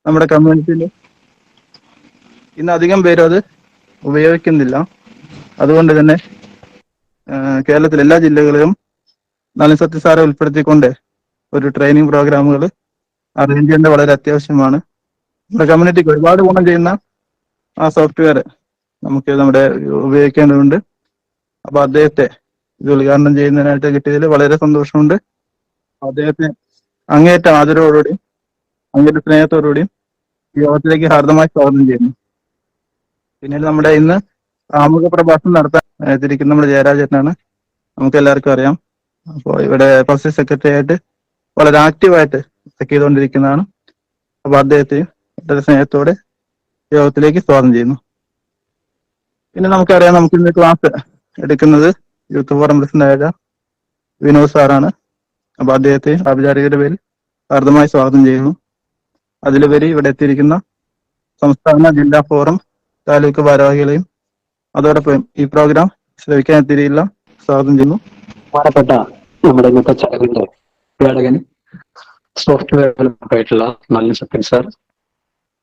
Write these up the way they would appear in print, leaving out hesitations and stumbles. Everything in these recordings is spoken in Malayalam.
നമ്മുടെ കമ്മ്യൂണിറ്റിയിൽ ഇന്ന് അധികം പേരും അത് ഉപയോഗിക്കുന്നില്ല. അതുകൊണ്ട് തന്നെ കേരളത്തിലെ എല്ലാ ജില്ലകളിലും നളിൻ സത്യ സാറെ ഉൾപ്പെടുത്തിക്കൊണ്ട് ഒരു ട്രെയിനിങ് പ്രോഗ്രാമുകൾ അറേഞ്ച് ചെയ്യേണ്ടത് വളരെ അത്യാവശ്യമാണ്. നമ്മുടെ കമ്മ്യൂണിറ്റിക്ക് ഒരുപാട് ഗുണം ചെയ്യുന്ന ആ സോഫ്റ്റ്വെയർ നമുക്ക് നമ്മുടെ ഉപയോഗിക്കേണ്ടതുണ്ട്. അപ്പൊ അദ്ദേഹത്തെ ഇത് ഉദ്ഘാടനം ചെയ്യുന്നതിനായിട്ട് കിട്ടിയതിൽ വളരെ സന്തോഷമുണ്ട്. അദ്ദേഹത്തെ അങ്ങേയറ്റം ആദരവോടുകൂടിയും അങ്ങേറ്റ സ്നേഹത്തോടുകൂടിയും ഈ യോഗത്തിലേക്ക് ഹാർദമായി സ്വാഗതം ചെയ്യുന്നു. പിന്നീട് നമ്മുടെ ഇന്ന് ആമുഖ പ്രഭാഷണം നടത്താൻ തിരിക്കുന്ന നമ്മുടെ ജയരാജേട്ടനാണ്. നമുക്ക് എല്ലാവർക്കും അറിയാം. അപ്പോൾ ഇവിടെ ഫസ്റ്റ് സെക്രട്ടറി ആയിട്ട് വളരെ ആക്റ്റീവായിട്ട് ചെക്ക് ചെയ്തുകൊണ്ടിരിക്കുന്നതാണ്. അപ്പൊ അദ്ദേഹത്തെയും വളരെ സ്നേഹത്തോടെ യോഗത്തിലേക്ക് സ്വാഗതം ചെയ്യുന്നു. പിന്നെ നമുക്കറിയാം, നമുക്ക് ഇന്ന് ക്ലാസ് എടുക്കുന്നത് യൂത്ത് ഫോറം പ്രസിഡന്റായ വിനോദ് സാറാണ്. അപ്പൊ അദ്ദേഹത്തെ ഔപചാരികരുടെ പേരിൽ ഹാർദമായി സ്വാഗതം ചെയ്യുന്നു. അതിലുപരി ഇവിടെ എത്തിയിരിക്കുന്ന സംസ്ഥാന ജില്ലാ ഫോറം താലൂക്ക് ഭാരവാഹികളെയും അതോടൊപ്പം ഈ പ്രോഗ്രാം ശ്രമിക്കാൻ എത്തിയില്ല സ്വാഗതം ചെയ്യുന്നു. പ്രധാനപ്പെട്ട നമ്മുടെ ഇന്നത്തെ ചടങ്ങിന്റെ ഉദ്ഘാടകൻ സോഫ്റ്റ്വെയർ ഡെവലപ്പറായിട്ടുള്ള നളിൻ സത്യൻ സാർ,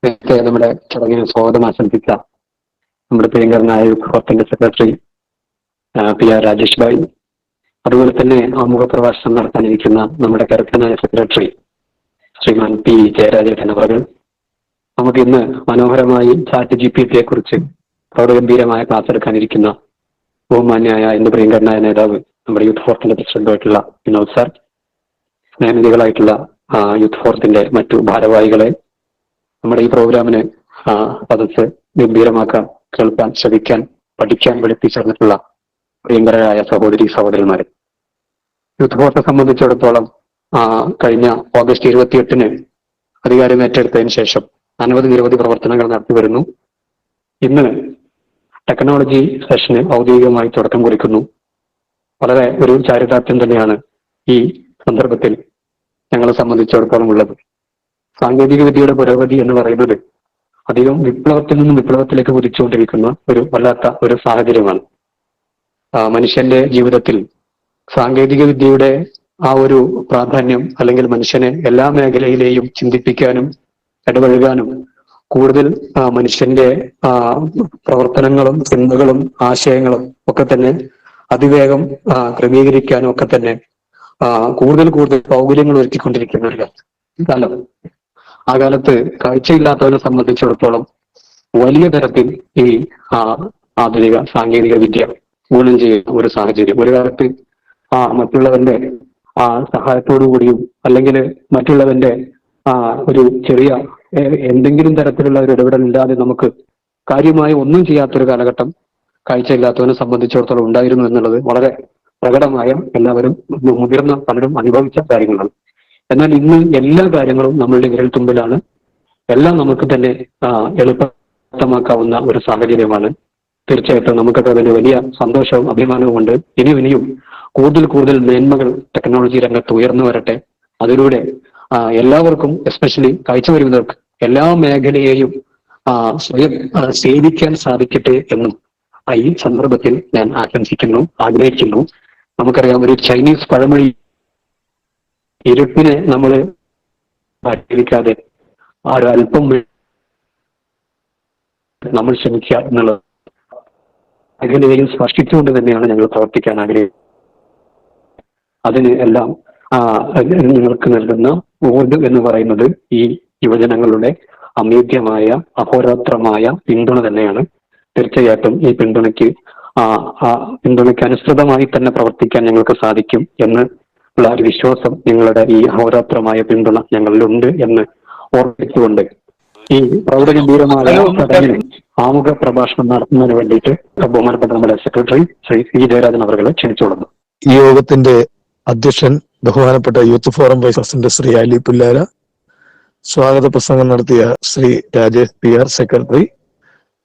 നേരത്തെ നമ്മുടെ ചടങ്ങിന് സ്വാഗതം ആശംസിച്ച നമ്മുടെ പ്രിയങ്കരനായ യൂത്ത് ഫോറത്തിന്റെ സെക്രട്ടറി PR രാജേഷ് ഭായ്, അതുപോലെ തന്നെ ആമുഖ പ്രഭാഷണം നടത്താനിരിക്കുന്ന നമ്മുടെ കരുത്തനായ സെക്രട്ടറി ശ്രീമാൻ P ജയരാജേട്ടൻ അവർ, നമുക്ക് ഇന്ന് മനോഹരമായി ChatGPT കുറിച്ച് പ്രൗഢഗംഭീരമായ ക്ലാസ് എടുക്കാനിരിക്കുന്ന ബഹുമാന്യായ എന്റെ പ്രിയങ്കരനായ നേതാവ് നമ്മുടെ യൂത്ത് ഫോറത്തിന്റെ പ്രസിഡന്റായിട്ടുള്ള വിനോദ് സാർ, സ്നേഹനിധികളായിട്ടുള്ള യൂത്ത് ഫോറത്തിന്റെ മറ്റു ഭാരവാഹികളെ, നമ്മുടെ ഈ പ്രോഗ്രാമിന് സദസ്സ് ഗംഭീരമാക്കാൻ, കേൾക്കാൻ, ശ്രവിക്കാൻ, പഠിക്കാൻ വെളുപ്പിച്ചേർന്നിട്ടുള്ള പ്രിയങ്കരായ സഹോദരി സഹോദരന്മാരെ, യൂത്ത് ഫോറത്തെ സംബന്ധിച്ചിടത്തോളം കഴിഞ്ഞ ഓഗസ്റ്റ് 28-ന് അധികാരം ഏറ്റെടുത്തതിന് ശേഷം നിരവധി പ്രവർത്തനങ്ങൾ നടത്തി വരുന്നു. ഇന്ന് ടെക്നോളജി സെഷന് ഔദ്യോഗികമായി തുടക്കം കുറിക്കുന്നു. വളരെ ഒരു ചാരിതാർത്ഥ്യം തന്നെയാണ് ഈ സന്ദർഭത്തിൽ ഞങ്ങളെ സംബന്ധിച്ചിടത്തോളം ഉള്ളത്. സാങ്കേതിക വിദ്യയുടെ പുരോഗതി എന്ന് പറയുന്നത് അധികം വിപ്ലവത്തിൽ നിന്നും വിപ്ലവത്തിലേക്ക് കുതിച്ചുകൊണ്ടിരിക്കുന്ന ഒരു വല്ലാത്ത ഒരു സാഹചര്യമാണ്. മനുഷ്യന്റെ ജീവിതത്തിൽ സാങ്കേതിക വിദ്യയുടെ ആ ഒരു പ്രാധാന്യം, അല്ലെങ്കിൽ മനുഷ്യനെ എല്ലാ മേഖലയിലെയും ചിന്തിപ്പിക്കാനും ഇടപഴകാനും കൂടുതൽ മനുഷ്യന്റെ പ്രവർത്തനങ്ങളും ചിന്തകളും ആശയങ്ങളും ഒക്കെ തന്നെ അതിവേഗം ക്രമീകരിക്കാനും ഒക്കെ തന്നെ കൂടുതൽ സൗകര്യങ്ങൾ ഒരുക്കിക്കൊണ്ടിരിക്കുന്ന ഒരു കാലം. ആ കാലത്ത് കാഴ്ചയില്ലാത്തവരെ സംബന്ധിച്ചിടത്തോളം വലിയ തരത്തിൽ ഈ ആധുനിക സാങ്കേതിക വിദ്യ ഗുണം ചെയ്യുന്ന ഒരു സാഹചര്യം. ഒരു കാലത്ത് മറ്റുള്ളവന്റെ സഹായത്തോടു കൂടിയും അല്ലെങ്കിൽ മറ്റുള്ളവന്റെ ഒരു ചെറിയ എന്തെങ്കിലും തരത്തിലുള്ള ഒരു ഇടപെടലില്ലാതെ നമുക്ക് കാര്യമായി ഒന്നും ചെയ്യാത്തൊരു കാലഘട്ടം കാഴ്ചയില്ലാത്തവനെ സംബന്ധിച്ചിടത്തോളം ഉണ്ടായിരുന്നു എന്നുള്ളത് വളരെ പ്രകടമായ, എല്ലാവരും മുതിർന്ന പലരും അനുഭവിച്ച കാര്യങ്ങളാണ്. എന്നാൽ ഇന്ന് എല്ലാ കാര്യങ്ങളും നമ്മളുടെ വിരൽത്തുമ്പിലാണ്. എല്ലാം നമുക്ക് തന്നെ എളുപ്പമാക്കാവുന്ന ഒരു സാഹചര്യമാണ്. തീർച്ചയായിട്ടും നമുക്കൊക്കെ അതിന് വലിയ സന്തോഷവും അഭിമാനവും ഉണ്ട്. ഇനിയും കൂടുതൽ മേന്മകൾ ടെക്നോളജി രംഗത്ത് ഉയർന്നു വരട്ടെ. അതിലൂടെ എല്ലാവർക്കും, എസ്പെഷ്യലി കാഴ്ച വരുന്നവർക്ക്, എല്ലാ മേഖലയെയും സ്വയം സേവിക്കാൻ സാധിക്കട്ടെ എന്നും ഈ സന്ദർഭത്തിൽ ഞാൻ ആഗ്രഹിക്കുന്നു. നമുക്കറിയാം, ഒരു ചൈനീസ് പഴമൊഴി, ഇരുട്ടിനെ നമ്മൾ പരിഹരിക്കാതെ അല്പം നമ്മൾ ശ്രമിക്കുക എന്നുള്ളത് മേഖലയെയും സ്പർശിച്ചുകൊണ്ട് തന്നെയാണ് ഞങ്ങൾ പ്രവർത്തിക്കാൻ ആഗ്രഹിക്കുന്നത്. അതിന് എല്ലാം നിങ്ങൾക്ക് നൽകുന്ന ഊർജം എന്ന് പറയുന്നത് ഈ യുവജനങ്ങളുടെ അമേദ്യമായ, അഹോരാത്രമായ പിന്തുണ തന്നെയാണ്. തീർച്ചയായിട്ടും ഈ പിന്തുണയ്ക്ക് അനുസൃതമായി തന്നെ പ്രവർത്തിക്കാൻ ഞങ്ങൾക്ക് സാധിക്കും എന്ന് ഉള്ള ഒരു വിശ്വാസം, നിങ്ങളുടെ ഈ അഹോരാത്രമായ പിന്തുണ ഞങ്ങളിലുണ്ട് എന്ന് ഓർമ്മിച്ചുകൊണ്ട് ഈ പ്രൗഢഗംഭീരമായ ചടങ്ങിന് ആമുഖ പ്രഭാഷണം നടത്തുന്നതിന് വേണ്ടിയിട്ട് ബഹുമാനപ്പെട്ട നമ്മുടെ സെക്രട്ടറി ശ്രീ C ജയരാജൻ അവരെ ക്ഷണിച്ചുകൊള്ളുന്നു. ഈ യോഗത്തിന്റെ അധ്യക്ഷൻ ബഹുമാനപ്പെട്ട youth forum vice president Shri Ali Pullara, സ്വാഗത പ്രസംഗം നടത്തിയ ശ്രീ രാജേഷ് PR സെക്രട്ടറി,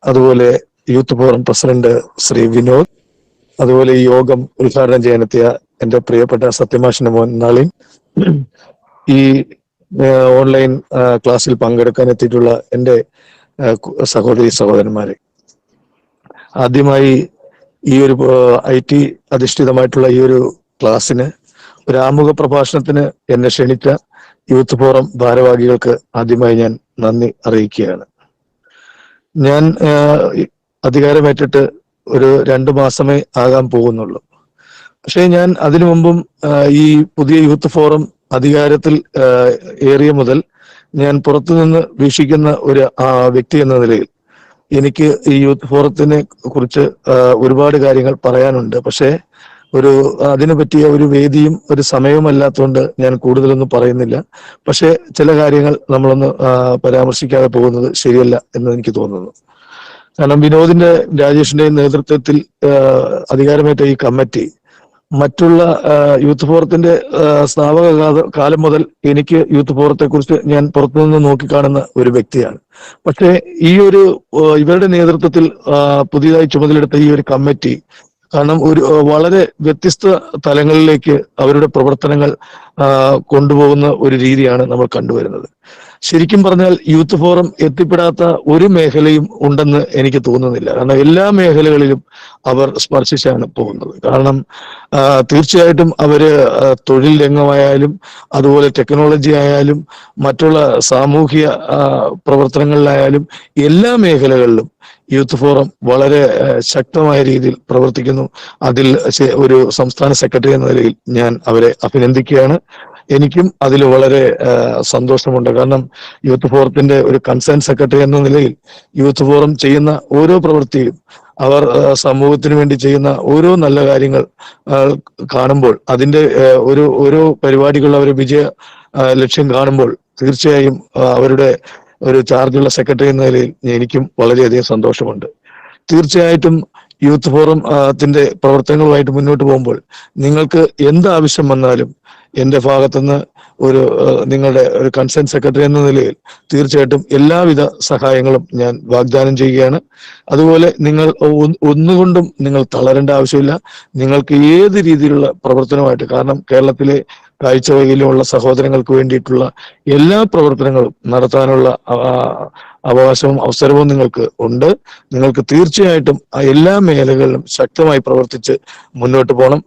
അതുപോലെ youth forum president Shri Vinod, അതുപോലെ ഈ യോഗം ഉദ്ഘാടനം ചെയ്യാനെത്തിയ എന്റെ പ്രിയപ്പെട്ട സത്യമാഷിന്റെ മോൻ നളിൻ, ഈ ഓൺലൈൻ ക്ലാസ്സിൽ പങ്കെടുക്കാൻ എത്തിയിട്ടുള്ള എന്റെ സഹോദരി സഹോദരന്മാരെ, ആദ്യമായി ഈ ഒരു IT അധിഷ്ഠിതമായിട്ടുള്ള ഈ ഒരു ക്ലാസ്സിന്, ഒരു ആമുഖ പ്രഭാഷണത്തിന് എന്നെ ക്ഷണിച്ച യൂത്ത് ഫോറം ഭാരവാഹികൾക്ക് ആദ്യമായി ഞാൻ നന്ദി അറിയിക്കുകയാണ്. ഞാൻ അധികാരമേറ്റിട്ട് ഒരു 2 മാസമേ ആകാൻ പോകുന്നുള്ളൂ. പക്ഷേ ഞാൻ അതിനു മുമ്പും ഈ പുതിയ യൂത്ത് ഫോറം അധികാരത്തിൽ ഏറിയ മുതൽ ഞാൻ പുറത്തുനിന്ന് വീക്ഷിക്കുന്ന ഒരു വ്യക്തി എന്ന നിലയിൽ എനിക്ക് ഈ യൂത്ത് ഫോറത്തിനെ കുറിച്ച് ഒരുപാട് കാര്യങ്ങൾ പറയാനുണ്ട്. പക്ഷേ അതിനു പറ്റിയ ഒരു വേദിയും ഒരു സമയവും അല്ലാത്തതുകൊണ്ട് ഞാൻ കൂടുതലൊന്നും പറയുന്നില്ല. പക്ഷെ ചില കാര്യങ്ങൾ നമ്മളൊന്ന് പരാമർശിക്കാതെ പോകുന്നത് ശരിയല്ല എന്ന് എനിക്ക് തോന്നുന്നു. കാരണം വിനോദിന്റെ രാജേഷിന്റെയും നേതൃത്വത്തിൽ അധികാരമേറ്റ ഈ കമ്മിറ്റി മറ്റുള്ള യൂത്ത് ഫോറത്തിന്റെ സ്ഥാപക കാലം മുതൽ എനിക്ക് യൂത്ത് ഫോറത്തെ കുറിച്ച് ഞാൻ പുറത്തുനിന്ന് നോക്കിക്കാണുന്ന ഒരു വ്യക്തിയാണ്. പക്ഷേ ഇവരുടെ നേതൃത്വത്തിൽ പുതിയതായി ചുമതലയെടുത്ത ഈ ഒരു കമ്മിറ്റി കാരണം വളരെ വ്യത്യസ്ത തലങ്ങളിലേക്ക് അവരുടെ പ്രവർത്തനങ്ങൾ കൊണ്ടുപോകുന്ന ഒരു രീതിയാണ് നമ്മൾ കണ്ടുവരുന്നത്. ശരിക്കും പറഞ്ഞാൽ യൂത്ത് ഫോറം എത്തിപ്പെടാത്ത ഒരു മേഖലയും ഉണ്ടെന്ന് എനിക്ക് തോന്നുന്നില്ല. കാരണം എല്ലാ മേഖലകളിലും അവർ സ്പർശിച്ചാണ് പോകുന്നത്. കാരണം തീർച്ചയായിട്ടും അവര് തൊഴിൽ രംഗമായാലും അതുപോലെ ടെക്നോളജി ആയാലും മറ്റുള്ള സാമൂഹിക പ്രവർത്തനങ്ങളിലായാലും എല്ലാ മേഖലകളിലും യൂത്ത് ഫോറം വളരെ ശക്തമായ രീതിയിൽ പ്രവർത്തിക്കുന്നു. അതിൽ ഒരു സംസ്ഥാന സെക്രട്ടറി എന്ന നിലയിൽ ഞാൻ അവരെ അഭിനന്ദിക്കുകയാണ്. എനിക്കും അതിൽ വളരെ സന്തോഷമുണ്ട്. കാരണം യൂത്ത് ഫോറത്തിന്റെ ഒരു കൺസേൺ സെക്രട്ടറി എന്ന നിലയിൽ യൂത്ത് ഫോറം ചെയ്യുന്ന ഓരോ പ്രവൃത്തിയും അവർ സമൂഹത്തിന് വേണ്ടി ചെയ്യുന്ന ഓരോ നല്ല കാര്യങ്ങൾ കാണുമ്പോൾ അതിന്റെ ഓരോ പരിപാടികളുടെ ഒരു വിജയ ലക്ഷ്യം കാണുമ്പോൾ തീർച്ചയായും അവരുടെ ഒരു ചാർജുള്ള സെക്രട്ടറി എന്ന നിലയിൽ എനിക്കും വളരെയധികം സന്തോഷമുണ്ട്. തീർച്ചയായിട്ടും യൂത്ത് ഫോറം ത്തിന്റെ പ്രവർത്തനങ്ങളുമായിട്ട് മുന്നോട്ട് പോകുമ്പോൾ നിങ്ങൾക്ക് എന്ത് ആവശ്യം വന്നാലും എന്റെ ഭാഗത്തുനിന്ന് നിങ്ങളുടെ ഒരു കൺസേൺ സെക്രട്ടറി എന്ന നിലയിൽ തീർച്ചയായിട്ടും എല്ലാവിധ സഹായങ്ങളും ഞാൻ വാഗ്ദാനം ചെയ്യുകയാണ്. അതുപോലെ നിങ്ങൾ ഒന്നുകൊണ്ടും നിങ്ങൾ തളരേണ്ട ആവശ്യമില്ല. നിങ്ങൾക്ക് ഏത് രീതിയിലുള്ള പ്രവർത്തനമായിട്ട്, കാരണം കേരളത്തിലെ കാഴ്ചവൈകല്യമുള്ള സഹോദരങ്ങൾക്ക് വേണ്ടിയിട്ടുള്ള എല്ലാ പ്രവർത്തനങ്ങളും നടത്താനുള്ള അവകാശവും അവസരവും നിങ്ങൾക്ക് ഉണ്ട്. നിങ്ങൾക്ക് തീർച്ചയായിട്ടും എല്ലാ മേഖലകളിലും ശക്തമായി പ്രവർത്തിച്ച് മുന്നോട്ട് പോകണം.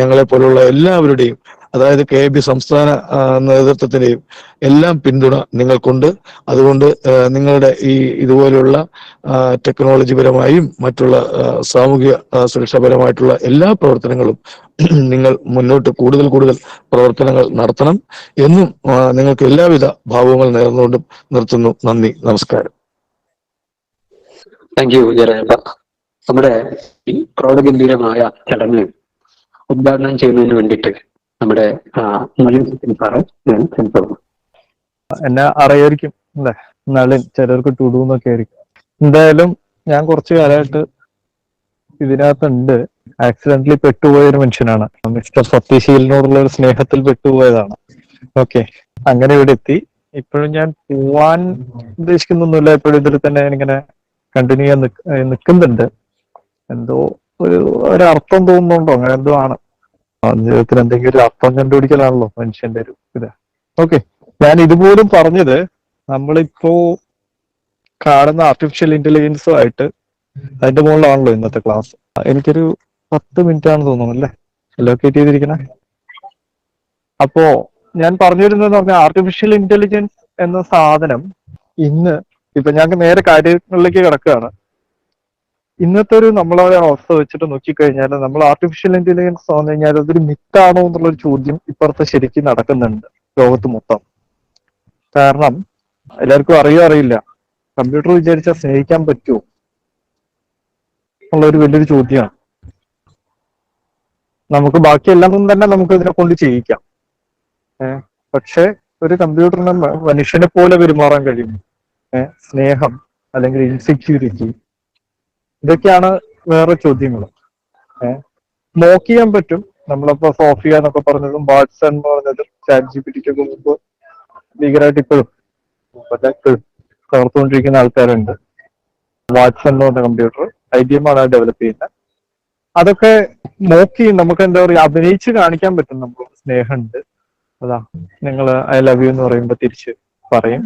ഞങ്ങളെ പോലുള്ള എല്ലാവരുടെയും, അതായത് KAB സംസ്ഥാന നേതൃത്വത്തിന്റെയും എല്ലാം പിന്തുണ നിങ്ങൾക്കുണ്ട്. അതുകൊണ്ട് നിങ്ങളുടെ ഇതുപോലെയുള്ള ടെക്നോളജിപരമായും മറ്റുള്ള സാമൂഹിക സുരക്ഷാപരമായിട്ടുള്ള എല്ലാ പ്രവർത്തനങ്ങളും നിങ്ങൾ മുന്നോട്ട് കൂടുതൽ പ്രവർത്തനങ്ങൾ നടത്തണം എന്നും നിങ്ങൾക്ക് എല്ലാവിധ ഭാവങ്ങൾ നേർന്നുകൊണ്ടും നിർത്തുന്നു. നന്ദി, നമസ്കാരം. Thank you Jayaraja. നമ്മുടെ ഈ പ്രൗഢഗംഭീരമായ ചടങ്ങ് ഉദ്ഘാടനം ചെയ്യുന്നതിന് വേണ്ടിയിട്ട് നമ്മുടെ നളിൻ സാറ് ഞാൻ ക്ഷണിച്ചു. എന്നെ അറിയായിരിക്കും അല്ലെ, നളിൻ, ചിലർക്ക് ടുഡു എന്നൊക്കെ ആയിരിക്കും. എന്തായാലും ഞാൻ കുറച്ചു കാലമായിട്ട് ഇതിനകത്തുണ്ട്. ആക്സിഡന്റലി പെട്ടുപോയ ഒരു മനുഷ്യനാണ്. മിസ്റ്റർ സത്യശീലിനോടുള്ള ഒരു സ്നേഹത്തിൽ പെട്ടുപോയതാണ്. ഓക്കെ, അങ്ങനെ ഇവിടെ എത്തി. ഇപ്പോഴും ഞാൻ പോവാൻ ഉദ്ദേശിക്കുന്നൊന്നുമില്ല. എപ്പോഴും ഇതിൽ തന്നെ ഇങ്ങനെ കണ്ടിന്യൂ ചെയ്യാൻ നിൽക്കുന്നുണ്ട്. എന്തോ ഒരർത്ഥം തോന്നുന്നുണ്ടോ, അങ്ങനെ എന്തോ ആണ്. ജീവിതത്തിൽ എന്തെങ്കിലും ഒരു അർത്ഥം കണ്ടുപിടിക്കലാണല്ലോ മനുഷ്യന്റെ ഒരു ഇത്. ഓക്കെ, ഞാൻ ഇതുപോലും പറഞ്ഞത് നമ്മളിപ്പോ കാണുന്ന ആർട്ടിഫിഷ്യൽ ഇന്റലിജൻസുമായിട്ട് അതിന്റെ മുകളിലാണല്ലോ ഇന്നത്തെ ക്ലാസ്. എനിക്കൊരു 10 മിനിറ്റ് ആണ് തോന്നുന്നു അല്ലേ അലോക്കേറ്റ് ചെയ്തിരിക്കണേ. അപ്പോ ഞാൻ പറഞ്ഞു വരുന്നതെന്ന് പറഞ്ഞാൽ ആർട്ടിഫിഷ്യൽ ഇന്റലിജൻസ് എന്ന സാധനം ഇപ്പൊ ഞങ്ങൾക്ക് നേരെ കാര്യങ്ങളിലേക്ക് കിടക്കുകയാണ്. ഇന്നത്തെ നമ്മളെ അവസ്ഥ വെച്ചിട്ട് നോക്കിക്കഴിഞ്ഞാൽ നമ്മൾ ആർട്ടിഫിഷ്യൽ ഇന്റലിജൻസ് വന്നു കഴിഞ്ഞാൽ അതൊരു മിത്താണോ എന്നുള്ളൊരു ചോദ്യം ഇപ്പുറത്തെ ശരിക്കും നടക്കുന്നുണ്ട് ലോകത്ത് മൊത്തം. കാരണം എല്ലാവർക്കും അറിയില്ല, കമ്പ്യൂട്ടർ വിചാരിച്ചാൽ സ്നേഹിക്കാൻ പറ്റുമോ ഉള്ളൊരു വലിയൊരു ചോദ്യമാണ്. നമുക്ക് ബാക്കിയെല്ലാം തന്നെ നമുക്ക് ഇതിനെ കൊണ്ട് ചെയ്യിക്കാം. പക്ഷെ ഒരു കമ്പ്യൂട്ടറിന് മനുഷ്യനെ പോലെ പെരുമാറാൻ കഴിയും. സ്നേഹം അല്ലെങ്കിൽ ഇൻസെക്യൂരിറ്റി, ഇതൊക്കെയാണ് വേറെ ചോദ്യങ്ങൾ. മോക്ക് ചെയ്യാൻ പറ്റും. നമ്മളിപ്പോ സോഫിയ എന്നൊക്കെ പറഞ്ഞതും വാട്സൺ എന്ന് പറഞ്ഞതും ChatGPT മുമ്പ് ഭീകരമായിട്ട് ഇപ്പോഴും തകർത്തുകൊണ്ടിരിക്കുന്ന ആൾക്കാരുണ്ട്. വാട്സൺ എന്ന് പറഞ്ഞ കമ്പ്യൂട്ടർ IBM ആണ് ഡെവലപ്പ് ചെയ്യുന്നത്. അതൊക്കെ മോക്ക് ചെയ്യും. നമുക്ക് എന്താ പറയുക, അഭിനയിച്ച് കാണിക്കാൻ പറ്റും നമ്മൾ സ്നേഹമുണ്ട്, അതാ നിങ്ങൾ I love you എന്ന് പറയുമ്പോൾ തിരിച്ച് പറയും.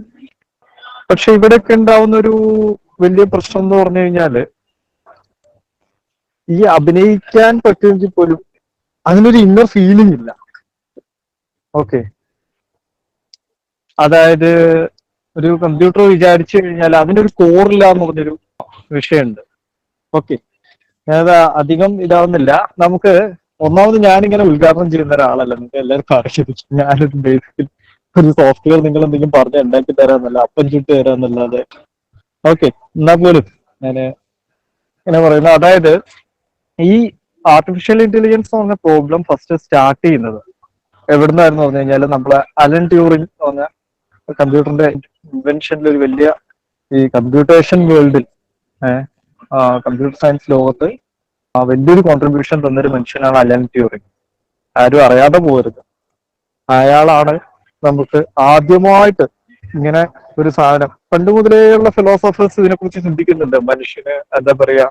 പക്ഷെ ഇവിടെയൊക്കെ ഉണ്ടാവുന്ന ഒരു വലിയ പ്രശ്നം എന്ന് പറഞ്ഞു കഴിഞ്ഞാല്, ഈ അഭിനയിക്കാൻ പറ്റുമെങ്കിൽ പോലും അതിനൊരു ഇന്നർ ഫീലിംഗ് ഇല്ല. ഓക്കെ, അതായത് ഒരു കമ്പ്യൂട്ടർ വിചാരിച്ചു കഴിഞ്ഞാൽ അതിനൊരു കോറില്ല എന്ന് പറഞ്ഞൊരു വിഷയമുണ്ട്. ഓക്കെ, ഞാനത് അധികം ഇതാവുന്നില്ല. നമുക്ക് ഒന്നാമത് ഞാനിങ്ങനെ ഉദ്ഘാടനം ചെയ്യുന്ന ഒരാളല്ല, നിങ്ങൾക്ക് എല്ലാവർക്കും അറിയാം. ഞാനൊരു ബേസിക്കൽ ഒരു സോഫ്റ്റ്വെയർ നിങ്ങൾ എന്തെങ്കിലും പറഞ്ഞ് ഉണ്ടാക്കി തരാന്നല്ല, അപ്പം ചുട്ട് തരാന്നല്ലാതെ. ഓക്കെ, എന്നാ പോലും ഞാന് ഇങ്ങനെ പറയുന്നത്, അതായത് ഈ ആർട്ടിഫിഷ്യൽ ഇന്റലിജൻസ് എന്ന് പറഞ്ഞ പ്രോബ്ലം ഫസ്റ്റ് സ്റ്റാർട്ട് ചെയ്യുന്നത് എവിടുന്നായിരുന്നു പറഞ്ഞു കഴിഞ്ഞാൽ നമ്മളെ അലൻ ട്യൂറിംഗ് എന്ന് പറഞ്ഞ കമ്പ്യൂട്ടറിന്റെ ഇൻവെൻഷനിൽ ഒരു വലിയ ഈ കമ്പ്യൂട്ടേഷൻ വേൾഡിൽ കമ്പ്യൂട്ടർ സയൻസ് ലോകത്ത് വലിയൊരു കോൺട്രിബ്യൂഷൻ തന്നൊരു മനുഷ്യനാണ് അലൻ ട്യൂറിംഗ്. ആരും അറിയാതെ പോകരുത്. അയാളാണ് നമുക്ക് ആദ്യമായിട്ട് ഇങ്ങനെ ഒരു സാധനം, പണ്ട് മുതലേയുള്ള ഫിലോസഫേഴ്സ് ഇതിനെക്കുറിച്ച് ചിന്തിക്കുന്നുണ്ട്. മനുഷ്യന് എന്താ പറയാ,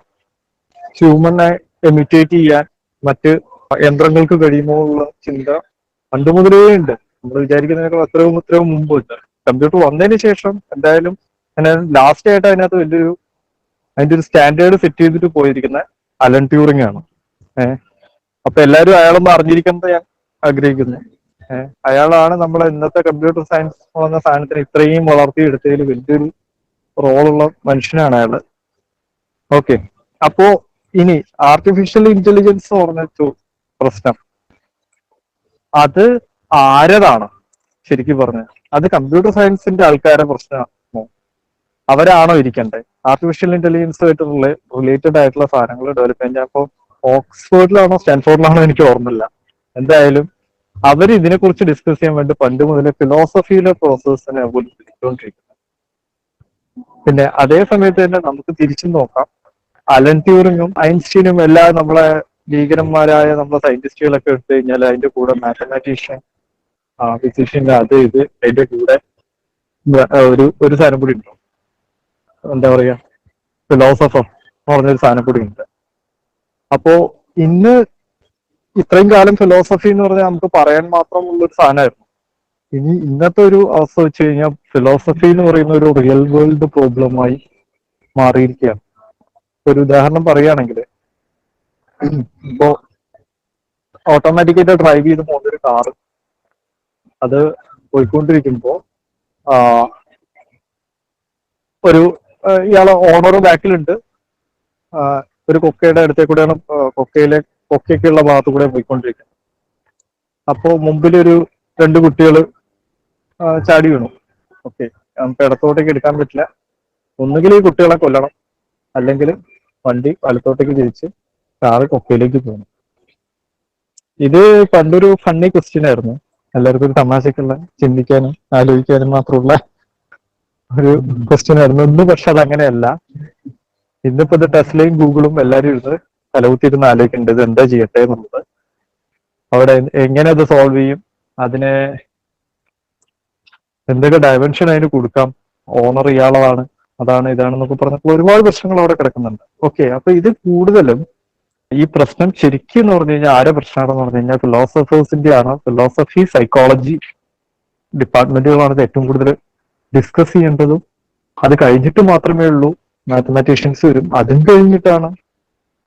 ഹ്യൂമനെ എമിറ്റേറ്റ് ചെയ്യാൻ മറ്റ് യന്ത്രങ്ങൾക്ക് കഴിയുമോ ഉള്ള ചിന്ത പണ്ട് മുതലേ ഉണ്ട്. നമ്മൾ വിചാരിക്കുന്നതിനൊക്കെ എത്രയോ മുമ്പുണ്ട്. കമ്പ്യൂട്ടർ വന്നതിന് ശേഷം എന്തായാലും ലാസ്റ്റ് ആയിട്ട് അതിന്റെ ഒരു സ്റ്റാൻഡേർഡ് സെറ്റ് ചെയ്തിട്ട് പോയിരിക്കുന്ന അലൻ ട്യൂറിംഗ് ആണ്. അപ്പൊ എല്ലാവരും അയാളൊന്ന് അറിഞ്ഞിരിക്കുന്നത് ഞാൻ ആഗ്രഹിക്കുന്നു. അയാളാണ് നമ്മളെ ഇന്നത്തെ കമ്പ്യൂട്ടർ സയൻസ് എന്ന സാധനത്തിന് ഇത്രയും വളർത്തിയെടുത്തതിൽ വലിയൊരു റോളുള്ള മനുഷ്യനാണ് അയാള്. ഓക്കെ, അപ്പോ ഇനി ആർട്ടിഫിഷ്യൽ ഇന്റലിജൻസ് എന്ന് പറഞ്ഞ പ്രശ്നം, അത് ആരതാണ് ശരിക്കും പറഞ്ഞത്? അത് കമ്പ്യൂട്ടർ സയൻസിന്റെ ആൾക്കാരെ പ്രശ്നമാണോ? അവരാണോ ഇരിക്കണ്ടേ? ആർട്ടിഫിഷ്യൽ ഇന്റലിജൻസ് ആയിട്ട് റിലേറ്റഡ് ആയിട്ടുള്ള സാധനങ്ങൾ ഡെവലപ്പ് ചെയ്യാൻ ഞാനിപ്പോ ഓക്സ്ഫോർഡിലാണോ സ്റ്റാൻഫോർഡിലാണോ എനിക്ക് ഓർമ്മയില്ല. എന്തായാലും അവർ ഇതിനെക്കുറിച്ച് ഡിസ്കസ് ചെയ്യാൻ വേണ്ടി പണ്ട് മുതലേ ഫിലോസഫിയിലെ പ്രോസസ്സിനെ ഉപയോഗിച്ചുകൊണ്ടിരിക്കുന്നത്. പിന്നെ അതേ സമയത്ത് തന്നെ നമുക്ക് തിരിച്ചും നോക്കാം, അലൻ ട്യൂറിങ്ങും ഐൻസ്റ്റീനും എല്ലാം നമ്മളെ ഭീകരന്മാരായ നമ്മളെ സയന്റിസ്റ്റുകളൊക്കെ എടുത്തു കഴിഞ്ഞാൽ അതിന്റെ കൂടെ മാത്തമാറ്റീഷ്യൻ, ഫിസിഷ്യൻ, അത് ഇത് അതിന്റെ കൂടെ ഒരു സാധനം കൂടി ഉണ്ടോ, എന്താ പറയാ, ഫിലോസഫർ എന്ന് പറഞ്ഞൊരു സാധനം കൂടി ഉണ്ട്. അപ്പോ ഇന്ന് ഇത്രയും കാലം ഫിലോസഫി എന്ന് പറഞ്ഞാൽ നമുക്ക് പറയാൻ മാത്രമുള്ളൊരു സാധനമായിരുന്നു. ഇനി ഇന്നത്തെ ഒരു അവസ്ഥ വെച്ച് കഴിഞ്ഞാൽ ഫിലോസഫി എന്ന് പറയുന്ന ഒരു റിയൽ വേൾഡ് പ്രോബ്ലമായി മാറിയിരിക്കുകയാണ്. ഒരു ഉദാഹരണം പറയുകയാണെങ്കിൽ, ഇപ്പോ ഓട്ടോമാറ്റിക്കായിട്ട് ഡ്രൈവ് ചെയ്ത് പോകുന്നൊരു കാറ്, അത് പോയിക്കൊണ്ടിരിക്കുമ്പോ ഒരു ഇയാളെ ഓണർ ബാക്കിലുണ്ട്, ഒരു കൊക്കയുടെ അടുത്തേക്കൂടെയാണ് കൊക്കയൊക്കെയുള്ള ഭാഗത്തു കൂടെ പോയിക്കൊണ്ടിരിക്കുന്നത്. അപ്പോ മുമ്പിലൊരു 2 കുട്ടികള് ചാടി വീണു. ഓക്കെ, നമുക്ക് ഇടത്തോട്ടേക്ക് എടുക്കാൻ പറ്റില്ല. ഒന്നുകിൽ ഈ കുട്ടികളെ കൊല്ലണം, അല്ലെങ്കിൽ വണ്ടി വലത്തോട്ടേക്ക് തിരിച്ച് കാറ് കൊക്കയിലേക്ക് പോകുന്നു. ഇത് പണ്ടൊരു ഫണ്ണി ക്വസ്റ്റ്യൻ ആയിരുന്നു, എല്ലാവർക്കും ഒരു തമാശക്കുള്ള, ചിന്തിക്കാനും ആലോചിക്കാനും മാത്രമുള്ള ഒരു ക്വസ്റ്റ്യൻ ആയിരുന്നു. ഇന്ന് പക്ഷെ അതങ്ങനെയല്ല. ഇന്നിപ്പോ ഇത് ടെസ്ലയും ഗൂഗിളും എല്ലാവരും ഇരുന്ന് തലകുത്തിയിരുന്ന് ആലോചിക്കേണ്ടത് ഇത് എന്താ ചെയ്യട്ടെ എന്നുള്ളത്. അവിടെ എങ്ങനെ അത് സോൾവ് ചെയ്യും, അതിനെ എന്തൊക്കെ ഡയമെൻഷൻ അതിന് കൊടുക്കാം, ഓണർ ഇയാളാണ്, അതാണ് ഇതാണെന്നൊക്കെ പറഞ്ഞപ്പോൾ ഒരുപാട് പ്രശ്നങ്ങൾ അവിടെ കിടക്കുന്നുണ്ട്. ഓക്കെ, അപ്പൊ ഇത് കൂടുതലും ഈ പ്രശ്നം ശരിക്കും എന്ന് പറഞ്ഞു കഴിഞ്ഞാൽ ആരെ പ്രശ്നമാണെന്ന് പറഞ്ഞു കഴിഞ്ഞാൽ ഫിലോസഫേഴ്സിന്റെ ആണ്. ഫിലോസഫി, സൈക്കോളജി ഡിപ്പാർട്ട്മെന്റുകളാണ് ഇത് ഏറ്റവും കൂടുതൽ ഡിസ്കസ് ചെയ്യേണ്ടതും. അത് കഴിഞ്ഞിട്ട് മാത്രമേ ഉള്ളൂ മാത്തമാറ്റീഷ്യൻസ് വരും. അതും കഴിഞ്ഞിട്ടാണ്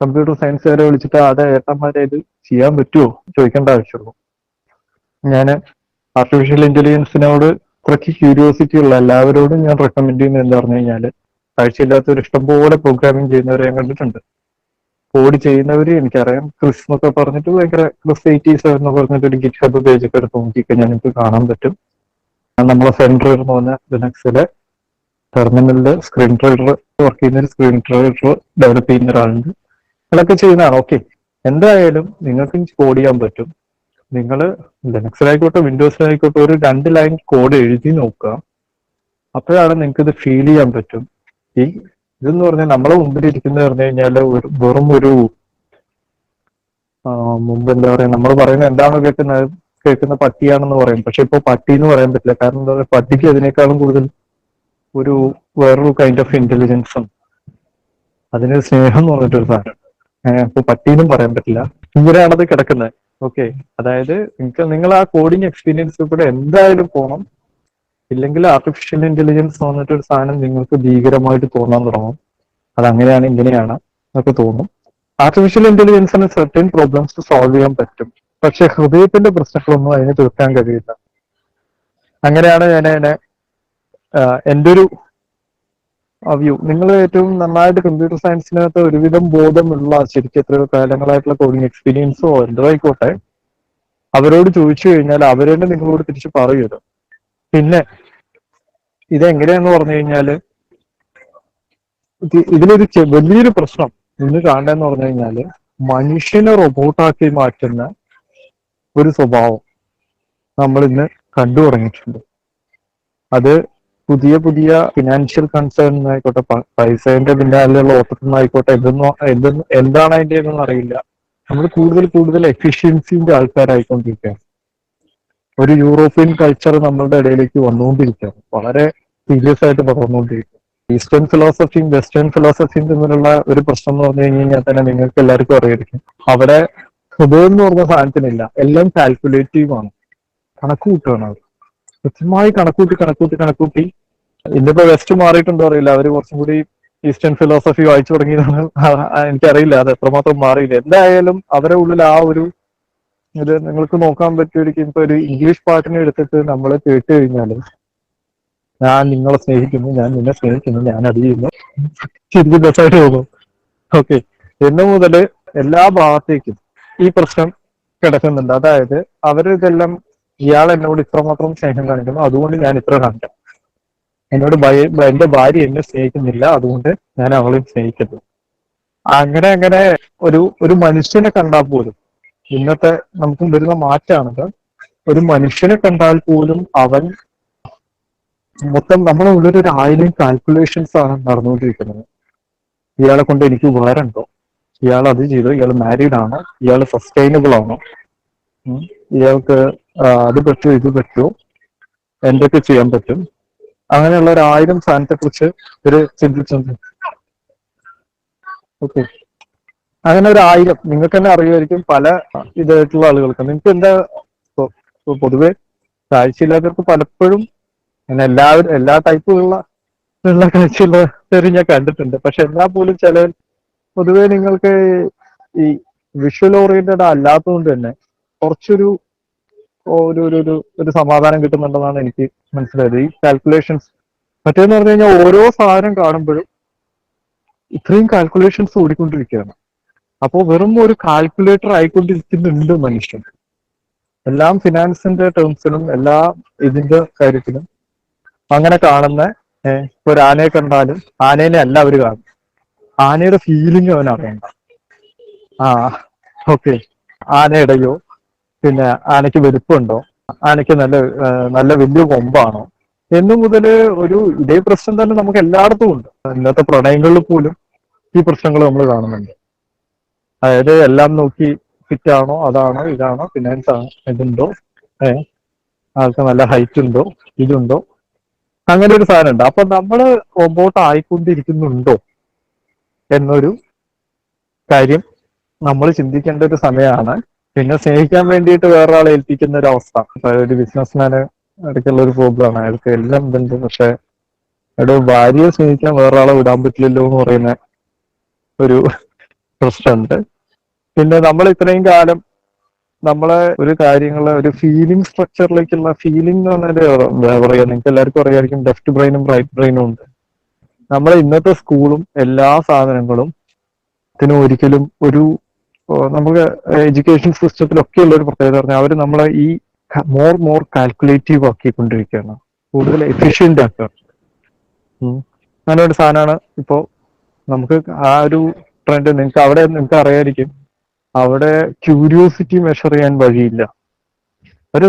കമ്പ്യൂട്ടർ സയൻസുകാരെ വിളിച്ചിട്ട് അത് ഏട്ടന്മാരെ ഇത് ചെയ്യാൻ പറ്റുമോ ചോദിക്കേണ്ട ആവശ്യമുള്ളൂ. ഞാൻ ആർട്ടിഫിഷ്യൽ ഇന്റലിജൻസിനോട് കുറച്ച് ക്യൂരിയോസിറ്റി ഉള്ള എല്ലാവരോടും ഞാൻ റെക്കമെൻഡ് ചെയ്യുന്നത് എന്താ പറഞ്ഞു കഴിഞ്ഞാൽ, കാഴ്ചയില്ലാത്തൊരു ഇഷ്ടംപോലെ പ്രോഗ്രാമിംഗ് ചെയ്യുന്നവരെ ഞാൻ കണ്ടിട്ടുണ്ട്. കോഡ് ചെയ്യുന്നവര് എനിക്കറിയാം. ക്രിസ് എന്നൊക്കെ പറഞ്ഞിട്ട് ഭയങ്കര ക്രിസ് 87 എന്ന് പറഞ്ഞിട്ട് ഒരു ഗിറ്റ് ഹബ് പേജ് ഒക്കെ എടുത്ത് നോക്കിക്കഴിഞ്ഞാൽ നിങ്ങൾക്ക് കാണാൻ പറ്റും. നമ്മളെ സെൻട്രർ എന്ന് പറഞ്ഞ ലിനക്സിലെ ടെർമിനലില് സ്ക്രീൻ റൈഡർ വർക്ക് ചെയ്യുന്ന ഒരു സ്ക്രീൻ റൈഡർ ഡെവലപ്പ് ചെയ്യുന്ന ഒരാളുണ്ട്. അതൊക്കെ ചെയ്യുന്നതാണ്. ഓക്കെ, എന്തായാലും നിങ്ങൾക്ക് കോഡ് ചെയ്യാൻ പറ്റും. നിങ്ങൾ ലിനക്സിലായിക്കോട്ടെ വിൻഡോസിലായിക്കോട്ടെ ഒരു 2 ലൈൻ കോഡ് എഴുതി നോക്കുക. അപ്പോഴാണ് നിങ്ങൾക്ക് ഇത് ഫീൽ ചെയ്യാൻ പറ്റും. ഈ ഇതെന്ന് പറഞ്ഞാൽ നമ്മളെ മുമ്പിൽ ഇരിക്കുന്നത് പറഞ്ഞു കഴിഞ്ഞാൽ വെറും ഒരു മുമ്പ് എന്താ പറയാ, നമ്മൾ പറയുന്നത് എന്താണോ കേൾക്കുന്ന പട്ടിയാണെന്ന് പറയും. പക്ഷെ ഇപ്പൊ പട്ടി എന്ന് പറയാൻ പറ്റില്ല. കാരണം എന്താ പറയുക, പട്ടിക്ക് അതിനേക്കാളും കൂടുതൽ ഒരു വേറൊരു കൈൻഡ് ഓഫ് ഇന്റലിജൻസും അതിനൊരു സ്നേഹം എന്ന് പറഞ്ഞിട്ടൊരു സാധനം. അപ്പൊ പട്ടീന്നും പറയാൻ പറ്റില്ല. ഇങ്ങനെയാണത് കിടക്കുന്നത്. ഓക്കെ, അതായത് നിങ്ങൾ ആ കോഡിങ് എക്സ്പീരിയൻസ് കൂടെ എന്തായാലും പോകണം. ഇല്ലെങ്കിൽ ആർട്ടിഫിഷ്യൽ ഇന്റലിജൻസ് വന്നിട്ടൊരു സാധനം നിങ്ങൾക്ക് ഭീകരമായിട്ട് തോന്നാൻ തുടങ്ങും. അതങ്ങനെയാണ് ഇങ്ങനെയാണ് എന്നൊക്കെ തോന്നും. ആർട്ടിഫിഷ്യൽ ഇന്റലിജൻസിന് സെർട്ടൻ പ്രോബ്ലംസ് സോൾവ് ചെയ്യാൻ പറ്റും. പക്ഷെ ഹൃദയത്തിന്റെ പ്രശ്നങ്ങളൊന്നും അതിന് തീർക്കാൻ കഴിയില്ല. അങ്ങനെയാണ് ഞാൻ എൻ്റെ ഒരു വ്യൂ. നിങ്ങൾ ഏറ്റവും നന്നായിട്ട് കമ്പ്യൂട്ടർ സയൻസിനകത്ത് ഒരുവിധം ബോധമുള്ള, ശരിക്കും എത്രയോ കാലങ്ങളായിട്ടുള്ള കോഡിങ് എക്സ്പീരിയൻസോ എന്തോ ആയിക്കോട്ടെ, അവരോട് ചോദിച്ചു കഴിഞ്ഞാൽ അവർ തന്നെ നിങ്ങളോട് തിരിച്ച് പറയൂത്. പിന്നെ ഇതെങ്ങനെയാന്ന് പറഞ്ഞു കഴിഞ്ഞാല് ഇതിലൊരു വലിയൊരു പ്രശ്നം ഇന്ന് കാണുന്നതെന്ന് പറഞ്ഞു കഴിഞ്ഞാല് മനുഷ്യനെ റോബോട്ടാക്കി മാറ്റുന്ന ഒരു സ്വഭാവം നമ്മൾ ഇന്ന് കണ്ടു തുടങ്ങിയിട്ടുണ്ട്. അത് പുതിയ പുതിയ ഫിനാൻഷ്യൽ കൺസേൺ ആയിക്കോട്ടെ, പൈസേന്റെ പിന്നാലെയുള്ള ഓട്ടത്തിൽ ആയിക്കോട്ടെ, എന്താണ് അതിന്റെ ഒന്നും അറിയില്ല. നമ്മൾ കൂടുതൽ കൂടുതൽ എഫിഷ്യൻസിന്റെ ആൾക്കാരായിക്കൊണ്ടിരിക്കുകയാണ്. ഒരു യൂറോപ്യൻ കൾച്ചർ നമ്മളുടെ ഇടയിലേക്ക് വന്നുകൊണ്ടിരിക്കുകയാണ്, വളരെ സീരിയസ് ആയിട്ട് പകർന്നുകൊണ്ടിരിക്കുക. ഈസ്റ്റേൺ ഫിലോസഫിയും വെസ്റ്റേൺ ഫിലോസഫിയും തമ്മിലുള്ള ഒരു പ്രശ്നം എന്ന് പറഞ്ഞു കഴിഞ്ഞാൽ തന്നെ നിങ്ങൾക്ക് എല്ലാവർക്കും അറിയായിരിക്കും. അവിടെ ഹൃദയം എന്ന് പറഞ്ഞ സാധനത്തിനില്ല, എല്ലാം കാൽക്കുലേറ്റീവ് ആണ്, കണക്ക് കൂട്ടുകയാണ് അവർ. കൃത്യമായി കണക്കൂട്ടി ഇന്നിപ്പോ വെസ്റ്റ് മാറിയിട്ടുണ്ടോ അറിയില്ല, അവർ കുറച്ചും കൂടി ഈസ്റ്റേൺ ഫിലോസഫി വായിച്ചു തുടങ്ങിയതാണ്. എനിക്കറിയില്ല അത് എത്രമാത്രം മാറിയില്ല. എന്തായാലും അവരുടെ ഉള്ളിൽ ആ ഒരു ഇത് നിങ്ങൾക്ക് നോക്കാൻ പറ്റുമായിരിക്കും. ഇപ്പൊ ഒരു ഇംഗ്ലീഷ് പാട്ടിനെ എടുത്തിട്ട് നമ്മൾ കേട്ട് കഴിഞ്ഞാല്, ഞാൻ നിങ്ങളെ സ്നേഹിക്കുന്നു, ഞാൻ നിന്നെ സ്നേഹിക്കുന്നു, ഞാൻ അത് ചെയ്യുന്നു, ശരിക്കും രസമായിട്ട് തോന്നും. ഓക്കെ, എന്ന് മുതല് എല്ലാ ഭാഗത്തേക്കും ഈ പ്രശ്നം കിടക്കുന്നുണ്ട്. അതായത് അവരിതെല്ലാം, ഇയാൾ എന്നോട് ഇത്രമാത്രം സ്നേഹം കാണിക്കുന്നു, അതുകൊണ്ട് ഞാൻ ഇത്ര കാണിക്കാം. എന്നോട് എന്റെ ഭാര്യ എന്നെ സ്നേഹിക്കുന്നില്ല, അതുകൊണ്ട് ഞാൻ അവളെയും സ്നേഹിക്കുന്നു. അങ്ങനെ അങ്ങനെ ഒരു മനുഷ്യനെ കണ്ടാൽ പോലും, ഇന്നത്തെ നമുക്ക് വരുന്ന മാറ്റാണത്. ഒരു മനുഷ്യനെ കണ്ടാൽ പോലും അവൻ മൊത്തം നമ്മുടെ ഉള്ളിൽ ഒരു 1000 കാൽക്കുലേഷൻസ് ആണ് നടന്നുകൊണ്ടിരിക്കുന്നത്. ഇയാളെ കൊണ്ട് എനിക്ക് ഉപകാരം ഉണ്ടോ, ഇയാൾ അത് ചെയ്തു, ഇയാൾ മാരീഡ് ആണോ, ഇയാൾ സസ്റ്റൈനബിൾ ആണോ, ഇയാൾക്ക് അത് പറ്റുമോ, ഇത് പറ്റുമോ, എന്തൊക്കെ ചെയ്യാൻ പറ്റും, അങ്ങനെയുള്ള ഒരു 1000 സ്ഥാനത്തെ കുറിച്ച് ഒരു ചിന്തിച്ചു. ഓക്കെ, അങ്ങനെ ഒരു 1000 നിങ്ങൾക്ക് തന്നെ അറിയുമായിരിക്കും. പല ഇതായിട്ടുള്ള ആളുകൾക്ക് നിങ്ങൾക്ക് എന്താ പൊതുവെ കാഴ്ചയില്ലാത്തവർക്ക് പലപ്പോഴും അങ്ങനെ എല്ലാ ടൈപ്പുള്ള കാഴ്ചയുള്ളവർ ഞാൻ കണ്ടിട്ടുണ്ട്. പക്ഷെ എന്നാൽ പോലും ചില പൊതുവെ നിങ്ങൾക്ക് ഈ വിഷ്വൽ ഓറിയന്റഡ് അല്ലാത്തതുകൊണ്ട് തന്നെ കുറച്ചൊരു ഒരു സമാധാനം കിട്ടുന്നുണ്ടെന്നാണ് എനിക്ക് മനസ്സിലായത്. ഈ കാൽക്കുലേഷൻസ് മറ്റേന്ന് പറഞ്ഞു കഴിഞ്ഞാൽ ഓരോ സാധനം കാണുമ്പോഴും ഇത്രയും കാൽക്കുലേഷൻസ് ഓടിക്കൊണ്ടിരിക്കുകയാണ്. അപ്പോൾ വെറും ഒരു കാൽക്കുലേറ്റർ ആയിക്കൊണ്ടിരിക്കുന്നുണ്ട് മനുഷ്യൻ. എല്ലാം ഫിനാൻസിന്റെ ടേംസിലും എല്ലാ ഇതിന്റെ കാര്യത്തിലും അങ്ങനെ കാണുന്ന ഒരു ആനയെ കണ്ടാലും ആനേനെ അല്ല അവര് കാണും, ആനയുടെ ഫീലിംഗ് അവൻ അറിയണ്ട. ഓക്കെ, ആനയുടെയോ, പിന്നെ ആനയ്ക്ക് വലുപ്പമുണ്ടോ, ആനയ്ക്ക് നല്ല വലിയ കൊമ്പാണോ എന്നു മുതല് ഇതേ പ്രശ്നം തന്നെ നമുക്ക് എല്ലായിടത്തും ഉണ്ട്. ഇന്നത്തെ പ്രണയങ്ങളിൽ പോലും ഈ പ്രശ്നങ്ങൾ നമ്മൾ കാണുന്നുണ്ട്. അതായത് എല്ലാം നോക്കി ഫിറ്റാണോ, അതാണോ, ഇതാണോ, ഫിനാൻസ് ആണോ, ഇതുണ്ടോ, ആൾക്ക് നല്ല ഹൈറ്റ് ഉണ്ടോ, ഇതുണ്ടോ, അങ്ങനെ ഒരു സാധനം ഉണ്ട്. അപ്പൊ നമ്മള് റോബോട്ട് ആയിക്കൊണ്ടിരിക്കുന്നുണ്ടോ എന്നൊരു കാര്യം നമ്മൾ ചിന്തിക്കേണ്ട ഒരു സമയമാണ്. പിന്നെ സ്നേഹിക്കാൻ വേണ്ടിയിട്ട് വേറൊരാളെ ഏൽപ്പിക്കുന്ന ഒരു അവസ്ഥ, ഒരു ബിസിനസ്മാന് ഇടയ്ക്കുള്ള ഒരു പ്രോബ്ലമാണ്. അയാൾക്ക് എല്ലാം ഇതുണ്ട്, പക്ഷെ അയാളുടെ ഭാര്യയെ സ്നേഹിക്കാൻ വേറൊരാളെ വിടാൻ പറ്റില്ലല്ലോ എന്ന് പറയുന്ന ഒരു പ്രശ്നമുണ്ട്. പിന്നെ നമ്മൾ ഇത്രയും കാലം നമ്മളെ ഒരു കാര്യങ്ങളെ ഒരു ഫീലിംഗ് സ്ട്രക്ചറിലേക്കുള്ള ഫീലിംഗ് എന്ന് പറഞ്ഞാൽ എന്താ പറയാ, നിങ്ങൾക്ക് എല്ലാവർക്കും അറിയായിരിക്കും, ലെഫ്റ്റ് ബ്രെയിനും റൈറ്റ് ബ്രെയിനും ഉണ്ട്. നമ്മളെ ഇന്നത്തെ സ്കൂളും എല്ലാ സാധനങ്ങളും ഒരിക്കലും നമുക്ക് എഡ്യൂക്കേഷൻ സിസ്റ്റത്തിലൊക്കെ ഉള്ള ഒരു പ്രത്യേകത പറഞ്ഞാൽ അവർ നമ്മളെ ഈ മോർ കാൽക്കുലേറ്റീവ് ആക്കിക്കൊണ്ടിരിക്കുകയാണ്, കൂടുതൽ എഫിഷ്യന്റ് ആക്കുക. അങ്ങനെ ഒരു സാധനമാണ് ഇപ്പോ നമുക്ക് ആ ഒരു ട്രെൻഡ്. നിങ്ങൾക്ക് അറിയായിരിക്കും, അവിടെ ക്യൂരിയോസിറ്റി മെഷർ ചെയ്യാൻ വഴിയില്ല.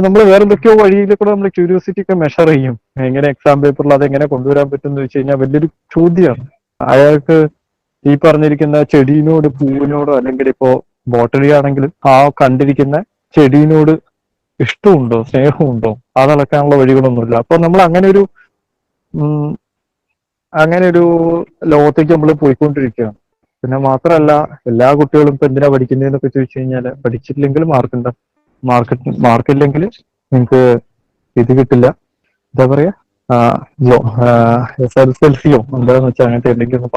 നമ്മൾ വേറെ എന്തൊക്കെയോ വഴിയിൽ കൂടെ നമ്മൾ ക്യൂരിയോസിറ്റി ഒക്കെ മെഷർ ചെയ്യും. എങ്ങനെ എക്സാം പേപ്പറിൽ അതെങ്ങനെ കൊണ്ടുവരാൻ പറ്റും എന്ന് വെച്ച് കഴിഞ്ഞാൽ വലിയൊരു ചോദ്യമാണ്. അയാൾക്ക് ഈ പറഞ്ഞിരിക്കുന്ന ചെടീനോട്, പൂവിനോടോ, അല്ലെങ്കിൽ ഇപ്പോ ബോട്ടണി ആണെങ്കിലും ആ കണ്ടിരിക്കുന്ന ചെടീനോട് ഇഷ്ടമുണ്ടോ, സ്നേഹമുണ്ടോ, അതളക്കാനുള്ള വഴികളൊന്നുമില്ല. അപ്പൊ നമ്മൾ അങ്ങനെ ഒരു ലോകത്തേക്ക് നമ്മൾ പോയിക്കൊണ്ടിരിക്കുകയാണ്. പിന്നെ മാത്രമല്ല, എല്ലാ കുട്ടികളും ഇപ്പൊ എന്തിനാ പഠിക്കുന്നതെന്നൊക്കെ ചോദിച്ചു കഴിഞ്ഞാൽ, പഠിച്ചിട്ടില്ലെങ്കിൽ മാർക്കില്ലെങ്കിൽ നിങ്ങൾക്ക് ഇത് കിട്ടില്ല, എന്താ പറയാ, SSLC-യോ എന്താന്ന് വെച്ചാൽ അങ്ങനത്തെ എന്തെങ്കിലും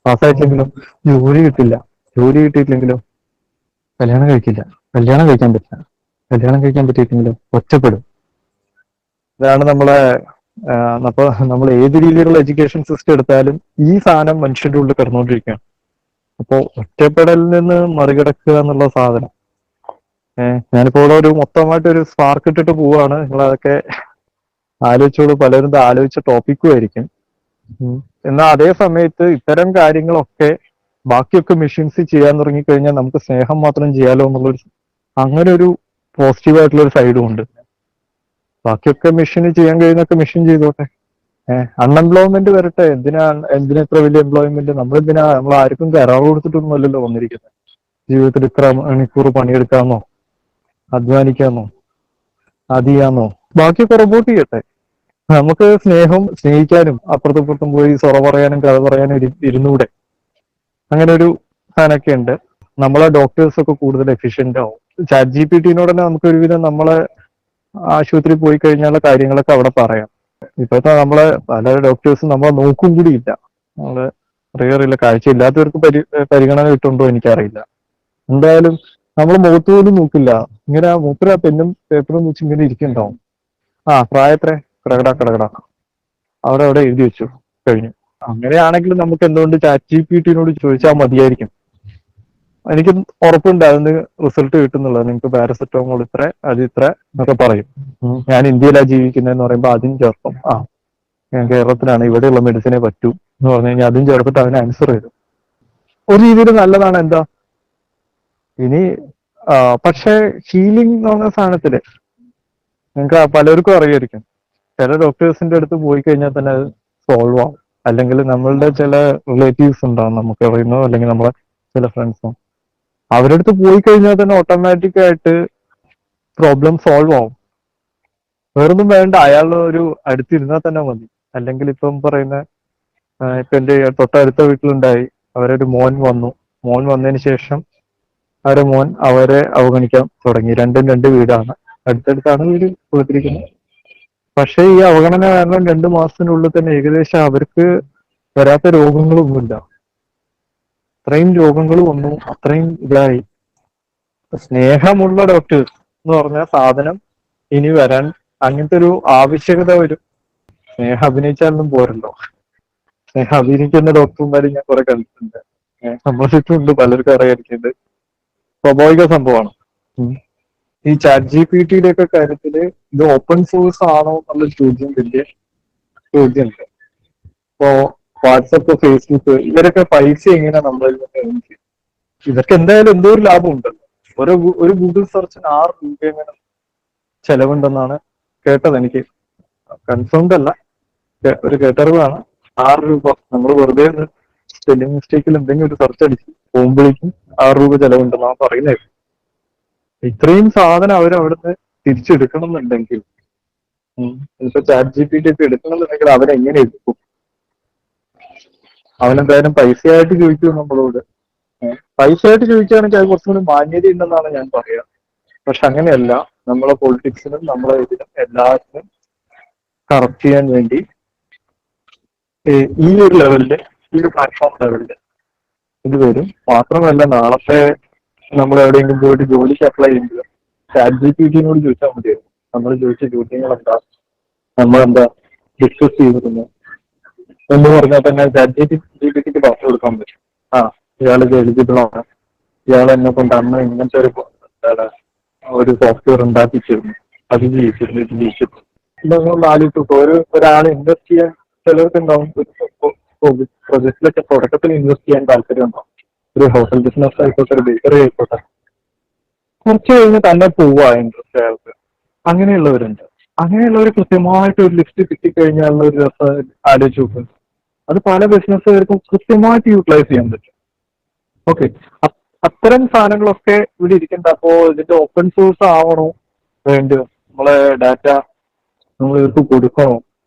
പാസ്സായിട്ടില്ലെങ്കിലോ ജോലി കിട്ടില്ല, ജോലി കിട്ടിയിട്ടില്ലെങ്കിലോ കല്യാണം കഴിക്കാൻ പറ്റില്ല, കല്യാണം കഴിക്കാൻ പറ്റിയില്ലെങ്കിലോ ഒറ്റപ്പെടും. ഇതാണ് നമ്മളെ അപ്പൊ നമ്മൾ ഏത് രീതിയിലുള്ള എഡ്യൂക്കേഷൻ സിസ്റ്റം എടുത്താലും ഈ സാധനം മനുഷ്യന്റെ ഉള്ളിൽ കിടന്നുകൊണ്ടിരിക്കുകയാണ്. അപ്പോ ഒറ്റപ്പെടലിൽ നിന്ന് മറികടക്കുക എന്നുള്ള സാധനം ഞാനിപ്പോ ഇവിടെ ഒരു മൊത്തമായിട്ട് ഒരു സ്പാർക്ക് ഇട്ടിട്ട് പോവാണ്. നിങ്ങളതൊക്കെ ആലോചിച്ചോളൂ. പലരും ഇത് ആലോചിച്ച ടോപ്പിക്കും ആയിരിക്കും. എന്നാൽ അതേ സമയത്ത് ഇത്തരം കാര്യങ്ങളൊക്കെ ബാക്കിയൊക്കെ മെഷീൻസ് ചെയ്യാൻ തുടങ്ങിക്കഴിഞ്ഞാൽ നമുക്ക് സ്നേഹം മാത്രം ചെയ്യാലോ എന്നുള്ളൊരു അങ്ങനെ ഒരു പോസിറ്റീവായിട്ടുള്ള ഒരു സൈഡും ഉണ്ട്. ബാക്കിയൊക്കെ മെഷീന് ചെയ്യാൻ കഴിയുന്നൊക്കെ മെഷീൻ ചെയ്തോട്ടെ. അൺഎംപ്ലോയ്മെന്റ് വരട്ടെ. എന്തിനാ ഇത്ര വലിയ എംപ്ലോയ്മെന്റ്? നമ്മൾ ആർക്കും കരാറ് കൊടുത്തിട്ടൊന്നും അല്ലല്ലോ വന്നിരിക്കുന്നത്. ജീവിതത്തിൽ ഇത്ര മണിക്കൂർ പണിയെടുക്കാമെന്നോ അധ്വാനിക്കാമെന്നോ അത് ചെയ്യാമെന്നോ, ബാക്കിയൊക്കെ റോബോട്ട് ചെയ്യട്ടെ. നമുക്ക് സ്നേഹിക്കാനും അപ്പുറത്തും ഇപ്പുറത്തും പോയി സൊറ പറയാനും കഥ പറയാനും ഇരുന്നൂടെ? അങ്ങനെ ഒരു സാധനമൊക്കെ ഉണ്ട്. നമ്മളെ ഡോക്ടേഴ്സ് ഒക്കെ കൂടുതൽ എഫിഷ്യന്റ് ആവും. ചാറ്റ് GPT-നോട് തന്നെ നമുക്ക് ഒരുവിധം നമ്മളെ ആശുപത്രിയിൽ പോയി കഴിഞ്ഞാൽ കാര്യങ്ങളൊക്കെ അവിടെ പറയാം. ഇപ്പോഴത്തെ നമ്മളെ പല ഡോക്ടേഴ്സും നമ്മളെ നോക്കും കൂടിയില്ല. നമ്മള് അറിയാറില്ല. കാഴ്ചയില്ലാത്തവർക്ക് പരിഗണന കിട്ടുന്നുണ്ടോ എനിക്കറിയില്ല. എന്തായാലും നമ്മൾ മുഖത്ത് പോലും നോക്കില്ല. ഇങ്ങനെ മൂപ്പര പെന്നും പേപ്പറും വെച്ച് ഇങ്ങനെ ഇരിക്കുന്നുണ്ടാവും. പ്രായത്രേ കടകട അവിടെ എഴുതി വെച്ചു കഴിഞ്ഞു. അങ്ങനെയാണെങ്കിൽ നമുക്ക് എന്തുകൊണ്ട് ചാറ്റ് GPT-നോട് ചോദിച്ചാൽ മതിയായിരിക്കും. എനിക്ക് ഉറപ്പുണ്ട് അതിന് റിസൾട്ട് കിട്ടുന്നുള്ളത്. നിങ്ങൾക്ക് പാരസെറ്റമോൾ ഇത്ര അത് ഇത്ര എന്നൊക്കെ പറയും. ഞാൻ ഇന്ത്യയിലാണ് ജീവിക്കുന്നതെന്ന് പറയുമ്പോൾ അതും ചേർക്കും. ഞാൻ കേരളത്തിലാണ്, ഇവിടെയുള്ള മെഡിസിനെ പറ്റൂ എന്ന് പറഞ്ഞു കഴിഞ്ഞാൽ അതും ചേർത്തിട്ട് അതിന് ആൻസർ ചെയ്യും. ഒരു രീതിയിൽ നല്ലതാണ്. എന്താ ഇനി പക്ഷെ ഹീലിംഗ് എന്ന് പറഞ്ഞ സാധനത്തില് നിങ്ങൾക്ക് പലർക്കും അറിയായിരിക്കും. ചില ഡോക്ടേഴ്സിന്റെ അടുത്ത് പോയി കഴിഞ്ഞാൽ തന്നെ അത് സോൾവ് ആവും. അല്ലെങ്കിൽ നമ്മളുടെ ചില റിലേറ്റീവ്സ് ഉണ്ടാവും, നമുക്ക് അറിയുന്നോ അല്ലെങ്കിൽ നമ്മളെ ചില ഫ്രണ്ട്സോ, അവരുടെ അടുത്ത് പോയി കഴിഞ്ഞാൽ തന്നെ ഓട്ടോമാറ്റിക് ആയിട്ട് പ്രോബ്ലം സോൾവ് ആവും. വേറൊന്നും വേണ്ട, അയാൾ ഒരു അടുത്തിരുന്നാൽ തന്നെ മതി. അല്ലെങ്കിൽ ഇപ്പം പറയുന്ന ഇപ്പൊ എന്റെ തൊട്ടടുത്ത വീട്ടിലുണ്ടായി. അവരൊരു മോൻ വന്നതിന് ശേഷം അവരെ അവഗണിക്കാൻ തുടങ്ങി. രണ്ടും രണ്ട് വീടാണ്, അടുത്തടുത്താണ് വീട് കൊടുത്തിരിക്കുന്നത്. പക്ഷെ ഈ അവഗണന കാരണം 2 മാസത്തിനുള്ളിൽ തന്നെ ഏകദേശം അവർക്ക് വരാത്ത രോഗങ്ങളൊന്നുമില്ല. അത്രയും രോഗങ്ങൾ വന്നു, അത്രയും ഇതായി. സ്നേഹമുള്ള ഡോക്ടേഴ്സ് എന്ന് പറഞ്ഞ സാധനം ഇനി വരാൻ അങ്ങനത്തെ ഒരു ആവശ്യകത വരും. സ്നേഹം അഭിനയിച്ചാലൊന്നും പോരല്ലോ. സ്നേഹം അഭിനയിക്കുന്ന ഡോക്ടർമാര് ഞാൻ കുറെ കണ്ടിട്ടുണ്ട്. നമ്മളെ ചുറ്റുമുണ്ട്, പലർക്കും അറിയാതിരിക്കുന്നത് സ്വാഭാവിക സംഭവമാണ്. ഈ ചാറ്റ് GPT-യുടെ ഒക്കെ കാര്യത്തില് ഇത് ഓപ്പൺ സോഴ്സ് ആണോ എന്നുള്ളൊരു വലിയ ചോദ്യമുണ്ട്. ഇപ്പോ വാട്സപ്പ്, ഫേസ്ബുക്ക് ഇവരൊക്കെ പൈസ എങ്ങനെ നമ്മളിൽ നിന്ന് ഇതൊക്കെ എന്തായാലും എന്തോ ഒരു ലാഭം ഉണ്ടല്ലോ. ഒരു ഗൂഗിൾ സെർച്ചിന് 6 രൂപ എങ്ങനെ ചെലവുണ്ടെന്നാണ് കേട്ടത്. എനിക്ക് കൺഫേംഡ് അല്ല, ഒരു കേട്ടറിവാണ്. 6 രൂപ നമ്മൾ വെറുതെ സ്പെല്ലിംഗ് മിസ്റ്റേക്കിൽ എന്തെങ്കിലും ഒരു സെർച്ച് അടിച്ച് പോകുമ്പോഴേക്കും 6 രൂപ ചെലവുണ്ടെന്നാണ് പറയുന്നത്. ഇത്രയും സാധനം അവരവിടുന്ന് തിരിച്ചെടുക്കണം എന്നുണ്ടെങ്കിൽ ഇപ്പൊ ചാറ്റ് GPT ഒക്കെ എടുക്കണം എന്നുണ്ടെങ്കിൽ അവരെങ്ങനെ എടുക്കും? അവനെന്തായാലും പൈസയായിട്ട് ചോദിക്കും നമ്മളോട്. പൈസയായിട്ട് ചോദിക്കുകയാണെങ്കിൽ അത് കുറച്ചുകൂടി മാന്യത ഉണ്ടെന്നാണ് ഞാൻ പറയാം. പക്ഷെ അങ്ങനെയല്ല. നമ്മളെ പൊളിറ്റിക്സിനും നമ്മളെ ഇതിനും എല്ലാത്തിനും കറക്റ്റ് ചെയ്യാൻ വേണ്ടി ഈ ഒരു ലെവലില്, ഈ ഒരു പ്ലാറ്റ്ഫോം ലെവലില് ഇത് വരും. മാത്രമല്ല നാളത്തെ നമ്മൾ എവിടെയെങ്കിലും പോയിട്ട് ജോലിക്ക് അപ്ലൈ ചെയ്യുമ്പോൾ ചാറ്റ് GPT-നോട് ചോദിച്ചാൽ മതിയായിരുന്നു നമ്മൾ ചോദിച്ച ചോദ്യങ്ങൾ എന്താ, നമ്മളെന്താ ഡിസ്കസ് ചെയ്തിരുന്നു എന്ന് പറഞ്ഞാൽ തന്നെ ചാറ്റ് GPT-ക്ക് പറഞ്ഞു കൊടുക്കാൻ പറ്റും. ഇയാൾ എലിജിബിൾ ആണ്, ഇയാൾ എന്നെ കൊണ്ട് അന്ന് ഇങ്ങനത്തെ ഒരു സോഫ്റ്റ്വെയർ ഉണ്ടാക്കിച്ചിരുന്നു, അത് ജയിച്ചിരുന്നു, ഇത് ജയിച്ചിരുന്നു. ഇതൊന്നും ആലോചിച്ചു ഒരാൾ ഇൻവെസ്റ്റ് ചെയ്യാൻ ചിലർക്ക് ഉണ്ടാവും. ഒരു പ്രൊജക്റ്റിലൊക്കെ തുടക്കത്തിൽ ഇൻവെസ്റ്റ് ചെയ്യാൻ താല്പര്യം ഉണ്ടാവും. ഒരു ഹോട്ടൽ ബിസിനസ് ആയിക്കോട്ടെ, ഒരു ബേക്കറി ആയിക്കോട്ടെ. കുറച്ച് കഴിഞ്ഞ് തന്നെ പോവാ ഇൻട്രസ്റ്റ് അയാൾക്ക്. അങ്ങനെയുള്ളവരുണ്ട്. അങ്ങനെയുള്ളവർ കൃത്യമായിട്ട് ഒരു ലിസ്റ്റ് കിട്ടിക്കഴിഞ്ഞാലുള്ള ഒരു രസം ആലോചിച്ച് നോക്കും. അത് പല ബിസിനസ്സുകാർക്കും കൃത്യമായിട്ട് യൂട്ടിലൈസ് ചെയ്യാൻ പറ്റും. ഓക്കെ, അത്തരം സാധനങ്ങളൊക്കെ ഇവിടെ ഇരിക്കണ്ട. അപ്പോ ഇതിന്റെ ഓപ്പൺ സോഴ്സ് ആവണോ വേണ്ടയോ? നമ്മളെ ഡാറ്റ നമ്മൾ ഇവർക്ക് കൊടുക്കണോ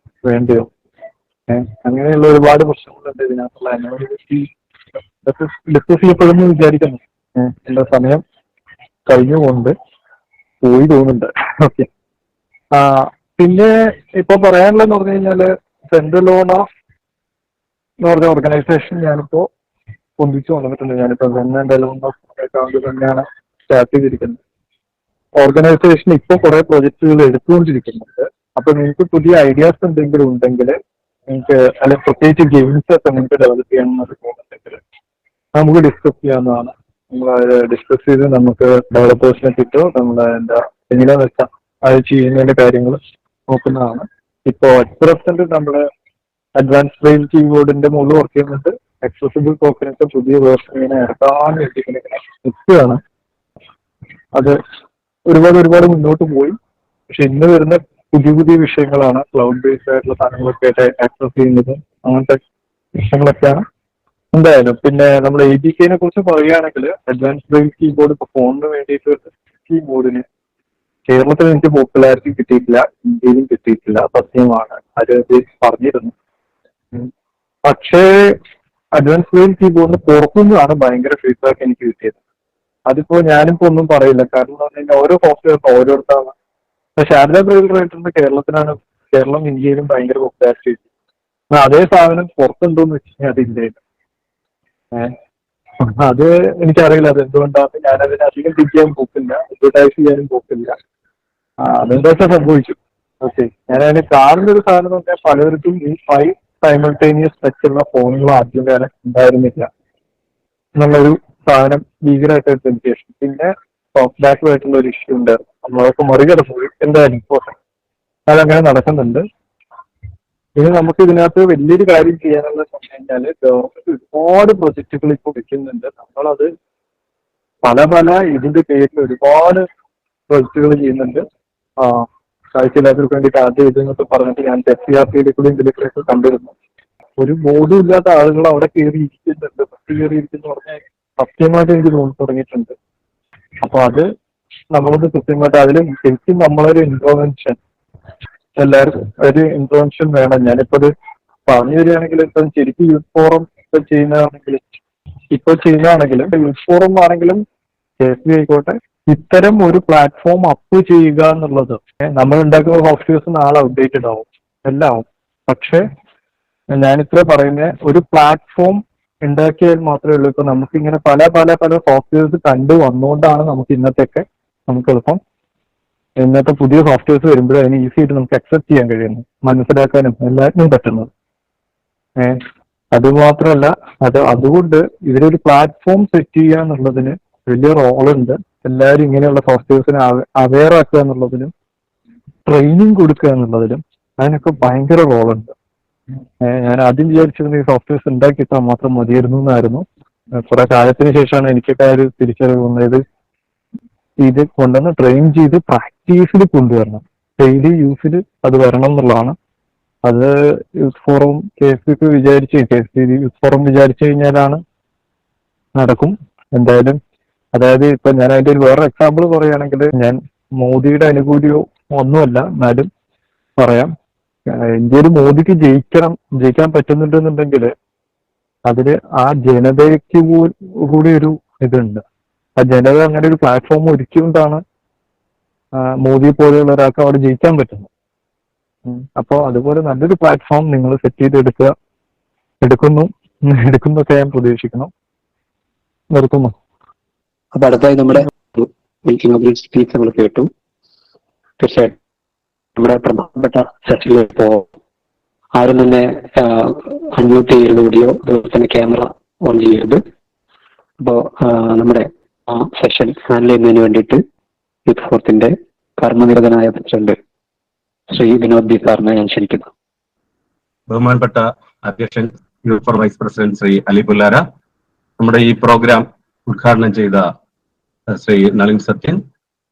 വേണ്ടയോ? അങ്ങനെയുള്ള ഒരുപാട് പ്രശ്നങ്ങളുണ്ട് ഇതിനകത്തുള്ള അനോണിമിറ്റി ഡിസ്കസ് ചെയ്യപ്പെടുമെന്ന് വിചാരിക്കുന്നു. എന്റെ സമയം കഴിഞ്ഞുകൊണ്ട് പോയി തോന്നുന്നുണ്ട്. ഓക്കെ, പിന്നെ ഇപ്പൊ പറയാനുള്ളതെന്ന് പറഞ്ഞു കഴിഞ്ഞാല് സെൻട്രലോണ എന്ന് പറഞ്ഞ ഓർഗനൈസേഷൻ ഞാനിപ്പോ പൊന്തിച്ചു കൊണ്ടുവന്നിട്ടുണ്ട്. ഞാനിപ്പോ അക്കൗണ്ട് തന്നെയാണ് സ്റ്റാർട്ട് ചെയ്തിരിക്കുന്നത്. ഓർഗനൈസേഷൻ ഇപ്പൊ കുറെ പ്രൊജക്ടുകൾ എടുത്തുകൊണ്ടിരിക്കുന്നുണ്ട്. അപ്പൊ നിങ്ങൾക്ക് പുതിയ ഐഡിയാസ് എന്തെങ്കിലും ഉണ്ടെങ്കിൽ നിങ്ങൾക്ക് അല്ലെങ്കിൽ പ്രത്യേകിച്ച് ഗെയിംസ് ഒക്കെ നിങ്ങൾക്ക് ഡെവലപ്പ് ചെയ്യണം എന്നൊക്കെ തോന്നുന്നുണ്ടെങ്കിൽ നമുക്ക് ഡിസ്കസ് ചെയ്യാവുന്നതാണ്. നമ്മൾ ഡിസ്കസ് ചെയ്ത് നമുക്ക് ഡെവലപ്പേഴ്സിനെ കിട്ടോ നമ്മളെ എങ്ങനെയാന്ന് വെച്ചാൽ അത് ചെയ്യുന്നതിന്റെ കാര്യങ്ങൾ നോക്കുന്നതാണ്. ഇപ്പോ അറ്റ് നമ്മുടെ അഡ്വാൻസ് റെയിൽ കീബോർഡിന്റെ മുകളിൽ വർക്ക് ചെയ്യുന്നുണ്ട്. അക്സസിബിൾ ടോക്കനൊക്കെ പുതിയ വേർഷൻ ഇങ്ങനെ ഇറക്കാൻ വേണ്ടി ഇങ്ങനെ നിൽക്കുകയാണ്. അത് ഒരുപാട് മുന്നോട്ട് പോയി. പക്ഷെ ഇന്ന് വരുന്ന പുതിയ വിഷയങ്ങളാണ് ക്ലൗഡ് ബേസ്ഡ് ആയിട്ടുള്ള സാധനങ്ങളൊക്കെ ആയിട്ട് ആക്സസ് ചെയ്യുന്നത്. അങ്ങനത്തെ വിഷയങ്ങളൊക്കെയാണ്. എന്തായാലും പിന്നെ നമ്മൾ ABKനെ കുറിച്ച് പറയുകയാണെങ്കിൽ അഡ്വാൻസ് റെയിൽ കീബോർഡ് ഇപ്പൊ ഫോണിന് വേണ്ടിയിട്ട് കീബോർഡിന് കേരളത്തിൽ എനിക്ക് പോപ്പുലാരിറ്റി കിട്ടിയിട്ടില്ല, ഇന്ത്യയിലും കിട്ടിയിട്ടില്ല, സത്യമാണ്. അത് പറഞ്ഞിരുന്നു. പക്ഷേ അഡ്വാൻസ് റെയിൽ കീബോർഡിന് പുറത്തുനിന്നാണ് ഭയങ്കര ഫീഡ്ബാക്ക് എനിക്ക് കിട്ടിയത്. അതിപ്പോ ഞാനിപ്പോ ഒന്നും പറയില്ല, കാരണം ഓരോ സോഫ്റ്റ്വെയർക്കും ഓരോരുത്താണ്. ശാരദ ബ്രെയിൽ റൈറ്ററിന് കേരളം ഇന്ത്യയിലും ഭയങ്കര പോപ്പുലാരിറ്റി കിട്ടി. അതേ സാധനം പുറത്തുണ്ടോന്ന് വെച്ച് കഴിഞ്ഞാൽ അതില്ല. അത് എനിക്കറിയില്ല അത് എന്തുകൊണ്ടാണ്. ഞാനതിന് അധികം പിക്ക് ചെയ്യാൻ പോക്കില്ല, അഡ്വർടൈസ് ചെയ്യാനും പോക്കില്ല. അതെന്തൊക്കെ സംഭവിച്ചു. ഓക്കെ, ഞാനതിന് കാണുന്ന ഒരു സാധനം എന്ന് പറഞ്ഞാൽ പലർക്കും ഈ 5 സൈമൾട്ടേനിയസ് ടച്ചുള്ള ഫോണുകൾ ആദ്യം വരെ ഉണ്ടായിരുന്നില്ല എന്നുള്ളൊരു സാധനം ഭീകരമായിട്ട് എടുത്തതിന് ശേഷം പിന്നെ സോഫ്റ്റ് ബാക്കുമായിട്ടുള്ള ഒരു ഇഷ്യൂ ഉണ്ടായിരുന്നു. നമ്മളൊക്കെ മറികടന്നു. എന്തായാലും അതങ്ങനെ നടക്കുന്നുണ്ട്. ഇനി നമുക്ക് ഇതിനകത്ത് വലിയൊരു കാര്യം ചെയ്യാനുള്ളത് പറഞ്ഞു കഴിഞ്ഞാല് ഗവൺമെന്റ് ഒരുപാട് പ്രൊജക്ടുകൾ ഇപ്പോൾ വെക്കുന്നുണ്ട്. നമ്മളത് പല ഇതിന്റെ പേരിൽ ഒരുപാട് പ്രൊജക്ടുകൾ ചെയ്യുന്നുണ്ട്. കാഴ്ചയില്ലാത്തവർക്ക് വേണ്ടിയിട്ട് ആദ്യം ഇതെന്നൊക്കെ പറഞ്ഞിട്ട് ഞാൻ SCRTയിലെ കൂടി ഇതിലേക്കൊക്കെ കണ്ടിരുന്നു. ഒരു ബോധം ഇല്ലാത്ത ആളുകൾ അവിടെ കയറിയിരിക്കുന്നുണ്ട്. കയറിയിരിക്കുന്നു പറഞ്ഞാൽ സത്യമായിട്ട് എനിക്ക് തോന്നി തുടങ്ങിയിട്ടുണ്ട്. അപ്പൊ അത് നമ്മളത് കൃത്യമായിട്ട് അതിൽ ശരിക്കും നമ്മളൊരു ഇന്റർവെൻഷൻ, എല്ലാവർക്കും ഒരു ഇന്റർവെൻഷൻ വേണം. ഞാനിപ്പോ അത് പറഞ്ഞു തരികയാണെങ്കിൽ ഇപ്പം ശരിക്കും യൂത്ത് ഫോറം ചെയ്യുന്നതാണെങ്കിലും യൂത്ത് ഫോറം ആണെങ്കിലും KSB ആയിക്കോട്ടെ, ഇത്തരം ഒരു പ്ലാറ്റ്ഫോം അപ്പ് ചെയ്യുക എന്നുള്ളത്, നമ്മൾ ഉണ്ടാക്കുന്ന സോഫ്റ്റ്വെയർസ് നാളെ അപ്ഡേറ്റഡ് ആവും, എല്ലാം ആവും. പക്ഷെ ഞാനിത്ര പറയുന്ന ഒരു പ്ലാറ്റ്ഫോം ഉണ്ടാക്കിയാൽ മാത്രമേ ഉള്ളൂ. ഇപ്പൊ നമുക്കിങ്ങനെ പല സോഫ്റ്റ്വെയർസ് കണ്ടു വന്നുകൊണ്ടാണ് നമുക്ക് എളുപ്പം ഇന്നത്തെ പുതിയ സോഫ്റ്റ്വെയർസ് വരുമ്പോഴേ അതിന് ഈസി ആയിട്ട് നമുക്ക് അക്സെപ്റ്റ് ചെയ്യാൻ കഴിയുന്നു, മനസ്സിലാക്കാനും എല്ലാത്തിനും പറ്റുന്നത്. അതുമാത്രമല്ല, അതുകൊണ്ട് ഇതിലൊരു പ്ലാറ്റ്ഫോം സെറ്റ് ചെയ്യുക എന്നുള്ളതിന് വലിയ റോളുണ്ട്. എല്ലാവരും ഇങ്ങനെയുള്ള സോഫ്റ്റ്വെയർസിനെ അവെയർ ആക്കുക എന്നുള്ളതിനും ട്രെയിനിങ് കൊടുക്കുക എന്നുള്ളതിലും അതിനൊക്കെ ഭയങ്കര റോളുണ്ട്. ഞാൻ ആദ്യം വിചാരിച്ചിരുന്നത് ഈ സോഫ്റ്റ്വെയർസ് ഉണ്ടാക്കിയിട്ടാൽ മാത്രം മതിയായിരുന്നു എന്നായിരുന്നു. കുറെ കാലത്തിന് ശേഷമാണ് എനിക്കൊക്കെ ഒരു തിരിച്ചറിവ് വന്നത്. ഇത് കൊണ്ടുവന്ന് ട്രെയിൻ ചെയ്ത് പ്രാക്ടീസിൽ കൊണ്ടുവരണം, ഡെയിലി യൂസിൽ അത് വരണം എന്നുള്ളതാണ്. അത് youth forum KSB youth forum വിചാരിച്ചു കഴിഞ്ഞാലാണ് നടക്കും. എന്തായാലും അതായത് ഇപ്പൊ ഞാൻ അതിന്റെ ഒരു വേറെ എക്സാമ്പിൾ പറയുകയാണെങ്കിൽ, ഞാൻ മോദിയുടെ അനുകൂലിയോ ഒന്നുമല്ല, എന്നാലും പറയാം. ഇന്ത്യയിൽ മോദിക്ക് ജയിക്കാൻ പറ്റുന്നുണ്ടെന്നുണ്ടെങ്കിൽ അതില് ആ ജനതയ്ക്ക് കൂടി ഒരു ഇതുണ്ട്. ആ ജനത അങ്ങനെ ഒരു പ്ലാറ്റ്ഫോം ഒരുക്കിക്കൊണ്ടാണ് മോദിയെ പോലെയുള്ള ഒരാൾക്ക് അവിടെ ജയിക്കാൻ പറ്റുന്നത്. അപ്പോൾ അതുപോലെ നല്ലൊരു പ്ലാറ്റ്ഫോം നിങ്ങൾ സെറ്റ് ചെയ്ത് എടുക്കുന്നൊക്കെ ഞാൻ പ്രതീക്ഷിക്കണം. നിർത്തുന്നു. അപ്പൊ അടുത്തായി നമ്മുടെ സ്പീച്ച് നമ്മൾ കേട്ടു. തീർച്ചയായിട്ടും നമ്മുടെ പ്രധാനപ്പെട്ട സെഷനിൽ ഇപ്പോ ആരും തന്നെ അൺമ്യൂട്ട് ചെയ്യരുത്, ഓഡിയോ അതുപോലെ തന്നെ ക്യാമറ ഓൺ ചെയ്യരുത്. അപ്പോ നമ്മുടെ ആ സെഷൻ ഹാൻഡിൽ ചെയ്യുന്നതിന് വേണ്ടിയിട്ട് യൂത്ത് ഫോറത്തിന്റെ കർമ്മനിരതനായ പ്രസിഡന്റ് ശ്രീ വിനോദ് ബി സാറിനെ ഞാൻ ക്ഷണിക്കുന്നു. ബഹുമാനപ്പെട്ട അധ്യക്ഷൻ youth forum vice president Shri Ali Pullara, നമ്മുടെ ഈ പ്രോഗ്രാം ഉദ്ഘാടനം ചെയ്ത ശ്രീ നളിൻ സത്യൻ,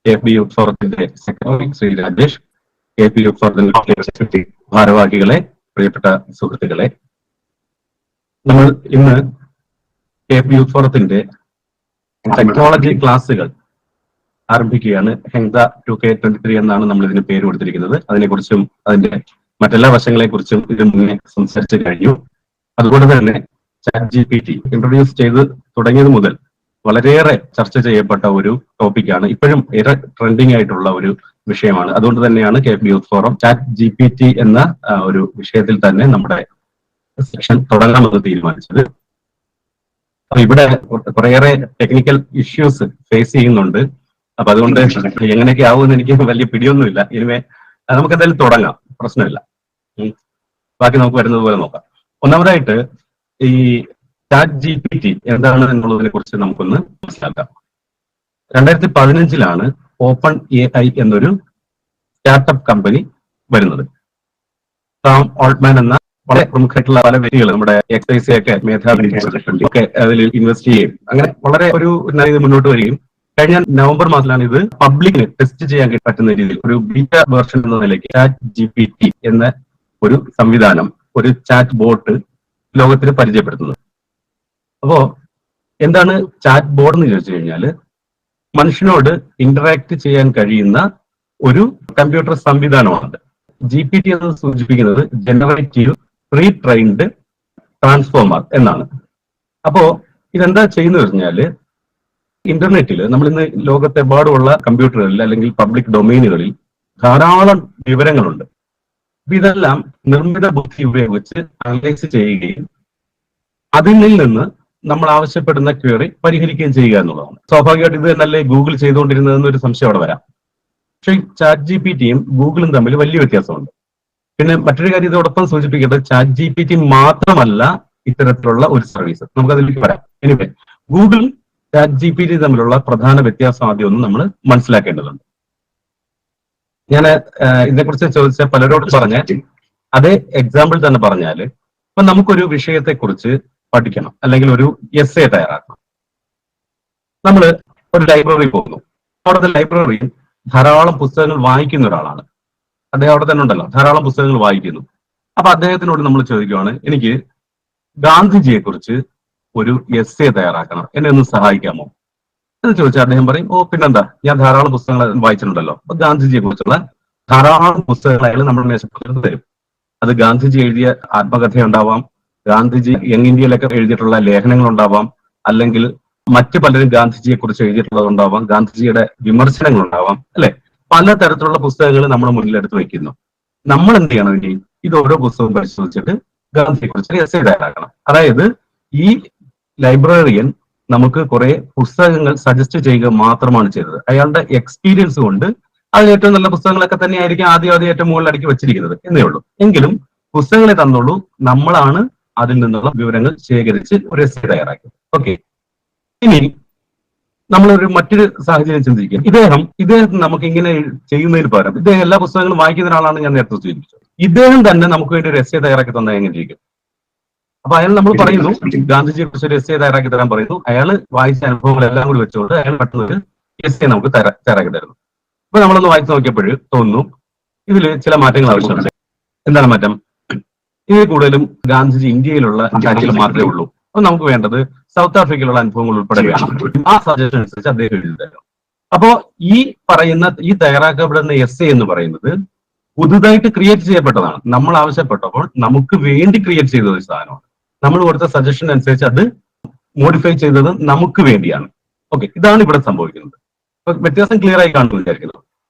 KFB യൂത്ത് ഫോറത്തിന്റെ secretary Shri Rajesh, KFB youth ഫോറത്തിന്റെ ഭാരവാഹികളെ, പ്രിയപ്പെട്ട സുഹൃത്തുക്കളെ, നമ്മൾ ഇന്ന് KFB യൂത്ത് ഫോറത്തിന്റെ ടെക്നോളജി ക്ലാസുകൾ ആരംഭിക്കുകയാണ്. ഹെങ്ദ 2K23 എന്നാണ് നമ്മൾ ഇതിന് പേര് കൊടുത്തിരിക്കുന്നത്. അതിനെക്കുറിച്ചും അതിന്റെ മറ്റെല്ലാ വശങ്ങളെ കുറിച്ചും ഇതിനു മുന്നേ സംസാരിച്ചു കഴിഞ്ഞു. അതുകൊണ്ട് തന്നെ ChatGPT ഇൻട്രൊഡ്യൂസ് ചെയ്ത് തുടങ്ങിയത് മുതൽ വളരെയേറെ ചർച്ച ചെയ്യപ്പെട്ട ഒരു ടോപ്പിക്കാണ്. ഇപ്പോഴും ഏറെ ട്രെൻഡിങ് ആയിട്ടുള്ള ഒരു വിഷയമാണ്. അതുകൊണ്ട് തന്നെയാണ് KFB യൂത്ത് ഫോറം ChatGPT എന്ന ഒരു വിഷയത്തിൽ തന്നെ നമ്മുടെ സെഷൻ തുടങ്ങാമെന്ന് തീരുമാനിച്ചത്. അപ്പൊ ഇവിടെ കുറേയേറെ ടെക്നിക്കൽ ഇഷ്യൂസ് ഫേസ് ചെയ്യുന്നുണ്ട്. അപ്പൊ അതുകൊണ്ട് എങ്ങനെയൊക്കെ ആവുമെന്ന് എനിക്ക് വലിയ പിടിയൊന്നുമില്ല. ഇനിമേ നമുക്ക് എന്തായാലും തുടങ്ങാം, പ്രശ്നമില്ല. ബാക്കി നമുക്ക് വരുന്നത് പോലെ നോക്കാം. ഒന്നാമതായിട്ട് ഈ ChatGPT എന്താണ് എന്നുള്ളതിനെ കുറിച്ച് നമുക്കൊന്ന് മനസ്സിലാക്കാം. 2015 ഓപ്പൺ AI എന്നൊരു സ്റ്റാർട്ടപ്പ് കമ്പനി വരുന്നത്. സാം ഓൾട്ട്മാൻ എന്ന വളരെ പ്രമുഖമായിട്ടുള്ള പല വ്യക്തികൾ നമ്മുടെ XYZ ഒക്കെ മേധാവി ഒക്കെ അതിൽ ഇൻവെസ്റ്റ് ചെയ്യുകയും അങ്ങനെ വളരെ ഒരു ഇത് മുന്നോട്ട് വരികയും കഴിഞ്ഞ നവംബർ മാസത്തിലാണ് ഇത് പബ്ലിക്കിന് ടെസ്റ്റ് ചെയ്യാൻ പറ്റുന്ന രീതിയിൽ ഒരു ബീറ്റ വേർഷൻ എന്ന നിലയ്ക്ക് ChatGPT എന്ന ഒരു സംവിധാനം, ഒരു ചാറ്റ് ബോട്ട് ലോകത്തിന് പരിചയപ്പെടുത്തുന്നത്. അപ്പോ എന്താണ് ചാറ്റ് ബോർഡ് എന്ന് ചോദിച്ചു കഴിഞ്ഞാൽ മനുഷ്യനോട് ഇന്ററാക്ട് ചെയ്യാൻ കഴിയുന്ന ഒരു കമ്പ്യൂട്ടർ സംവിധാനമാണ്. GPT എന്ന് സൂചിപ്പിക്കുന്നത് ജനറേറ്റീവ് പ്രീ ട്രെയിൻഡ് ട്രാൻസ്ഫോമർ എന്നാണ്. അപ്പോ ഇതെന്താ ചെയ്യുന്നത് വെച്ചാല് ഇന്റർനെറ്റിൽ നമ്മൾ ഇന്ന് ലോകത്തെമ്പാടുമുള്ള കമ്പ്യൂട്ടറുകളിൽ അല്ലെങ്കിൽ പബ്ലിക് ഡൊമൈനുകളിൽ ധാരാളം വിവരങ്ങളുണ്ട്. അപ്പൊ ഇതെല്ലാം നിർമ്മിത ബുദ്ധി ഉപയോഗിച്ച് അനലൈസ് ചെയ്യുകയും അതിൽ നിന്ന് നമ്മൾ ആവശ്യപ്പെടുന്ന ക്വയറി പരിഹരിക്കുകയും ചെയ്യുക എന്നുള്ളതാണ്. സ്വാഭാവികമായിട്ട് ഇത് തന്നെയല്ലേ ഗൂഗിൾ ചെയ്തുകൊണ്ടിരുന്നതെന്ന് ഒരു സംശയം അവിടെ വരാം. പക്ഷേ ChatGPTയും ഗൂഗിളും തമ്മിൽ വലിയ വ്യത്യാസമുണ്ട്. പിന്നെ മറ്റൊരു കാര്യം ഇതോടൊപ്പം സൂചിപ്പിക്കേണ്ടത് ChatGPT മാത്രമല്ല ഇത്തരത്തിലുള്ള ഒരു സർവീസ്. നമുക്കതിലേക്ക് വരാം. എനിവേ, ഗൂഗിളും ChatGPT തമ്മിലുള്ള പ്രധാന വ്യത്യാസം ആദ്യം ഒന്ന് നമ്മൾ മനസ്സിലാക്കേണ്ടതുണ്ട്. ഞാൻ ഇതിനെക്കുറിച്ച് ചോദിച്ച പലരോട് പറഞ്ഞ അതേ എക്സാമ്പിൾ തന്നെ പറഞ്ഞാല് ഇപ്പൊ നമുക്കൊരു വിഷയത്തെക്കുറിച്ച് പഠിക്കണം അല്ലെങ്കിൽ ഒരു essay തയ്യാറാക്കണം. നമ്മൾ ഒരു ലൈബ്രറി പോകുന്നു. അവിടുത്തെ ലൈബ്രറിയിൽ ധാരാളം പുസ്തകങ്ങൾ വായിക്കുന്ന ഒരാളാണ്. അദ്ദേഹം അവിടെ തന്നെ ഉണ്ടല്ലോ, ധാരാളം പുസ്തകങ്ങൾ വായിക്കുന്നു. അപ്പൊ അദ്ദേഹത്തിനോട് നമ്മൾ ചോദിക്കുവാണ്, എനിക്ക് ഗാന്ധിജിയെ കുറിച്ച് ഒരു essay തയ്യാറാക്കണം, എന്നെ ഒന്ന് സഹായിക്കാമോ എന്ന് ചോദിച്ചാൽ അദ്ദേഹം പറയും, ഓ പിന്നെന്താ, ഞാൻ ധാരാളം പുസ്തകങ്ങൾ വായിച്ചിട്ടുണ്ടല്ലോ. അപ്പൊ ഗാന്ധിജിയെ കുറിച്ചുള്ള ധാരാളം പുസ്തകങ്ങൾ അയാൾ നമ്മുടെ മേശപ്പുറത്ത് തരും. അത് ഗാന്ധിജി എഴുതിയ ആത്മകഥയുണ്ടാവാം, ഗാന്ധിജി യങ് ഇന്ത്യയിലൊക്കെ എഴുതിയിട്ടുള്ള ലേഖനങ്ങൾ ഉണ്ടാവാം, അല്ലെങ്കിൽ മറ്റു പലരും ഗാന്ധിജിയെ കുറിച്ച് എഴുതിയിട്ടുള്ളതുണ്ടാവാം, ഗാന്ധിജിയുടെ വിമർശനങ്ങൾ ഉണ്ടാവാം, അല്ലെ? പലതരത്തിലുള്ള പുസ്തകങ്ങൾ നമ്മുടെ മുന്നിലെടുത്ത് വെക്കുന്നു. നമ്മൾ എന്ത് ചെയ്യണം? ഇനി ഇത് ഓരോ പുസ്തകവും പരിശോധിച്ചിട്ട് ഗാന്ധിജിയെ കുറിച്ച് essay തയ്യാറാക്കണം. അതായത് ഈ ലൈബ്രറിയൻ നമുക്ക് കുറെ പുസ്തകങ്ങൾ സജസ്റ്റ് ചെയ്യുക മാത്രമാണ് ചെയ്തത്. അയാളുടെ എക്സ്പീരിയൻസ് കൊണ്ട് അതിൽ ഏറ്റവും നല്ല പുസ്തകങ്ങളൊക്കെ തന്നെ ആയിരിക്കും ആദ്യം ഏറ്റവും മുകളിൽ അടുക്കി വെച്ചിരിക്കുന്നത് എന്നേ ഉള്ളൂ. എങ്കിലും പുസ്തകങ്ങളെ തന്നുള്ളൂ, നമ്മളാണ് അതിൽ നിന്നുള്ള വിവരങ്ങൾ ശേഖരിച്ച് ഒരു essay തയ്യാറാക്കി. ഓക്കെ, ഇനി നമ്മളൊരു മറ്റൊരു സാഹചര്യം ചിന്തിക്കുക. ഇദ്ദേഹം നമുക്ക് ഇങ്ങനെ ചെയ്യുന്നതിന് പകരം ഇദ്ദേഹം എല്ലാ പുസ്തകങ്ങളും വായിക്കുന്ന ഒരാളാണ്, ഞാൻ നേരത്തെ സൂചിപ്പിച്ചത്. ഇദ്ദേഹം തന്നെ നമുക്ക് വേണ്ടി ഒരു essay തയ്യാറാക്കി തന്നാൽ എങ്ങനെ ഇരിക്കും? അപ്പൊ അയാൾ നമ്മൾ പറയുന്നു ഗാന്ധിജിയെ കുറിച്ച് ഒരു essay തയ്യാറാക്കി തരാൻ പറയുന്നു. അയാൾ വായിച്ച അനുഭവങ്ങളെല്ലാം കൂടി വെച്ചുകൊണ്ട് അയാൾ പെട്ടെന്ന് ഒരു essay നമുക്ക് തയ്യാറാക്കി തരുന്നു. അപ്പൊ നമ്മളൊന്ന് വായിച്ചു നോക്കിയപ്പോൾ തോന്നുന്നു ഇതിൽ ചില മാറ്റങ്ങൾ ആവശ്യമുണ്ട്. എന്താണ് മാറ്റം? ഇതിൽ കൂടുതലും ഗാന്ധിജി ഇന്ത്യയിലുള്ള കാര്യങ്ങൾ മാത്രമേ ഉള്ളൂ. അപ്പൊ നമുക്ക് വേണ്ടത് സൗത്ത് ആഫ്രിക്കയിലുള്ള അനുഭവങ്ങൾ ഉൾപ്പെടെ വേണം. ആ സജഷൻ അനുസരിച്ച് അദ്ദേഹം എഴുതി തരും. അപ്പോ ഈ തയ്യാറാക്കപ്പെടുന്ന essay എന്ന് പറയുന്നത് പുതുതായിട്ട് ക്രിയേറ്റ് ചെയ്യപ്പെട്ടതാണ്. നമ്മൾ ആവശ്യപ്പെട്ടപ്പോൾ നമുക്ക് വേണ്ടി ക്രിയേറ്റ് ചെയ്ത ഒരു സാധനമാണ്. നമ്മൾ കൊടുത്ത സജഷൻ അനുസരിച്ച് അത് മോഡിഫൈ ചെയ്തത് നമുക്ക് വേണ്ടിയാണ്. ഓക്കെ, ഇതാണ് ഇവിടെ സംഭവിക്കുന്നത്. അപ്പൊ വ്യത്യാസം ക്ലിയർ ആയി കാണുമെന്ന് വിചാരിക്കുന്നു.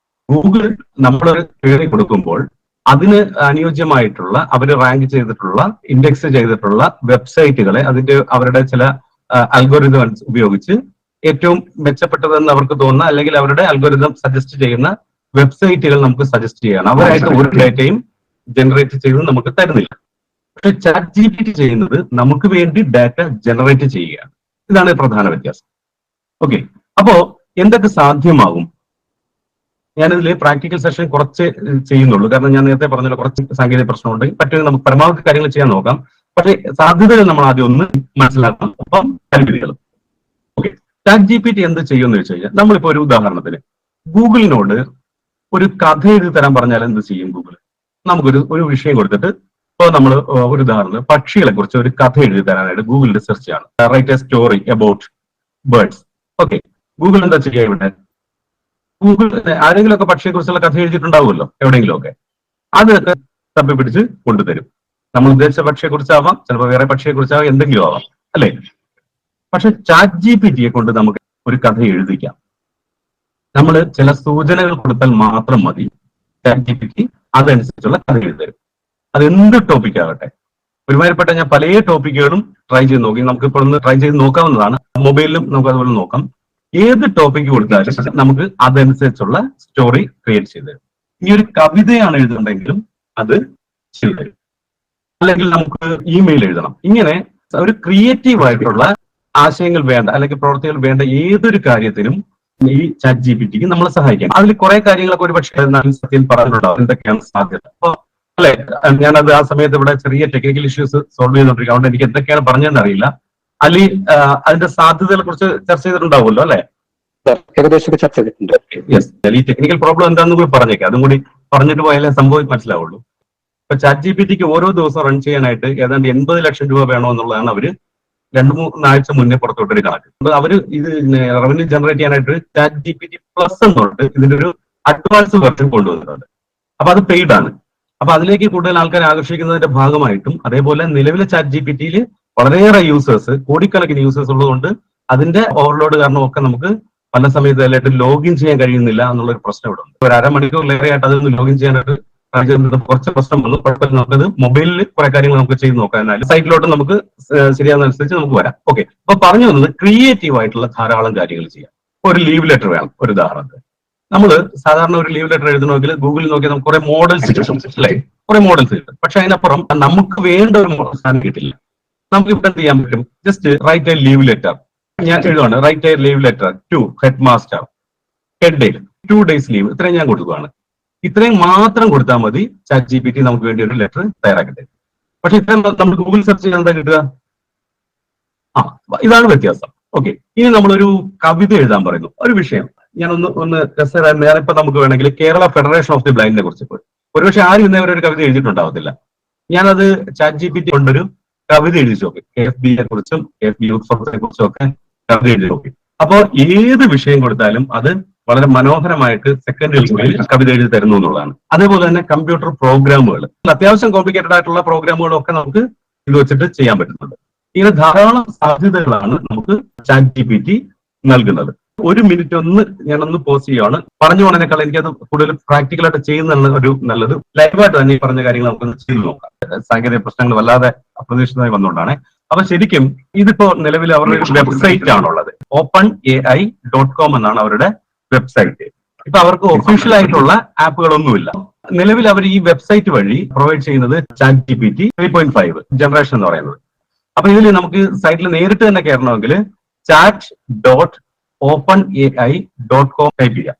ഗൂഗിൾ നമ്മളൊരു ക്വയറി കൊടുക്കുമ്പോൾ അതിന് അനുയോജ്യമായിട്ടുള്ള അവർ റാങ്ക് ചെയ്തിട്ടുള്ള ഇൻഡെക്സ് ചെയ്തിട്ടുള്ള വെബ്സൈറ്റുകളെ അവരുടെ ചില അൽഗോരിതം ഉപയോഗിച്ച് ഏറ്റവും മെച്ചപ്പെട്ടതെന്ന് അവർക്ക് തോന്നുന്ന അല്ലെങ്കിൽ അവരുടെ അൽഗോരിതം സജസ്റ്റ് ചെയ്യുന്ന വെബ്സൈറ്റുകൾ നമുക്ക് സജസ്റ്റ് ചെയ്യണം. അവരായിട്ട് ഒരു ഡാറ്റയും ജനറേറ്റ് ചെയ്ത് നമുക്ക് തരുന്നില്ല. പക്ഷെ ChatGPT ചെയ്യുന്നത് നമുക്ക് വേണ്ടി ഡാറ്റ ജനറേറ്റ് ചെയ്യുകയാണ്. ഇതാണ് പ്രധാന വ്യത്യാസം. ഓക്കെ, അപ്പോ എന്തൊക്കെ സാധ്യമാകും? ഞാനിതിൽ പ്രാക്ടിക്കൽ സെഷൻ കുറച്ച് ചെയ്യുന്നുള്ളൂ, കാരണം ഞാൻ നേരത്തെ പറഞ്ഞല്ലോ കുറച്ച് സാങ്കേതിക പ്രശ്നമുണ്ട്. പറ്റുമെങ്കിൽ നമുക്ക് പരമാവധി കാര്യങ്ങൾ ചെയ്യാൻ നോക്കാം. പക്ഷേ സാധ്യതകൾ നമ്മൾ ആദ്യം ഒന്ന് മനസ്സിലാക്കണം. അപ്പം പരിമിതികളും. ഓക്കെ, ChatGPT എന്ത് ചെയ്യുമെന്ന് വെച്ച് കഴിഞ്ഞാൽ നമ്മളിപ്പോ ഒരു ഉദാഹരണത്തിന് ഗൂഗിളിനോട് ഒരു കഥ എഴുതി തരാൻ പറഞ്ഞാൽ എന്ത് ചെയ്യും ഗൂഗിൾ? നമുക്കൊരു വിഷയം കൊടുത്തിട്ട് ഇപ്പോൾ നമ്മൾ ഒരു ഉദാഹരണം പക്ഷികളെ കുറിച്ച് ഒരു കഥ എഴുതി തരാനായിട്ട് ഗൂഗിളിൽ സെർച്ച് ചെയ്യണം. Write a story about birds. Okay, Google എന്താ ചെയ്യുക? ഇവിടെ ഗൂഗിൾ ആരെങ്കിലും ഒക്കെ പക്ഷിയെ കുറിച്ചുള്ള കഥ എഴുതിയിട്ടുണ്ടാവുമല്ലോ എവിടെയെങ്കിലും ഒക്കെ, അത് തപ്പി പിടിച്ച് കൊണ്ടുതരും. നമ്മൾ ഉദ്ദേശിച്ച പക്ഷിയെ കുറിച്ചാവാം, ചിലപ്പോൾ വേറെ പക്ഷിയെ കുറിച്ചാവാം, എന്തെങ്കിലും ആവാം, അല്ലെ? പക്ഷെ ChatGPTയെ കൊണ്ട് നമുക്ക് ഒരു കഥ എഴുതിക്കാം. നമ്മൾ ചില സൂചനകൾ കൊടുത്താൽ മാത്രം മതി, ChatGPT അതനുസരിച്ചുള്ള കഥ എഴുതി തരും. അത് എന്ത് ടോപ്പിക് ആകട്ടെ. ഒരുമാതിരിപ്പെട്ട ഞാൻ പല ടോപ്പിക്കുകളും ട്രൈ ചെയ്ത് നോക്കി. നമുക്കിപ്പോൾ ഒന്ന് ട്രൈ ചെയ്ത് നോക്കാവുന്നതാണ്. മൊബൈലിലും നമുക്ക് അതുപോലെ നോക്കാം. ഏത് ടോപ്പിക്ക് കൊടുത്താലും നമുക്ക് അതനുസരിച്ചുള്ള സ്റ്റോറി ക്രിയേറ്റ് ചെയ്ത് തരും. ഇനി ഒരു കവിതയാണ് എഴുതുന്നുണ്ടെങ്കിലും അത് ചെയ്തു തരും. അല്ലെങ്കിൽ നമുക്ക് ഇമെയിൽ എഴുതണം. ഇങ്ങനെ ഒരു ക്രിയേറ്റീവ് ആയിട്ടുള്ള ആശയങ്ങൾ വേണ്ട അല്ലെങ്കിൽ പ്രവർത്തികൾ വേണ്ട ഏതൊരു കാര്യത്തിനും ഈ ChatGPT നമ്മളെ സഹായിക്കാം. അതിൽ കുറെ കാര്യങ്ങളൊക്കെ ഒരു പക്ഷേ സത്യം പറഞ്ഞിട്ടുണ്ടാവും എന്തൊക്കെയാണ് സാധ്യത. അപ്പൊ അല്ലെ, ഞാനത് ആ സമയത്ത് ഇവിടെ ചെറിയ ടെക്നിക്കൽ ഇഷ്യൂസ് സോൾവ് ചെയ്തോണ്ടിരിക്കും. അതുകൊണ്ട് എനിക്ക് എന്തൊക്കെയാണ് പറഞ്ഞതെന്ന് അറിയില്ല. അലി അതിന്റെ സാധ്യതകളെ കുറിച്ച് ചർച്ച ചെയ്തിട്ടുണ്ടാവുമല്ലോ അല്ലെ? ഏകദേശം ചർച്ച ചെയ്തിട്ടുണ്ട്. യെസ്, ഈ ടെക്നിക്കൽ പ്രോബ്ലം എന്താണെന്ന് കൂടി പറഞ്ഞേക്കാം. അതും കൂടി പറഞ്ഞിട്ട് പോയാലേ സംഭവം മനസ്സിലാവുള്ളൂ. ഇപ്പൊ ChatGPTക്ക് ഓരോ ദിവസം റൺ ചെയ്യാനായിട്ട് ഏതാണ്ട് 80 ലക്ഷം രൂപ വേണമെന്നുള്ളതാണ് അവര് 2-3 ആഴ്ച മുന്നേ പുറത്തുവിട്ടൊരു കണക്ക്. അപ്പൊ അവര് ഇത് റവന്യൂ ജനറേറ്റ് ചെയ്യാനായിട്ട് ChatGPT പ്ലസ് എന്നുണ്ട് ഇതിന്റെ ഒരു അഡ്വാൻസ് വെർഷൻ കൊണ്ടുവന്നിട്ടുണ്ട്. അപ്പൊ അത് പെയ്ഡ് ആണ്. അപ്പൊ അതിലേക്ക് കൂടുതൽ ആൾക്കാരെ ആകർഷിക്കുന്നതിന്റെ ഭാഗമായിട്ടും അതേപോലെ നിലവിലെ ChatGPTയിൽ വളരെയേറെ യൂസേഴ്സ്, കോടിക്കണക്കിന് യൂസേഴ്സ് ഉള്ളതുകൊണ്ട് അതിന്റെ ഓവർലോഡ് കാരണമൊക്കെ നമുക്ക് പല സമയത്ത് ലോഗിൻ ചെയ്യാൻ കഴിയുന്നില്ല എന്നുള്ളൊരു പ്രശ്നം ഇവിടെ ഉണ്ട്. ഒരു അരമണിക്കൂറിലേറെ ആയിട്ട് അതൊന്ന് ലോഗിൻ ചെയ്യാനായിട്ട് കുറച്ച് പ്രശ്നം വന്നു. കുഴപ്പമില്ല, നമുക്കത് മൊബൈലിൽ കുറെ കാര്യങ്ങൾ നമുക്ക് ചെയ്ത് നോക്കാം. എന്നാലും സൈറ്റിലോട്ട് നമുക്ക് ശരിയാകുന്നതനുസരിച്ച് നമുക്ക് വരാം. ഓക്കെ, അപ്പൊ പറഞ്ഞു വന്നത് ക്രിയേറ്റീവ് ആയിട്ടുള്ള ധാരാളം കാര്യങ്ങൾ ചെയ്യാം. ഒരു ലീവ് ലെറ്റർ വേണം. ഒരു ഉദാഹരണത്തിന് നമ്മൾ സാധാരണ ഒരു ലീവ് ലെറ്റർ എഴുതണമെങ്കിൽ ഗൂഗിളിൽ നോക്കിയാൽ നമുക്ക് കുറെ മോഡൽസ് കിട്ടും, അല്ലേ? കുറെ മോഡൽസ് കിട്ടും. പക്ഷെ അതിനപ്പുറം നമുക്ക് വേണ്ട ഒരു മോഡൽ സാധനം കിട്ടില്ല. നമുക്ക് ഇവിടെ എന്ത് ചെയ്യാൻ പറ്റും? Just write a leave letter. ഞാൻ എഴുതുകയാണ് write a leave letter to headmaster head 2 days leave. ഇത്രയും ഞാൻ കൊടുക്കുകയാണ്. ഇത്രയും മാത്രം കൊടുത്താൽ മതി ChatGPT നമുക്ക് വേണ്ടി ഒരു ലെറ്റർ തയ്യാറാക്കി തരും. പക്ഷെ ഇത്രയും നമ്മൾ ഗൂഗിൾ സെർച്ച് ചെയ്യാൻ എന്താ കിട്ടുക? ഇതാണ് വ്യത്യാസം. ഓക്കെ, ഇനി നമ്മളൊരു കവിത എഴുതാൻ പറയുന്നു. ഒരു വിഷയം ഒന്ന് രസകരമായിരുന്നു. ഞാനിപ്പോ നമുക്ക് വേണമെങ്കിൽ കേരള ഫെഡറേഷൻ ഓഫ് ദി ബ്ലൈൻഡിനെ കുറിച്ച് ഒരുപക്ഷെ ആരും ഇന്നേവരെ ഒരു കവിത എഴുതിയിട്ടുണ്ടാവത്തില്ല. ഞാനത് ChatGPT കൊണ്ടൊരു കവിത എഴുതി നോക്കി. KFB കുറിച്ചും KFB യൂത്ത് ഫോറത്തിനെ കുറിച്ചും ഒക്കെ കവിത എഴുതി നോക്കി. അപ്പോൾ ഏത് വിഷയം കൊടുത്താലും അത് വളരെ മനോഹരമായിട്ട് സെക്കൻഡുകൾക്കുള്ളിൽ കവിത എഴുതി തരുന്നു എന്നുള്ളതാണ്. അതേപോലെ തന്നെ കമ്പ്യൂട്ടർ പ്രോഗ്രാമുകൾ, അത്യാവശ്യം കോംപ്ലിക്കേറ്റഡ് ആയിട്ടുള്ള പ്രോഗ്രാമുകളും ഒക്കെ നമുക്ക് ഇത് വെച്ചിട്ട് ചെയ്യാൻ പറ്റുന്നുണ്ട്. ഇങ്ങനെ ധാരാളം സാധ്യതകളാണ് നമുക്ക് ChatGPT നൽകുന്നത്. 1 മിനിറ്റ് ഞാനൊന്ന് പോസ്റ്റ് ചെയ്യുകയാണ്. പറഞ്ഞു പോണേക്കാൾ എനിക്കത് കൂടുതൽ പ്രാക്ടിക്കലായിട്ട് ചെയ്യുന്ന ഒരു നല്ലത്. ലൈവായിട്ട് തന്നെ ഈ പറഞ്ഞ കാര്യങ്ങൾ നമുക്ക് ചെയ്തു നോക്കാം. സാങ്കേതിക പ്രശ്നങ്ങൾ വല്ലാതെ അപ്രതീക്ഷിതമായി വന്നുകൊണ്ടാണ്. അപ്പൊ ശരിക്കും ഇതിപ്പോ നിലവിൽ അവരുടെ ഒരു വെബ്സൈറ്റ് ആണുള്ളത്. openai.com എന്നാണ് അവരുടെ വെബ്സൈറ്റ്. ഇപ്പൊ അവർക്ക് ഒഫീഷ്യൽ ആയിട്ടുള്ള ആപ്പുകളൊന്നുമില്ല. നിലവിൽ അവർ ഈ വെബ്സൈറ്റ് വഴി പ്രൊവൈഡ് ചെയ്യുന്നത് ChatGPT 3.5 ജനറേഷൻ എന്ന് പറയുന്നത്. അപ്പൊ ഇതിൽ നമുക്ക് സൈറ്റിൽ നേരിട്ട് തന്നെ കയറണമെങ്കിൽ chat.openai.com ടൈപ്പ് ചെയ്യാം.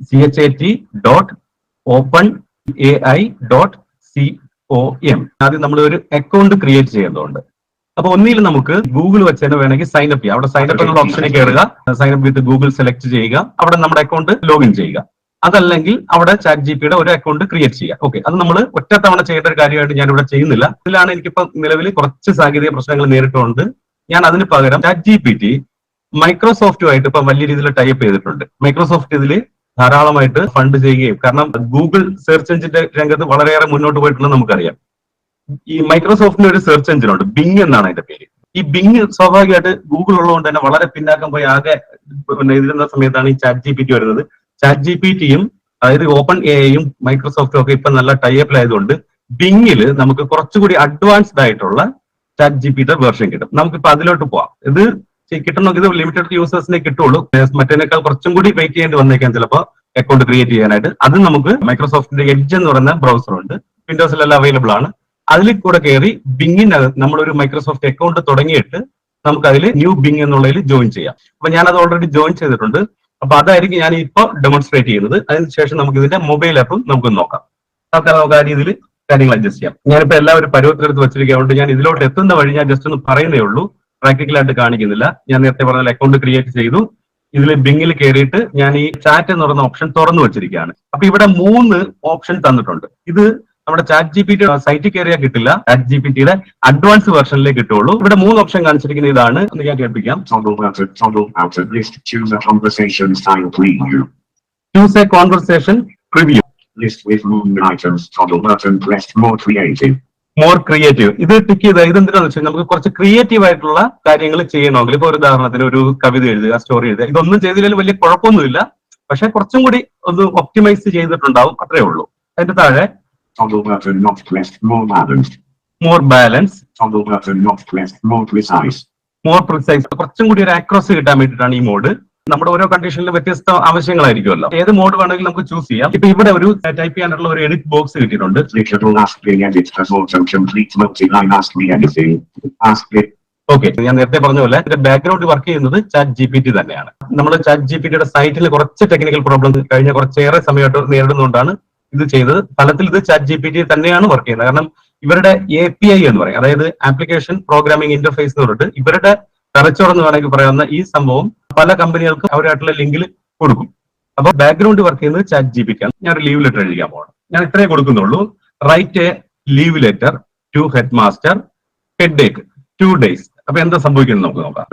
chat.openai.com. ആദ്യം നമ്മൾ ഒരു അക്കൗണ്ട് ക്രിയേറ്റ് ചെയ്യേണ്ടതുണ്ട്. അപ്പൊ ഒന്നിൽ നമുക്ക് ഗൂഗിൾ വെച്ച് തന്നെ വേണമെങ്കിൽ സൈനപ്പ് ചെയ്യാം. അവിടെ സൈനപ്പ് എന്നുള്ള ഓപ്ഷനിൽ കയറുക, സൈനപ്പ് വിത്ത് ഗൂഗിൾ സെലക്ട് ചെയ്യുക, അവിടെ നമ്മുടെ അക്കൗണ്ട് ലോഗിൻ ചെയ്യുക. അതല്ലെങ്കിൽ അവിടെ ChatGPTയുടെ ഒരു അക്കൗണ്ട് ക്രിയേറ്റ് ചെയ്യുക. ഓക്കെ, അത് നമ്മൾ ഒറ്റത്തവണ ചെയ്യേണ്ട ഒരു കാര്യമായിട്ട് ഞാൻ ഇവിടെ ചെയ്യുന്നില്ല. ഇതിലാണ് എനിക്കിപ്പോ നിലവിൽ കുറച്ച് സാങ്കേതിക പ്രശ്നങ്ങൾ നേരിട്ടുണ്ട്. ഞാൻ അതിന് പകരം ChatGPT മൈക്രോസോഫ്റ്റുമായിട്ട് ഇപ്പൊ വലിയ രീതിയിൽ ടൈപ്പ് ചെയ്തിട്ടുണ്ട്. മൈക്രോസോഫ്റ്റ് ഇതിൽ ധാരാളമായിട്ട് ഫണ്ട് ചെയ്യുകയും, കാരണം ഗൂഗിൾ സെർച്ച് എഞ്ചിന്റെ രംഗത്ത് വളരെയേറെ മുന്നോട്ട് പോയിട്ടുണ്ടെന്ന് നമുക്കറിയാം. ഈ മൈക്രോസോഫ്റ്റിന്റെ ഒരു സെർച്ച് എഞ്ചിൻ ഉണ്ട്, ബിങ് എന്നാണ് അതിന്റെ പേര്. ഈ ബിങ് സ്വാഭാവികമായിട്ട് ഗൂഗിൾ ഉള്ളതുകൊണ്ട് തന്നെ വളരെ പിന്നാക്കം പോയി ആകെ ഇതിരുന്ന സമയത്താണ് ഈ ChatGPT വരുന്നത്. ChatGPTയും അതായത് OpenAIയും മൈക്രോസോഫ്റ്റും ഒക്കെ ഇപ്പൊ നല്ല ടൈപ്പിലായതുകൊണ്ട് ബിങ്ങിൽ നമുക്ക് കുറച്ചുകൂടി അഡ്വാൻസ്ഡ് ആയിട്ടുള്ള ChatGPTയുടെ വേർഷൻ കിട്ടും. നമുക്കിപ്പോ അതിലോട്ട് പോവാം. ഇത് കിട്ടണമെങ്കിൽ ഇത് ലിമിറ്റഡ് യൂസേഴ്സിനെ കിട്ടുള്ളൂ. മറ്റേനേക്കാൾ കുറച്ചും കൂടി വെയിറ്റ് ചെയ്യേണ്ടി വന്നേക്കാൻ ചിലപ്പോൾ അക്കൗണ്ട് ക്രിയേറ്റ് ചെയ്യാനായിട്ട്. അത് നമുക്ക് മൈക്രോസോഫ്റ്റിന്റെ എഡ്ജ് എന്ന് പറയുന്ന ബ്രൗസർ ഉണ്ട്, വിൻഡോസിലെല്ലാം അവൈലബിൾ ആണ്. അതിൽ കൂടെ കയറി ബിങ്ങിനകത്ത് നമ്മളൊരു മൈക്രോസോഫ്റ്റ് അക്കൗണ്ട് തുടങ്ങിയിട്ട് നമുക്ക് അതിൽ ന്യൂ ബിങ് എന്നുള്ളതിൽ ജോയിൻ ചെയ്യാം. അപ്പൊ ഞാനത് ഓൾറെഡി ജോയിൻ ചെയ്തിട്ടുണ്ട്. അപ്പൊ അതായിരിക്കും ഞാൻ ഇപ്പോൾ ഡെമോൺസ്ട്രേറ്റ് ചെയ്യുന്നത്. അതിനുശേഷം നമുക്ക് ഇതിന്റെ മൊബൈൽ ആപ്പും നമുക്ക് നോക്കാം. നമുക്ക് ആ രീതിയിൽ കാര്യങ്ങൾ അഡ്ജസ്റ്റ് ചെയ്യാം. ഞാനിപ്പോ എല്ലാവരും പരുവത്തിലെടുത്ത് വെച്ചിരിക്കുന്നതുകൊണ്ട് ഞാൻ ഇതിലോട്ട് എത്തുന്ന വഴി ഞാൻ ജസ്റ്റ് ഒന്ന് പറയുന്നേ ഉള്ളൂ, പ്രാക്ടിക്കലായിട്ട് കാണിക്കുന്നില്ല. ഞാൻ നേരത്തെ പറഞ്ഞ അക്കൗണ്ട് ക്രിയേറ്റ് ചെയ്തു. ഇതിൽ ബിങ്ങിൽ കയറിയിട്ട് ഞാൻ ഈ ചാറ്റ് എന്ന് പറയുന്ന ഓപ്ഷൻ തുറന്നു വെച്ചിരിക്കുകയാണ്. അപ്പൊ ഇവിടെ 3 ഓപ്ഷൻ തന്നിട്ടുണ്ട്. ഇത് നമ്മുടെ ChatGPT സൈറ്റിൽ കയറിയാൽ കിട്ടില്ല, ChatGPTയുടെ അഡ്വാൻസ് വെർഷനിലേക്ക് കിട്ടുള്ളൂ. ഇവിടെ 3 ഓപ്ഷൻ കാണിച്ചിരിക്കുന്നത് ഇതാണ്. ഞാൻ കേൾപ്പിക്കാം. Choose a conversation preview. List with items. Toggle button pressed. More creative. More creative. ഇത് ടിക്ക് ചെയ്താൽ ഇതെന്തിനാന്ന് വെച്ചാൽ നമുക്ക് കുറച്ച് ക്രിയേറ്റീവ് ആയിട്ടുള്ള കാര്യങ്ങൾ ചെയ്യണമെങ്കിൽ, ഇപ്പൊ ഒരു ഉദാഹരണത്തിന് ഒരു കവിത എഴുതുക, സ്റ്റോറി എഴുതുക, ഇതൊന്നും ചെയ്തില്ലെങ്കിൽ വലിയ കുഴപ്പമൊന്നുമില്ല. പക്ഷെ കുറച്ചും കൂടി ഒന്ന് ഒപ്റ്റിമൈസ് ചെയ്തിട്ടുണ്ടാവും, അത്രേ ഉള്ളൂ. അതിന്റെ താഴെ Toggle button not pressed. More balanced. More balance, Toggle button not pressed. More precise. More precise. കുറച്ചും കൂടി ഒരു ആക്രോസി കിട്ടാൻ വേണ്ടിയിട്ടാണ് ഈ മോഡ്. നമ്മുടെ ഓരോ കണ്ടീഷനിലും വ്യത്യസ്ത ആവശ്യങ്ങളായിരിക്കുമല്ലോ. ഏത് മോഡ് വേണമെങ്കിലും നമുക്ക് ചൂസ് ചെയ്യാം. ഇപ്പൊ ഇവിടെ ഒരു ടൈപ്പ് ചെയ്യാനുള്ള ഒരു എഡിറ്റ് ബോക്സ് കിട്ടിയിട്ടുണ്ട്. Clickable Ask Me Edit has auto-complete multi-line Ask Me Anything. Ask Me. Okay, ഞാൻ നേരത്തെ പറഞ്ഞ പോലെ ഇതിന്റെ ബാക്ക്ഗ്രൗണ്ട് വർക്ക് ചെയ്യുന്നത് ChatGPT തന്നെയാണ്. നമ്മൾ ChatGPTയുടെ സൈറ്റിൽ കുറച്ച് ടെക്നിക്കൽ പ്രോബ്ലം കഴിഞ്ഞ കുറച്ചേറെ സമയമായിട്ട് നേരിടുന്നതുകൊണ്ടാണ് ഇത് ചെയ്തത്. ഫലത്തിൽ ഇത് ChatGPT തന്നെയാണ് വർക്ക് ചെയ്യുന്നത്. കാരണം ഇവരുടെ API എന്ന് പറയും, അതായത് ആപ്ലിക്കേഷൻ പ്രോഗ്രാമിംഗ് ഇന്റർഫേസ് എന്ന് പറഞ്ഞിട്ട് ഇവരുടെ തലച്ചോറ് എന്ന് വേണമെങ്കിൽ പറയാവുന്ന ഈ സംഭവം പല കമ്പനികൾക്കും അവരായിട്ടുള്ള ലിങ്കിൽ കൊടുക്കും. അപ്പൊ ബാക്ക്ഗ്രൗണ്ട് വർക്ക് ചെയ്യുന്നത് ChatGPT ആണ്. ഞാൻ ഒരു ലീവ് ലെറ്റർ എഴുതിക്കാൻ പോകണം. ഞാൻ ഇത്രേ കൊടുക്കുന്നുള്ളൂ. Write a leave letter to headmaster headache 2 days. അപ്പൊ എന്താ സംഭവിക്കുന്നത് നമുക്ക് നോക്കാം.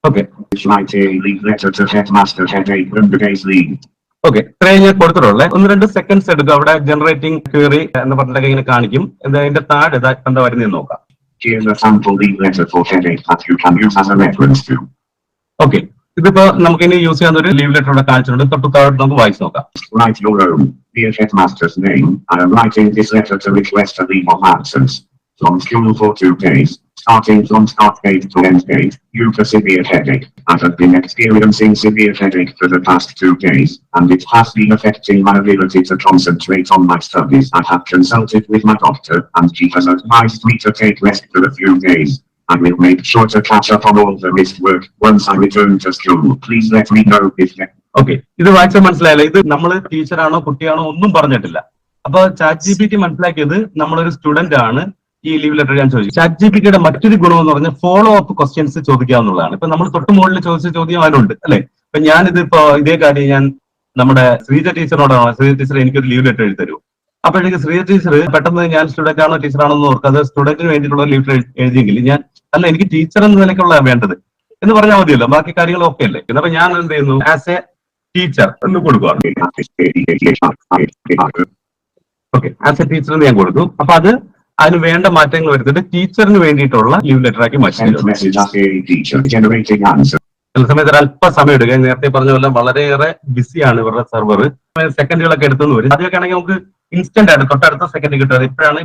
ഓക്കെ ഓക്കെ, ഇത്രയും ഞാൻ കൊടുത്തിട്ടുള്ളത്. 1-2 seconds എടുക്കും. അവിടെ ജനറേറ്റിംഗ് ക്വയറി എന്ന് പറഞ്ഞിട്ടൊക്കെ ഇങ്ങനെ കാണിക്കും. എന്താ അതിന്റെ താഴെ എന്താ വരുന്നതെന്ന് നോക്കാം. Here's a sample leave letter for headache that you can use as a reference to. Okay, ഇതിപ്പോ നമുക്ക് ഇനി യൂസ് ചെയ്യാവുന്ന ഒരു ലീവ് ലെറ്റർ ഇവിടെ കാണിച്ചിട്ടുണ്ട്. തൊട്ട് താഴോട്ട് നമുക്ക് വായിച്ചു നോക്കാം. Write your own. Dear headmaster's name, I am writing this letter to request a leave of absence from school for 2 days, starting from start date to end date, due to severe headache. I have been experiencing severe headache for the past 2 days, and it has been affecting my ability to concentrate on my studies. I have consulted with my doctor, and she has advised me to take rest for a few days. I will make sure to catch up on all the missed work once I return to school. Please let me know if... okay, ഇത് വായിച്ചാൽ മനസ്സിലായല്ലോ. ഇത് നമ്മൾ ടീച്ചറാണോ കുട്ടിയാണോ ഒന്നും പറഞ്ഞിട്ടില്ല. അപ്പൊ ChatGPT മനസ്സിലാക്കിയത് നമ്മളൊരു സ്റ്റുഡന്റ് ആണ് ഈ ലീവ് ലെറ്റർ ഞാൻ ചോദിച്ചു. ChatGPTയുടെ മറ്റൊരു ഗുണം എന്ന് പറഞ്ഞാൽ ഫോളോ അപ്പ് ക്വസ്റ്റ്യൻസ് ചോദിക്കാവുന്നതാണ്. ഇപ്പൊ നമ്മൾ തൊട്ട് മുകളിൽ ചോദിച്ച ചോദ്യം അതിനുണ്ട് അല്ലെ. ഇപ്പൊ ഞാനിതിപ്പോ ഇതേ കാര്യം ഞാൻ നമ്മുടെ ശ്രീജ ടീച്ചറിനോടാണ്, ശ്രീജ ടീച്ചർ എനിക്കൊരു ലീവ് ലെറ്റർ എഴുതി തരൂ. അപ്പോഴേക്ക് ശ്രീജ ടീച്ചർ പെട്ടെന്ന് ഞാൻ സ്റ്റുഡന്റ് ആണോ ടീച്ചറാണോ എന്ന് ഓർക്കാതെ സ്റ്റുഡന്റിന് വേണ്ടിയിട്ടുള്ള ലീവ് ലെറ്റർ എഴുതിയെങ്കിൽ ഞാൻ അല്ല എനിക്ക് ടീച്ചർ എന്ന നിലയ്ക്കുള്ള വേണ്ടത് എന്ന് പറഞ്ഞാൽ മതിയല്ലോ, ബാക്കി കാര്യങ്ങൾ ഓക്കെ അല്ലേ. എന്നപ്പോ ഞാൻ എന്ത് ചെയ്യുന്നു, ആസ് എ ടീച്ചർ എന്ന് കൊടുക്കുകയാണ്. ഓക്കെ, ആസ് എ ടീച്ചർ എന്ന് ഞാൻ കൊടുത്തു. അപ്പൊ അതിന് വേണ്ട മാറ്റങ്ങൾ വരുത്തിട്ട് ടീച്ചറിന് വേണ്ടിയിട്ടുള്ള ലീവ് ലെറ്റർ ആക്കി മാറ്റി. ചില സമയത്ത് ഒരു അല്പസമയം എടുക്കുക. നേരത്തെ പറഞ്ഞ പോലെ വളരെയേറെ ബിസിയാണ് ഇവരുടെ സെർവർ. സെക്കൻഡുകളൊക്കെ എടുത്തെന്ന് വരും. അതൊക്കെ ആണെങ്കിൽ നമുക്ക് ഇൻസ്റ്റന്റ് ആയിട്ട് തൊട്ടടുത്ത സെക്കൻഡ് കിട്ടുന്നത്. ഇപ്പോഴാണ്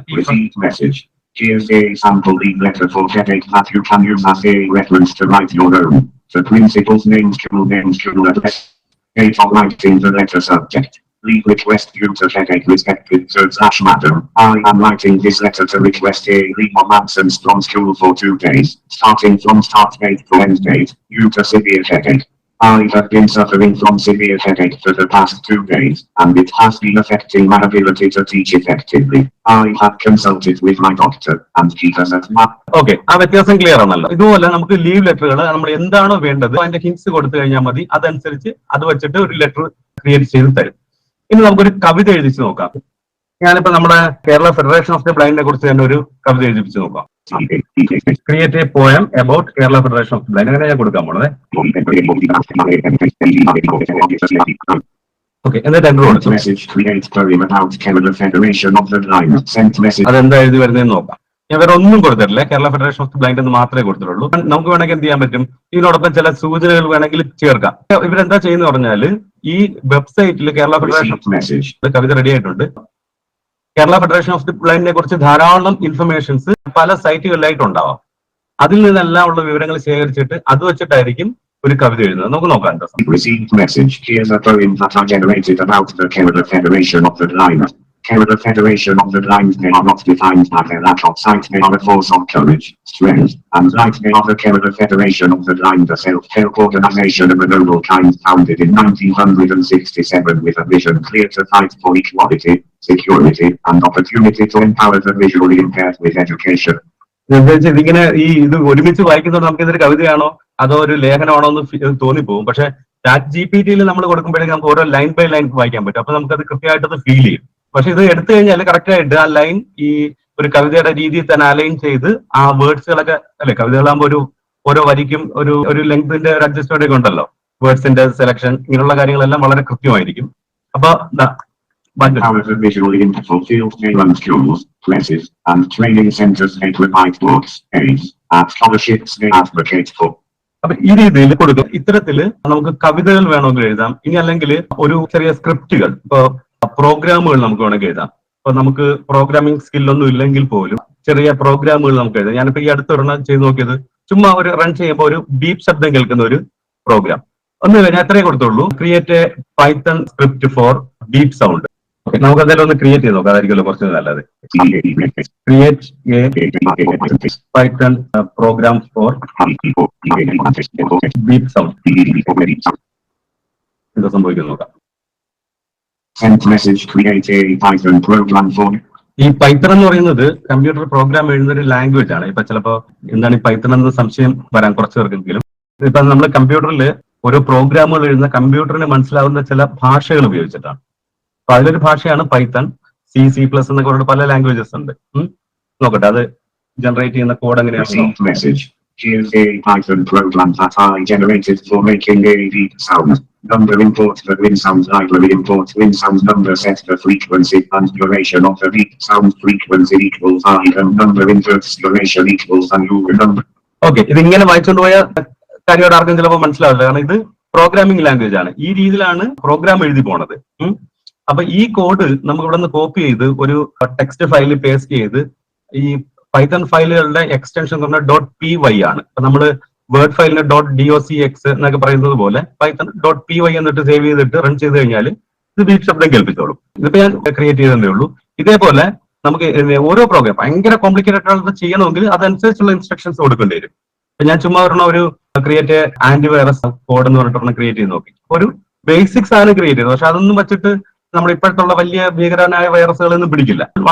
Here's a sample leave letter for headache that you can use as a reference to write your own. The principal's name, school address, date of writing the letter subject. Leave request due to headache respected sir/madam. I am writing this letter to request a leave of absence from school for 2 days, starting from start date to end date, due to severe headache. I have been suffering from severe headache for the past 2 days, and it has been affecting my ability to teach effectively. I have consulted with my doctor, and he has advised. Okay, ആ വ്യത്യാസം ക്ലിയർ ആണല്ലോ. ഇതുപോലെ നമുക്ക് ലീവ് ലെറ്ററുകൾ നമ്മൾ എന്താണോ വേണ്ടത് അതിന്റെ ഹിന്റ്സ് കൊടുത്തു കഴിഞ്ഞാൽ മതി. അതനുസരിച്ച് അത് വെച്ചിട്ട് ഒരു ലെറ്റർ ക്രിയേറ്റ് ചെയ്ത് തരും. ഇനി നമുക്കൊരു കവിത എഴുതിച്ച് നോക്കാം. ഞാനിപ്പോ നമ്മുടെ കേരള ഫെഡറേഷൻ ഓഫ് ദി ബ്ലൈൻഡിനെ കുറിച്ച് തന്നെ ഒരു കവിത എഴുതിപ്പിച്ച് നോക്കാം. Create A poem about Kerala federation of the blind. അങ്ങനെ ഞാൻ കൊടുക്കാൻ പോണത്. ഓക്കെ, എന്നിട്ട് എൻ്റർ കൊടുത്തു. അതെന്താ എഴുതി വരുന്നതെന്ന് നോക്കാം. ഞാൻ വേറെ ഒന്നും കൊടുത്തിട്ടില്ല, Kerala federation of the blind എന്ന് മാത്രമേ കൊടുത്തിട്ടുള്ളൂ. നമുക്ക് വേണമെങ്കിൽ എന്ത് ചെയ്യാൻ പറ്റും, ഇതിനോടൊപ്പം ചില സൂചനകൾ വേണമെങ്കിൽ ചേർക്കാം. ഇവരെന്താ ചെയ്യുന്ന പറഞ്ഞാൽ ഈ വെബ്സൈറ്റിൽ കേരള ഫെഡറേഷൻ കവിത റെഡി ആയിട്ടുണ്ട്. കേരള ഫെഡറേഷൻ ഓഫ് ദി ബ്ലൈൻഡിനെ കുറിച്ച് ധാരാളം ഇൻഫർമേഷൻസ് പല സൈറ്റുകളിലായിട്ട് ഉണ്ടാവാം. അതിൽ നിന്നെല്ലാം ഉള്ള വിവരങ്ങൾ ശേഖരിച്ചിട്ട് അത് വെച്ചിട്ടായിരിക്കും ഒരു കവിത എഴുതുന്നത്. നമുക്ക് നോക്കാം. Received message. Here's a poem that I generated about the Kerala Federation of the Blind. Kerala Federation of the Blind, they are not defined by their lack of sight. They are a force of courage, strength, and light. They are the Kerala Federation of the Blind, a self-help organization of a noble kind founded in 1967 with a vision clear to fight for equality, security, and opportunity to empower the visually impaired with education. ഇതിങ്ങനെ ഇത് ഒരുമിച്ച് വായിക്കുന്നത് നമുക്ക് ഇതൊരു കവിതയാണോ അതോ ഒരു ലേഖനമാണോ എന്ന് തോന്നിപ്പോകും. പക്ഷെ ChatGPT നമ്മൾ കൊടുക്കുമ്പോഴേക്കും നമുക്ക് ഓരോ ലൈൻ ബൈ ലൈൻ വായിക്കാൻ പറ്റും. അപ്പൊ നമുക്കത് കൃത്യമായിട്ടത് ഫീൽ ചെയ്യും. പക്ഷെ ഇത് എടുത്തു കഴിഞ്ഞാൽ കറക്റ്റ് ആയിട്ട് ആ ലൈൻ ഈ ഒരു കവിതയുടെ രീതിയിൽ തന്നെ അലൈൻ ചെയ്ത് ആ വേർഡ്സുകളൊക്കെ അല്ലെ, കവിതകളാകുമ്പോൾ ഓരോ വരിക്കും ഒരു ലെങ്തിന്റെ ഒരു അഡ്ജസ്റ്റ്മെന്റ് ഒക്കെ ഉണ്ടല്ലോ, വേർഡ്സിന്റെ സെലക്ഷൻ, ഇങ്ങനെയുള്ള കാര്യങ്ങളെല്ലാം വളരെ കൃത്യമായിരിക്കും. അപ്പൊ However, visually impactful field and schools, places, and training centers they provide books, aids, and scholarships they advocate for. അപ്പൊ ഈ രീതിയിൽ കൊടുക്കും. ഇത്തരത്തില് നമുക്ക് കവിതകൾ വേണമെങ്കിൽ എഴുതാം. ഇനി അല്ലെങ്കിൽ ഒരു ചെറിയ സ്ക്രിപ്റ്റുകൾ, ഇപ്പൊ പ്രോഗ്രാമുകൾ നമുക്ക് വേണമെങ്കിൽ എഴുതാം. ഇപ്പൊ നമുക്ക് പ്രോഗ്രാമിംഗ് സ്കില്ലൊന്നും ഇല്ലെങ്കിൽ പോലും ചെറിയ പ്രോഗ്രാമുകൾ നമുക്ക് എഴുതാം. ഞാനിപ്പോ ഈ അടുത്തൊരെണ്ണം ചെയ്ത് നോക്കിയത് ചുമ്മാ ഒരു റൺ ചെയ്യുമ്പോൾ ഒരു ബീപ്പ് ശബ്ദം കേൾക്കുന്ന ഒരു പ്രോഗ്രാം. ഒന്നുമില്ല, ഞാൻ അത്രേ കൊടുത്തുള്ളൂ. Create a Python script for beep sound. നമുക്ക് എന്തായാലും ഒന്ന് ക്രിയേറ്റ് ചെയ്ത് നോക്കാം, അതായിരിക്കുമല്ലോ കുറച്ച് നല്ലത്. Create a Python program for beep sound. എന്താ സംഭവിക്കുന്നു നോക്കാം. Sent message, create a Python program for. ഈ പൈത്തൺ എന്ന് പറയുന്നത് കമ്പ്യൂട്ടർ പ്രോഗ്രാം എഴുതുന്ന ഒരു ലാംഗ്വേജ് ആണ്. ഇപ്പൊ ചിലപ്പോ എന്താണ് ഈ പൈത്തൺ എന്ന സംശയം വരാൻ കുറച്ച് പേർക്കെങ്കിലും. ഇപ്പൊ നമ്മൾ കമ്പ്യൂട്ടറിൽ ഓരോ പ്രോഗ്രാമുകൾ എഴുതുന്ന കമ്പ്യൂട്ടറിന് മനസ്സിലാവുന്ന ചില ഭാഷകൾ ഉപയോഗിച്ചിട്ടാണ്. അപ്പൊ അതിലൊരു ഭാഷയാണ് പൈത്തൺ. C++ എന്നൊക്കെ പറഞ്ഞ പല ലാംഗ്വേജസ് ഉണ്ട്. നോക്കട്ടെ അത് ജനറേറ്റ് ചെയ്യുന്ന കോഡ് എങ്ങനെയാണ്. Received message. Here's a Python program that I generated for making a beep sound. Number import the win sound library, import win sound number, set the frequency and duration of the beep sound, frequency equals item number, inverts duration equals a new number. Okay, ഇത് ഇങ്ങനെ വായിച്ചുകൊണ്ട് പോയ കാര്യമായിട്ട് ആർക്കും ചിലപ്പോൾ മനസ്സിലാവില്ല, കാരണം ഇത് പ്രോഗ്രാമിംഗ് ലാംഗ്വേജ് ആണ്. ഈ രീതിയിലാണ് പ്രോഗ്രാം എഴുതി പോണത്. അപ്പൊ ഈ കോഡ് നമുക്ക് ഇവിടെ നിന്ന് കോപ്പി ചെയ്ത് ഒരു ടെക്സ്റ്റ് ഫയലിൽ പേസ്റ്റ് ചെയ്ത് ഈ പൈത്തൺ ഫയലുകളുടെ എക്സ്റ്റൻഷൻ എന്ന് പറഞ്ഞാൽ .py ആണ്. അപ്പൊ നമ്മള് വേർഡ് ഫയലിന് .docx എന്നൊക്കെ പറയുന്നത് പോലെ പൈത്തൺ .py എന്നിട്ട് സേവ് ചെയ്തിട്ട് റൺ ചെയ്ത് കഴിഞ്ഞാൽ ഇത് ബീപ്പ് ശബ്ദം കേൾപ്പിച്ചോളും. ഇതിപ്പോ ഞാൻ ക്രിയേറ്റ് ചെയ്തതേ ഉള്ളൂ. ഇതേപോലെ നമുക്ക് ഓരോ പ്രോഗ്രാം ഭയങ്കര കോംപ്ലിക്കേറ്റഡ് ആയിട്ട് ചെയ്യണമെങ്കിൽ അതനുസരിച്ചുള്ള ഇൻസ്ട്രക്ഷൻസ് കൊടുക്കേണ്ടി വരും. അപ്പൊ ഞാൻ ചുമ്മാ ഒരു ക്രിയേറ്റ് ആന്റിവൈറസ് കോഡ് എന്ന് പറഞ്ഞിട്ട് ക്രിയേറ്റ് ചെയ്ത് നോക്കി. ഒരു ബേസിക്സ് ആണ് ക്രിയേറ്റ് ചെയ്തത്. പക്ഷെ അതൊന്നും വെച്ചിട്ട് നമ്മൾ ഇപ്പോഴത്തുള്ള വലിയ ഭീകരനായ വൈറസുകളൊന്നും പിടിക്കില്ല.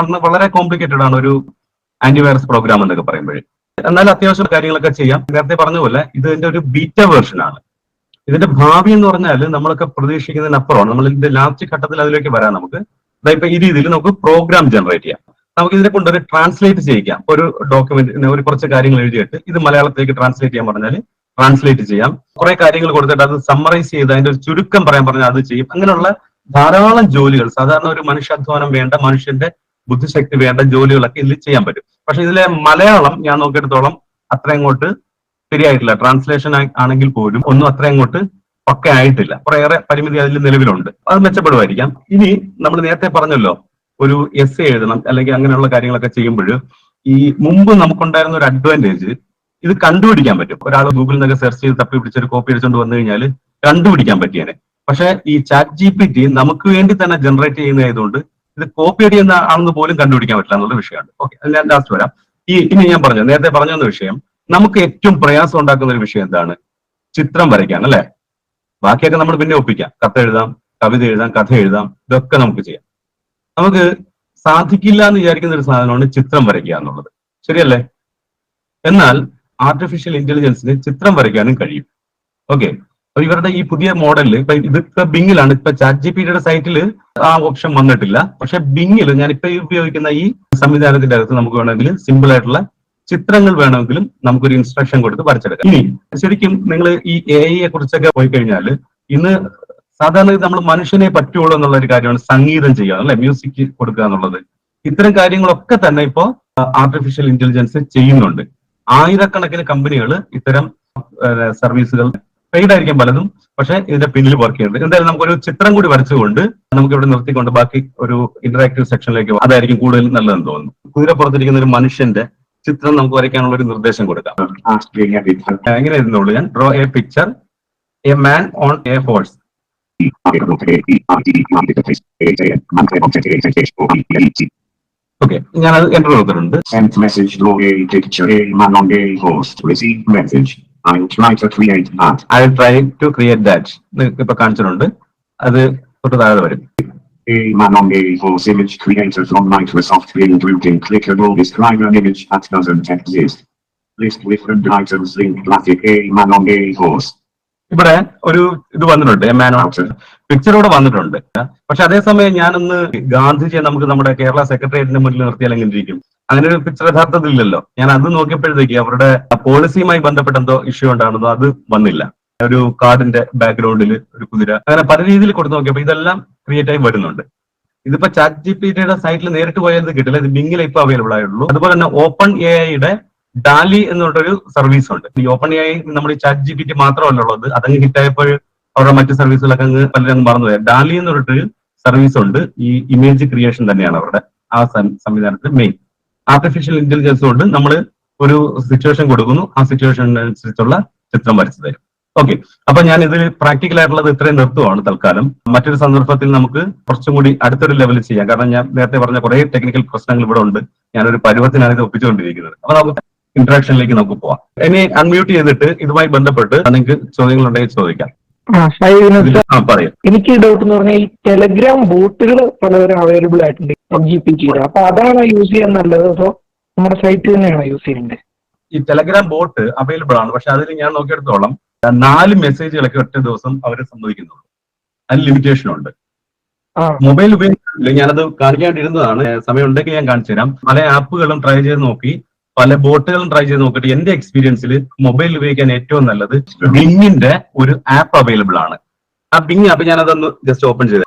വളരെ കോംപ്ലിക്കേറ്റഡ് ആണ് ഒരു ആന്റിവൈറസ് പ്രോഗ്രാം എന്നൊക്കെ പറയുമ്പോഴേ. എന്നാലും അത്യാവശ്യം കാര്യങ്ങളൊക്കെ ചെയ്യാം. നേരത്തെ പറഞ്ഞ പോലെ ഇതിന്റെ ഒരു ബീറ്റ വേർഷൻ ആണ്. ഇതിന്റെ ഭാവി എന്ന് പറഞ്ഞാൽ നമ്മളൊക്കെ പ്രതീക്ഷിക്കുന്നതിനപ്പുറമാണ്. നമ്മൾ ഇതിന്റെ ലാസ്റ്റ് ഘട്ടത്തിൽ അതിലേക്ക് വരാം. നമുക്ക് ഇപ്പൊ ഈ രീതിയിൽ നമുക്ക് പ്രോഗ്രാം ജനറേറ്റ് ചെയ്യാം. നമുക്ക് ഇതിനെ കൊണ്ട് ഒരു ട്രാൻസ്ലേറ്റ് ചെയ്യിക്കാം. ഒരു ഡോക്യുമെന്റ് ഒരു കുറച്ച് കാര്യങ്ങൾ എഴുതിയിട്ട് ഇത് മലയാളത്തിലേക്ക് ട്രാൻസ്ലേറ്റ് ചെയ്യാൻ പറഞ്ഞാൽ ട്രാൻസ്ലേറ്റ് ചെയ്യാം. കുറെ കാര്യങ്ങൾ കൊടുത്തിട്ട് അത് സമ്മറൈസ് ചെയ്ത് അതിന്റെ ഒരു ചുരുക്കം പറയാൻ പറഞ്ഞാൽ അത് ചെയ്യും. അങ്ങനെയുള്ള ധാരാളം ജോലികൾ, സാധാരണ ഒരു മനുഷ്യാധ്വാനം വേണ്ട, മനുഷ്യന്റെ ബുദ്ധിശക്തി വേണ്ട ജോലികളൊക്കെ ഇതിൽ ചെയ്യാൻ പറ്റും. പക്ഷെ ഇതിലെ മലയാളം ഞാൻ നോക്കിയെടുത്തോളം അത്ര അങ്ങോട്ട് ശരിയായിട്ടില്ല. ട്രാൻസ്ലേഷൻ ആണെങ്കിൽ പോലും ഒന്നും അത്ര അങ്ങോട്ട് പക്ക ആയിട്ടില്ല. കുറേയേറെ പരിമിതി അതിൽ നിലവിലുണ്ട്. അത് മെച്ചപ്പെടുമായിരിക്കാം. ഇനി നമ്മൾ നേരത്തെ പറഞ്ഞല്ലോ ഒരു എസ്സേ എഴുതണം അല്ലെങ്കിൽ അങ്ങനെയുള്ള കാര്യങ്ങളൊക്കെ ചെയ്യുമ്പോൾ ഈ മുമ്പ് നമുക്കുണ്ടായിരുന്ന ഒരു അഡ്വാൻറ്റേജ് ഇത് കണ്ടുപിടിക്കാൻ പറ്റും. ഒരാൾ ഗൂഗിളിൽ നിന്നൊക്കെ സെർച്ച് ചെയ്ത് തപ്പി പിടിച്ചൊരു കോപ്പി അടിച്ചുകൊണ്ട് വന്നു കഴിഞ്ഞാൽ കണ്ടുപിടിക്കാൻ പറ്റിയേനെ. പക്ഷെ ഈ ChatGPT നമുക്ക് വേണ്ടി തന്നെ ജനറേറ്റ് ചെയ്യുന്നതായതുകൊണ്ട് ഇത് കോപ്പി അടിയുന്ന ആണെന്ന് പോലും കണ്ടുപിടിക്കാൻ പറ്റില്ല എന്നുള്ള വിഷയമാണ്. ഓക്കെ, ഞാൻ ലാസ്റ്റ് വരാം. ഇനി ഞാൻ നേരത്തെ പറഞ്ഞ വിഷയം, നമുക്ക് ഏറ്റവും പ്രയാസം ഉണ്ടാക്കുന്ന ഒരു വിഷയം എന്താണ്? ചിത്രം വരയ്ക്കാൻ, അല്ലെ? ബാക്കിയൊക്കെ നമ്മൾ പിന്നെ ഒപ്പിക്കാം. കത്തെഴുതാം, കവിത എഴുതാം, കഥ എഴുതാം, ഇതൊക്കെ നമുക്ക് ചെയ്യാം. നമുക്ക് സാധിക്കില്ല എന്ന് വിചാരിക്കുന്ന ഒരു സാധനമാണ് ചിത്രം വരയ്ക്കുക എന്നുള്ളത്. ശരിയല്ലേ? എന്നാൽ ആർട്ടിഫിഷ്യൽ ഇന്റലിജൻസിന് ചിത്രം വരയ്ക്കാനും കഴിയും. ഓക്കെ, അപ്പൊ ഇവരുടെ ഈ പുതിയ മോഡലിൽ ഇപ്പൊ ഇതിപ്പോ ബിങ്ങിലാണ്. ഇപ്പൊ ChatGPTയുടെ സൈറ്റിൽ ആ ഓപ്ഷൻ വന്നിട്ടില്ല. പക്ഷെ ബിങ്ങിൽ ഞാനിപ്പോ ഉപയോഗിക്കുന്ന ഈ സംവിധാനത്തിന്റെ അകത്ത് നമുക്ക് വേണമെങ്കിൽ സിമ്പിൾ ആയിട്ടുള്ള ചിത്രങ്ങൾ വേണമെങ്കിലും നമുക്കൊരു ഇൻസ്ട്രക്ഷൻ കൊടുത്ത് വരച്ചെടുക്കാം. ഇനി ശരിക്കും നിങ്ങൾ ഈ AI കുറിച്ചൊക്കെ പോയി കഴിഞ്ഞാൽ ഇന്ന് സാധാരണ നമ്മൾ മനുഷ്യനെ പറ്റുള്ളൂ എന്നുള്ള ഒരു കാര്യമാണ് സംഗീതം ചെയ്യുക, അല്ലെ? മ്യൂസിക് കൊടുക്കുക എന്നുള്ളത്. ഇത്തരം കാര്യങ്ങളൊക്കെ തന്നെ ഇപ്പോ ആർട്ടിഫിഷ്യൽ ഇന്റലിജൻസ് ചെയ്യുന്നുണ്ട്. ആയിരക്കണക്കിന് കമ്പനികൾ ഇത്തരം സർവീസുകൾ പെയ്ഡ് ആയിരിക്കും പലതും, പക്ഷെ ഇതിന്റെ പിന്നിൽ വർക്ക് ചെയ്യുന്നുണ്ട്. എന്തായാലും നമുക്കൊരു ചിത്രം കൂടി വരച്ചുകൊണ്ട് നമുക്ക് ഇവിടെ നിർത്തിക്കൊണ്ട് ബാക്കി ഒരു ഇന്ററാക്റ്റീവ് സെക്ഷനിലേക്ക് അതായിരിക്കും കൂടുതൽ നല്ലതെന്ന് തോന്നുന്നു. കുതിരപ്പുറത്തിരിക്കുന്ന ഒരു മനുഷ്യന്റെ ചിത്രം നമുക്ക് വരയ്ക്കാനുള്ള ഒരു നിർദ്ദേശം കൊടുക്കാം. എങ്ങനെ ഇരുന്നുള്ളൂ ഞാൻ draw A picture a man on A horse. Okay, ഞാനത് എന്റർ കൊടുത്തിട്ടുണ്ട്. Sent message, draw a picture, a man on a horse. Received message. I'll try to create that. I will try to create that. ഇപ്പൊ കാണിച്ചിട്ടുണ്ട്. അത് തൊട്ട് താഴെ വരും. A man on a horse image created from Microsoft Bing grouping. Clickable describe an image that doesn't exist. List different items linked graphic. A man on a horse. ഇവിടെ ഒരു ഇത് വന്നിട്ടുണ്ട്, പിക്ചർ ഇവിടെ വന്നിട്ടുണ്ട്. പക്ഷെ അതേസമയം ഞാനൊന്ന് ഗാന്ധിജിയെ നമുക്ക് നമ്മുടെ കേരള സെക്രട്ടേറിയറ്റിന്റെ മുന്നിൽ നിർത്തിയാൽ എങ്ങനെ ഇരിക്കും? അങ്ങനെ ഒരു പിക്ചർ യഥാർത്ഥത്തിൽ ഇല്ലല്ലോ. ഞാൻ അത് നോക്കിയപ്പോഴത്തേക്ക് അവരുടെ പോളിസിയുമായി ബന്ധപ്പെട്ട എന്തോ ഇഷ്യൂ ഉണ്ടാണെന്നോ അത് വന്നില്ല. ഒരു കാർഡിന്റെ ബാക്ക്ഗ്രൗണ്ടിൽ ഒരു കുതിര, അങ്ങനെ പല രീതിയിൽ കൊടുത്തു നോക്കിയപ്പോൾ ഇതെല്ലാം ക്രിയേറ്റ് ആയി വരുന്നുണ്ട്. ഇതിപ്പോ ChatGPTയുടെ സൈറ്റിൽ നേരിട്ട് പോയത് കിട്ടില്ല. ഇത് ബിങ്ങിൽ ഇപ്പൊ അവൈലബിൾ ആയുള്ളൂ. അതുപോലെ തന്നെ ഓപ്പൺ AI ഡാലി എന്നൊരു സർവീസ് ഉണ്ട്. ഈ ഓപ്പൺ AI നമ്മുടെ ChatGPT മാത്രമല്ല ഉള്ളത്. അതങ്ങ് ഹിറ്റായപ്പോൾ അവരുടെ മറ്റു സർവീസുകളൊക്കെ അങ്ങ് പലരും മറന്നുപോയി. ഡാലി എന്ന് പറഞ്ഞിട്ടൊരു സർവീസ് ഉണ്ട്. ഈ ഇമേജ് ക്രിയേഷൻ തന്നെയാണ് അവരുടെ. ആ സംവിധാനത്തിൽ മെയിൻ. ആർട്ടിഫിഷ്യൽ ഇന്റലിജൻസ് കൊണ്ട് നമ്മൾ ഒരു സിറ്റുവേഷൻ കൊടുക്കുന്നു, ആ സിറ്റുവേഷനനുസരിച്ചുള്ള ചിത്രം വരച്ചു തരും. ഓക്കെ, അപ്പൊ ഞാൻ ഇതിൽ പ്രാക്ടിക്കൽ ആയിട്ടുള്ളത് ഇത്രയും നിർത്തുവാണ് തൽക്കാലം. മറ്റൊരു സന്ദർഭത്തിൽ നമുക്ക് കുറച്ചും കൂടി അടുത്തൊരു ലെവലിൽ ചെയ്യാം. കാരണം ഞാൻ നേരത്തെ പറഞ്ഞ കുറെ ടെക്നിക്കൽ പ്രശ്നങ്ങൾ ഇവിടെ ഉണ്ട്. ഞാനൊരു പരുവത്തിനാണ് ഇത് ഒപ്പിച്ചുകൊണ്ടിരിക്കുന്നത്. അപ്പൊ നമുക്ക് ഇന്ററാക്ഷനിലേക്ക് നമുക്ക് പോവാം. എന്നെ അൺമ്യൂട്ട് ചെയ്തിട്ട് ഇതുമായി ബന്ധപ്പെട്ട് നിങ്ങൾക്ക് ചോദ്യങ്ങളുണ്ടെങ്കിൽ ചോദിക്കാം. പറയാം. എനിക്ക് ഡൗട്ട് എന്ന് പറഞ്ഞാൽ ഈ ടെലഗ്രാം ബോട്ടുകൾ പലതരം അവൈലബിൾ ആയിട്ടുണ്ട് GPT. അപ്പൊ അതാണ് യൂസ് ചെയ്യാൻ നല്ലത്, അതോ നമ്മുടെ സൈറ്റ് തന്നെയാണോ യൂസ് ചെയ്യേണ്ടത്? ഈ ടെലഗ്രാം ബോട്ട് അവൈലബിൾ ആണ്. പക്ഷെ അതിൽ ഞാൻ നോക്കിയെടുത്തോളം 4 മെസ്സേജുകളൊക്കെ ഒറ്റ ദിവസം അവർ സമ്മതിക്കുന്നുള്ളൂ. അതിന് ലിമിറ്റേഷൻ ഉണ്ട്. മൊബൈൽ ഉപയോഗിക്കുന്നില്ല. ഞാനത് കാണിക്കാണ്ടിരുന്നതാണ്. സമയം ഉണ്ടെങ്കിൽ ഞാൻ കാണിച്ചു തരാം. പല ആപ്പുകളും ട്രൈ ചെയ്ത് നോക്കി, പല ബോട്ടുകളും ട്രൈ ചെയ്ത് നോക്കിയിട്ട് എന്റെ എക്സ്പീരിയൻസിൽ മൊബൈൽ ഉപയോഗിക്കാൻ ഏറ്റവും നല്ലത് ബിങ്ങിന്റെ ഒരു ആപ്പ് അവൈലബിൾ ആണ്. ആ ബിങ് ആപ്പ് ഞാനതൊന്ന് ജസ്റ്റ് ഓപ്പൺ ചെയ്ത്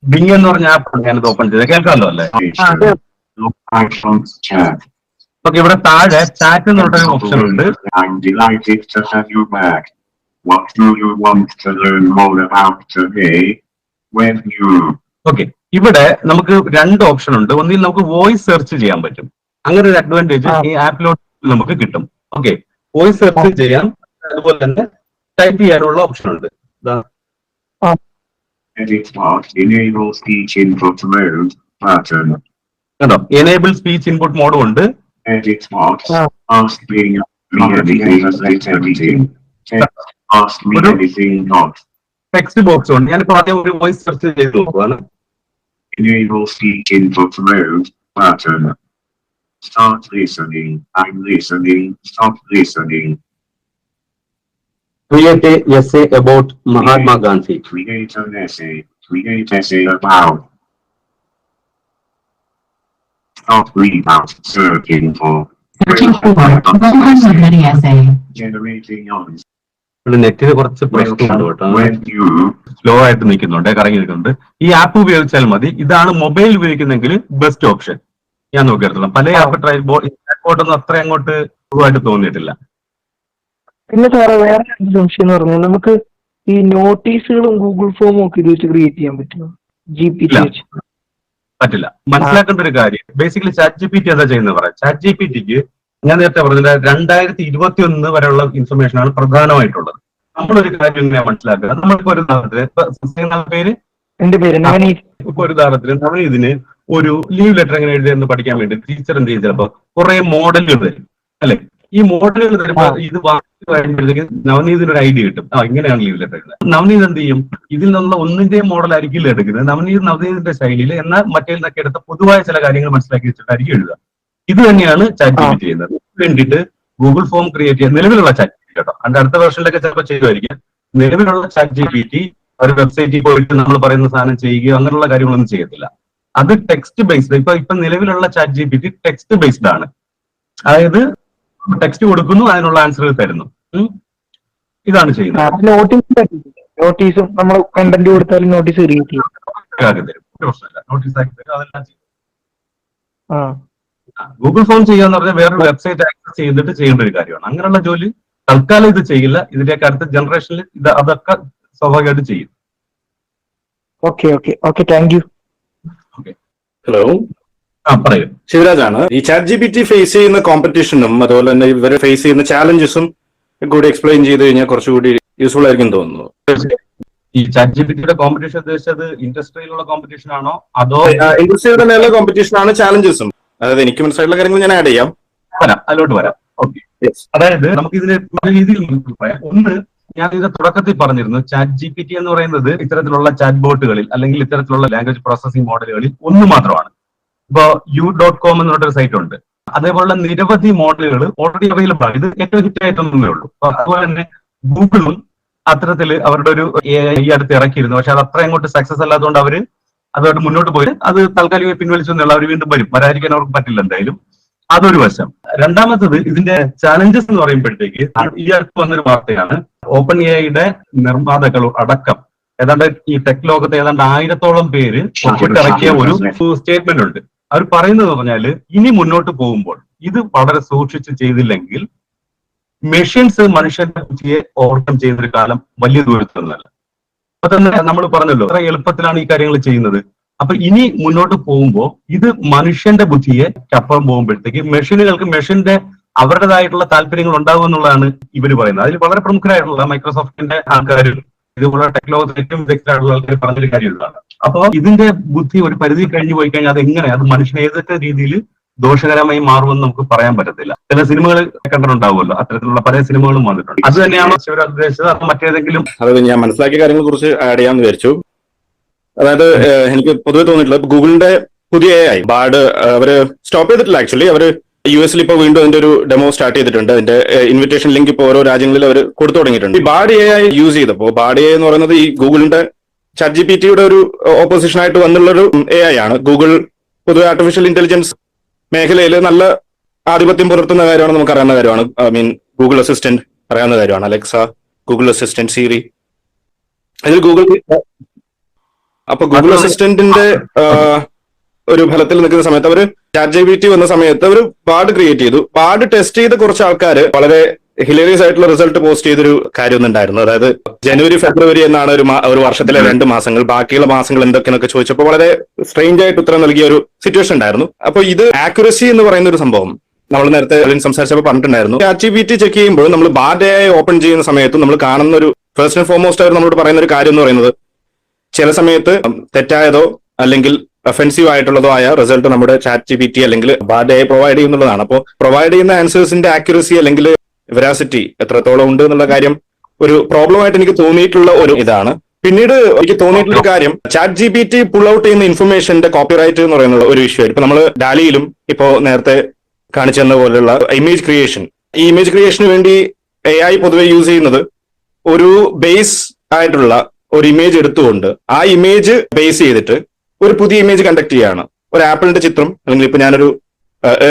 ബിങ് എന്ന് പറഞ്ഞ ആപ്പ് ഞാനത് ഓപ്പൺ ചെയ്ത് കേൾക്കാമല്ലോ അല്ലേ? ഓക്കെ, ഇവിടെ താഴെ ചാറ്റ് എന്ന് പറഞ്ഞ ഓപ്ഷൻ ഉണ്ട്. What do you want to learn more about today? When you... okay, ഇവിടെ നമുക്ക് 2 ഓപ്ഷൻ ഉണ്ട്. ഒന്നിൽ നമുക്ക് വോയിസ് സെർച്ച് ചെയ്യാൻ പറ്റും. അങ്ങനെ ഒരു അഡ്വാൻറ്റേജ് ഈ ആപ്പിലോട്ട് നമുക്ക് കിട്ടും. ഓക്കെ, വോയിസ് സെർച്ച് ചെയ്യാം, അതുപോലെ തന്നെ ടൈപ്പ് ചെയ്യാനുള്ള ഓപ്ഷൻ ഉണ്ട്. Edit part, enable speech input mode button. കണ്ടോ, എനേബിൾ സ്പീച്ച് ഇൻപുട്ട് മോഡും ഉണ്ട്. Edit part, ask me anything. Ask me anything not. Text box ഉണ്ട്. ഞാനിപ്പോ ആദ്യം ഒരു വോയിസ് സെർച്ച് ചെയ്ത് നോക്കുവാണ്. Enable speech input mode button. Start listening. I'm listening. Stop listening. Create a essay about Mahatma Gandhi. Create an essay. Create essay about. Stop read out. Searching for. Searching for 100 essay. Generating on. നെറ്റിന് കുറച്ച് പ്രശ്നമുണ്ട് കേട്ടോ. സ്ലോ ആയിട്ട് നിൽക്കുന്നുണ്ട്, കറങ്ങി നിൽക്കുന്നുണ്ട്. ഈ ആപ്പ് ഉപയോഗിച്ചാൽ മതി. ഇതാണ് മൊബൈൽ ഉപയോഗിക്കുന്നെങ്കിൽ ബെസ്റ്റ് ഓപ്ഷൻ. ഞാൻ നോക്കിയെടുത്തോളാം. പല ആപ്പ് ട്രൈബോട്ടൊന്നും അത്ര അങ്ങോട്ട് സുഖമായിട്ട് തോന്നിയിട്ടില്ല. പിന്നെ സാറേ വേറെ സംശയം എന്ന് പറഞ്ഞാൽ നമുക്ക് ഈ നോട്ടീസുകളും ഗൂഗിൾ ഫോമും ഒക്കെ ഇത് വെച്ച് ക്രിയേറ്റ് ചെയ്യാൻ പറ്റുമോ? GPT വെച്ച് പറ്റില്ല. മനസ്സിലാക്കേണ്ട ഒരു കാര്യം, ബേസിക്കലി ചാറ്റ് GPT എന്താ ചെയ്യുന്നത് പറയാം. ചാറ്റ് GPTക്ക് ഞാൻ നേരത്തെ പറഞ്ഞില്ല, 2021 വരെയുള്ള ഇൻഫർമേഷൻ ആണ് പ്രധാനമായിട്ടുള്ളത്. നമ്മളൊരു കാര്യം ഇങ്ങനെ മനസ്സിലാക്കുക. നമ്മളിപ്പോ ഒരു ഉദാഹരണത്തിന് പേര് എന്റെ പേര് നവനീത്. ഇപ്പൊ ഒരു ഉദാഹരണത്തിന് നവനീതിന് ഒരു ലീവ് ലെറ്റർ എങ്ങനെ എഴുതിയെന്ന് പഠിക്കാൻ വേണ്ടി ടീച്ചർ എന്ത് ചെയ്യും, ചിലപ്പോ കുറെ മോഡലുകൾ തരും അല്ലെ. ഈ മോഡലുകൾ തരുമ്പോൾ ഇത് വായിച്ചു കഴിയുമ്പോഴത്തേക്ക് നവനീതിന് ഒരു ഐഡിയ കിട്ടും. ഇങ്ങനെയാണ് ലീവ് ലെറ്റർ എഴുതുന്നത്. നവനീത് എന്ത് ചെയ്യും, ഇതിൽ നിന്നുള്ള ഒന്നിന്റെയും മോഡൽ ആയിരിക്കില്ല എടുക്കുന്നത്. നവനീതിന്റെ ശൈലിയിൽ, എന്നാൽ മറ്റേ നിന്നൊക്കെ എടുത്ത പൊതുവായ ചില കാര്യങ്ങൾ മനസ്സിലാക്കി വെച്ചിട്ടായിരിക്കും എഴുതുക. ഇത് തന്നെയാണ് ചാറ്റ് GPT ചെയ്യുന്നത്. വേണ്ടിയിട്ട് ഗൂഗിൾ ഫോം ക്രിയേറ്റ് ചെയ്യാൻ നിലവിലുള്ള ചാറ്റ് GPT കേട്ടോ. അതിന്റെ അടുത്ത വെർഷനിലൊക്കെ ചിലപ്പോൾ ചെയ്യുമായിരിക്കും. നിലവിലുള്ള ചാറ്റ് GPT ഒരു വെബ്സൈറ്റിൽ പോയിട്ട് നമ്മൾ പറയുന്ന സാധനം ചെയ്യുകയോ അങ്ങനെയുള്ള കാര്യങ്ങളൊന്നും ചെയ്യത്തില്ല. അത് ടെക്സ്റ്റ് ബേസ്ഡ്. ഇപ്പൊ നിലവിലുള്ള ചാറ്റ് GPT ടെക്സ്റ്റ് ബേസ്ഡ് ആണ്. അതായത് ടെക്സ്റ്റ് കൊടുക്കുന്നു, അതിനുള്ള ആൻസറുകൾ തരുന്നു. ഇതാണ് ചെയ്യുന്നത്. നോട്ടീസും നമ്മൾ കണ്ടന്റ് കൊടുത്താലും നോട്ടീസ് ക്രിയേറ്റ് ചെയ്യും. പ്രശ്നമില്ല, നോട്ടീസ് ആക്കി തരും, അതെല്ലാം ചെയ്യും. ഗൂഗിൾ ഫോം ചെയ്യാന്ന് പറഞ്ഞാൽ വേറൊരു വെബ്സൈറ്റ് ആക്സസ് ചെയ്തിട്ട് ചെയ്യേണ്ട ഒരു കാര്യമാണ്. അങ്ങനെയുള്ള ജോലി തൽക്കാലം ഇത് ചെയ്യില്ല. ഇതിന്റെയൊക്കെ അടുത്ത ജനറേഷനിൽ ഇത് അതൊക്കെ സ്വാഭാവികമായിട്ട് ചെയ്യും. Okay thank you. ഹലോ, പറയൂ. ശിവരാജാണ്. ഈ ചാറ്റ് GPT ഫേസ് ചെയ്യുന്ന കോമ്പറ്റീഷനും അതുപോലെ തന്നെ ഇവരെ ഫേസ് ചെയ്യുന്ന ചാലഞ്ചസും കൂടി എക്സ്പ്ലെയിൻ ചെയ്ത് കഴിഞ്ഞാൽ കുറച്ചുകൂടി യൂസ്ഫുൾ ആയിരിക്കും തോന്നുന്നു. ഈ ചാറ്റ് GPTയുടെ കോമ്പറ്റീഷൻ ഉദ്ദേശിച്ചത് ഇൻഡസ്ട്രിയിലുള്ള കോമ്പറ്റീഷൻ ആണോ അതോ ഇൻഡസ്ട്രിയുടെ മേലെ കോമ്പറ്റീഷൻ ആണ് ചാലഞ്ചസും? അതായത് എനിക്ക് മനസ്സിലായിട്ടുള്ള കാര്യങ്ങൾ ഞാൻ ആഡ് ചെയ്യാം. അതിലോട്ട് വരാം. ഓക്കെ, അതായത് നമുക്ക് ഇതിന് പല രീതിയിൽ പറയാം. ഒന്ന്, ഞാൻ ഇതിന്റെ തുടക്കത്തിൽ പറഞ്ഞിരുന്നു, ചാറ്റ് GPT എന്ന് പറയുന്നത് ഇത്തരത്തിലുള്ള ചാറ്റ് ബോട്ടുകളിൽ അല്ലെങ്കിൽ ഇത്തരത്തിലുള്ള ലാംഗ്വേജ് പ്രോസസിംഗ് മോഡലുകളിൽ ഒന്ന് മാത്രമാണ്. ഇപ്പോ u.com എന്ന് പറഞ്ഞൊരു സൈറ്റ് ഉണ്ട്. അതേപോലുള്ള നിരവധി മോഡലുകൾ ഓൾറെഡി അവൈലബിൾ ആണ്. ഇത് ഏറ്റവും ഹിറ്റ് ആയിട്ടൊന്നേ ഉള്ളൂ. അതുപോലെ തന്നെ ഗൂഗിളും അത്തരത്തിൽ അവരുടെ ഒരു ഈ അടുത്ത് ഇറക്കിയിരുന്നു. പക്ഷെ അത് അത്ര അങ്ങോട്ട് സക്സസ് അല്ലാത്തതുകൊണ്ട് അവര് അതുമായിട്ട് മുന്നോട്ട് പോയി അത് താൽക്കാലികമായി പിൻവലിച്ചെന്നുള്ള അവർ വീണ്ടും വരാതിരിക്കാൻ അവർക്ക് പറ്റില്ല എന്തായാലും. അതൊരു വശം. രണ്ടാമത്തത് ഇതിന്റെ ചാലഞ്ചസ് എന്ന് പറയുമ്പോഴത്തേക്ക് ഈ അടുത്ത് വന്നൊരു വാർത്തയാണ്. ഓപ്പൺ എഐയുടെ നിർമ്മാതാക്കൾ അടക്കം ഏതാണ്ട് ഈ ടെക് ലോകത്തെ ഏതാണ്ട് 1000-ഓളം പേര് ഒപ്പിട്ടിറക്കിയ ഒരു സ്റ്റേറ്റ്മെന്റ് ഉണ്ട്. അവർ പറയുന്നത് പറഞ്ഞാല് ഇനി മുന്നോട്ട് പോകുമ്പോൾ ഇത് വളരെ സൂക്ഷിച്ച് ചെയ്തില്ലെങ്കിൽ മെഷീൻസ് മനുഷ്യന്റെ ബുദ്ധിയെ ഓവർകം ചെയ്യുന്ന ഒരു കാലം വലിയ ദൂരത്തൊന്നുമല്ല. അപ്പൊ തന്നെ നമ്മൾ പറഞ്ഞല്ലോ അത്ര എളുപ്പത്തിലാണ് ഈ കാര്യങ്ങൾ ചെയ്യുന്നത്. അപ്പൊ ഇനി മുന്നോട്ട് പോകുമ്പോൾ ഇത് മനുഷ്യന്റെ ബുദ്ധിയെ അപ്പുറം പോകുമ്പോഴത്തേക്ക് മെഷീന്റെ അവരുടേതായിട്ടുള്ള താല്പര്യങ്ങൾ ഉണ്ടാകും എന്നുള്ളതാണ് ഇവര് പറയുന്നത്. അതിൽ വളരെ പ്രമുഖരായിട്ടുള്ള മൈക്രോസോഫ്റ്റിന്റെ ആൾക്കാർ, ഇതുപോലെ ടെക്നോളജി ഏറ്റവും വിദഗ്ധരായിട്ടുള്ള ആൾക്കാർ പറഞ്ഞൊരു കാര്യം ഇതാണ്. അപ്പോൾ ഇതിന്റെ ബുദ്ധി ഒരു പരിധി കഴിഞ്ഞു പോയി കഴിഞ്ഞാൽ അത് മനുഷ്യൻ ഏതൊക്കെ രീതിയിൽ ദോഷകരമായി മാറുമെന്ന് നമുക്ക് പറയാൻ പറ്റത്തില്ല. ചില സിനിമകൾ കണ്ടിട്ടുണ്ടാവുമല്ലോ, അത്തരത്തിലുള്ള പല സിനിമകളും വന്നിട്ടുണ്ട്. അത് തന്നെയാണ് ശിവർ ഉദ്ദേശിച്ചത്, അത് മറ്റേതെങ്കിലും? അത് ഞാൻ മനസ്സിലാക്കിയ കാര്യങ്ങളെ കുറിച്ച് ആഡ് ചെയ്യാമെന്ന് വിചാരിച്ചു. അതായത് എനിക്ക് പൊതുവെ തോന്നിയിട്ടുള്ളത് ഗൂഗിളിന്റെ പുതിയ AI ബാർഡ് അവര് സ്റ്റോപ്പ് ചെയ്തിട്ടില്ല. ആക്ച്വലി അവര് US ഇപ്പോൾ വീണ്ടും അതിന്റെ ഒരു ഡെമോ സ്റ്റാർട്ട് ചെയ്തിട്ടുണ്ട്. അതിന്റെ ഇൻവിറ്റേഷൻ ലിങ്ക് ഇപ്പോൾ ഓരോ രാജ്യങ്ങളിൽ അവർ കൊടുത്തു തുടങ്ങിയിട്ടുണ്ട്. ഈ ബാർഡ് AI യൂസ് ചെയ്തപ്പോൾ, ബാർഡ് AI എന്ന് പറയുന്നത് ഈ ഗൂഗിളിന്റെ ChatGPT-യുടെ ഒരു ഓപ്പോസിഷൻ ആയിട്ട് വന്നുള്ളൊരു AI ആണ്. ഗൂഗിൾ പൊതുവെ ആർട്ടിഫിഷ്യൽ ഇന്റലിജൻസ് മേഖലയിൽ നല്ല ആധിപത്യം പുലർത്തുന്ന കാര്യമാണ്, നമുക്ക് അറിയാവുന്ന കാര്യമാണ്. ഗൂഗിൾ അസിസ്റ്റന്റ് അറിയാവുന്ന കാര്യമാണ്, അലക്സ, ഗൂഗിൾ അസിസ്റ്റന്റ്, സിരി. അതിൽ ഗൂഗിൾ അസിസ്റ്റന്റിന്റെ ഒരു ഫലത്തിൽ നിൽക്കുന്ന സമയത്ത് അവര് ChatGPT വന്ന സമയത്ത് അവർ ബാർഡ് ക്രിയേറ്റ് ചെയ്തു. ബാർഡ് ടെസ്റ്റ് ചെയ്ത് കുറച്ച് ആൾക്കാർ വളരെ ഹിലേറിയസ് ആയിട്ടുള്ള റിസൾട്ട് പോസ്റ്റ് ചെയ്തൊരു കാര്യം ഉണ്ടായിരുന്നു. അതായത് ജനുവരി ഫെബ്രുവരി എന്നാണ് ഒരു വർഷത്തിലെ 2 മാസങ്ങൾ, ബാക്കിയുള്ള മാസങ്ങൾ എന്തൊക്കെയെന്നൊക്കെ ചോദിച്ചപ്പോൾ വളരെ സ്ട്രേഞ്ച് ആയിട്ട് ഉത്തരം നൽകിയ ഒരു സിറ്റുവേഷൻ ഉണ്ടായിരുന്നു. അപ്പൊ ഇത് ആക്യുറസി എന്ന് പറയുന്ന ഒരു സംഭവം നമ്മൾ നേരത്തെ സംസാരിച്ചപ്പോൾ പറഞ്ഞിട്ടുണ്ടായിരുന്നു. ChatGPT ചെക്ക് ചെയ്യുമ്പോൾ നമ്മൾ ബാർഡ് AI ഓപ്പൺ ചെയ്യുന്ന സമയത്ത് നമ്മൾ കാണുന്ന ഒരു ഫസ്റ്റ് ആൻഡ് ഫോർമോസ്റ്റ് അവർ നമ്മളോട് പറയുന്ന ഒരു കാര്യം എന്ന് പറയുന്നത്, ചില സമയത്ത് തെറ്റായതോ അല്ലെങ്കിൽ ഒഫെൻസീവ് ആയിട്ടുള്ളതോ ആയ റിസൾട്ട് നമ്മുടെ ChatGPT അല്ലെങ്കിൽ ബാർഡ് AI പ്രൊവൈഡ് ചെയ്യുന്നുള്ളതാണ്. അപ്പോൾ പ്രൊവൈഡ് ചെയ്യുന്ന ആൻസേഴ്സിന്റെ ആക്യുറസി അല്ലെങ്കിൽ വെറാസിറ്റി എത്രത്തോളം ഉണ്ട് എന്നുള്ള കാര്യം ഒരു പ്രോബ്ലം ആയിട്ട് എനിക്ക് തോന്നിയിട്ടുള്ള ഒരു ഇതാണ്. പിന്നീട് എനിക്ക് തോന്നിയിട്ടുള്ള ഒരു കാര്യം, ChatGPT പുൾ ഔട്ട് ചെയ്യുന്ന ഇൻഫർമേഷന്റെ കോപ്പിറൈറ്റ് എന്ന് പറയുന്ന ഒരു ഇഷ്യൂ. ഇപ്പൊ നമ്മൾ ഡാലിയിലും ഇപ്പോ നേരത്തെ കാണിച്ചെന്ന പോലെയുള്ള ഇമേജ് ക്രിയേഷൻ, ഈ ഇമേജ് ക്രിയേഷന് വേണ്ടി AI പൊതുവെ യൂസ് ചെയ്യുന്നത് ഒരു ബേസ് ആയിട്ടുള്ള ഒരു ഇമേജ് എടുത്തുകൊണ്ട് ആ ഇമേജ് ബേസ് ചെയ്തിട്ട് ഒരു പുതിയ ഇമേജ് കണ്ടക്ട് ചെയ്യാണ്. ഒരു ആപ്പിളിന്റെ ചിത്രം, അല്ലെങ്കിൽ ഇപ്പൊ ഞാനൊരു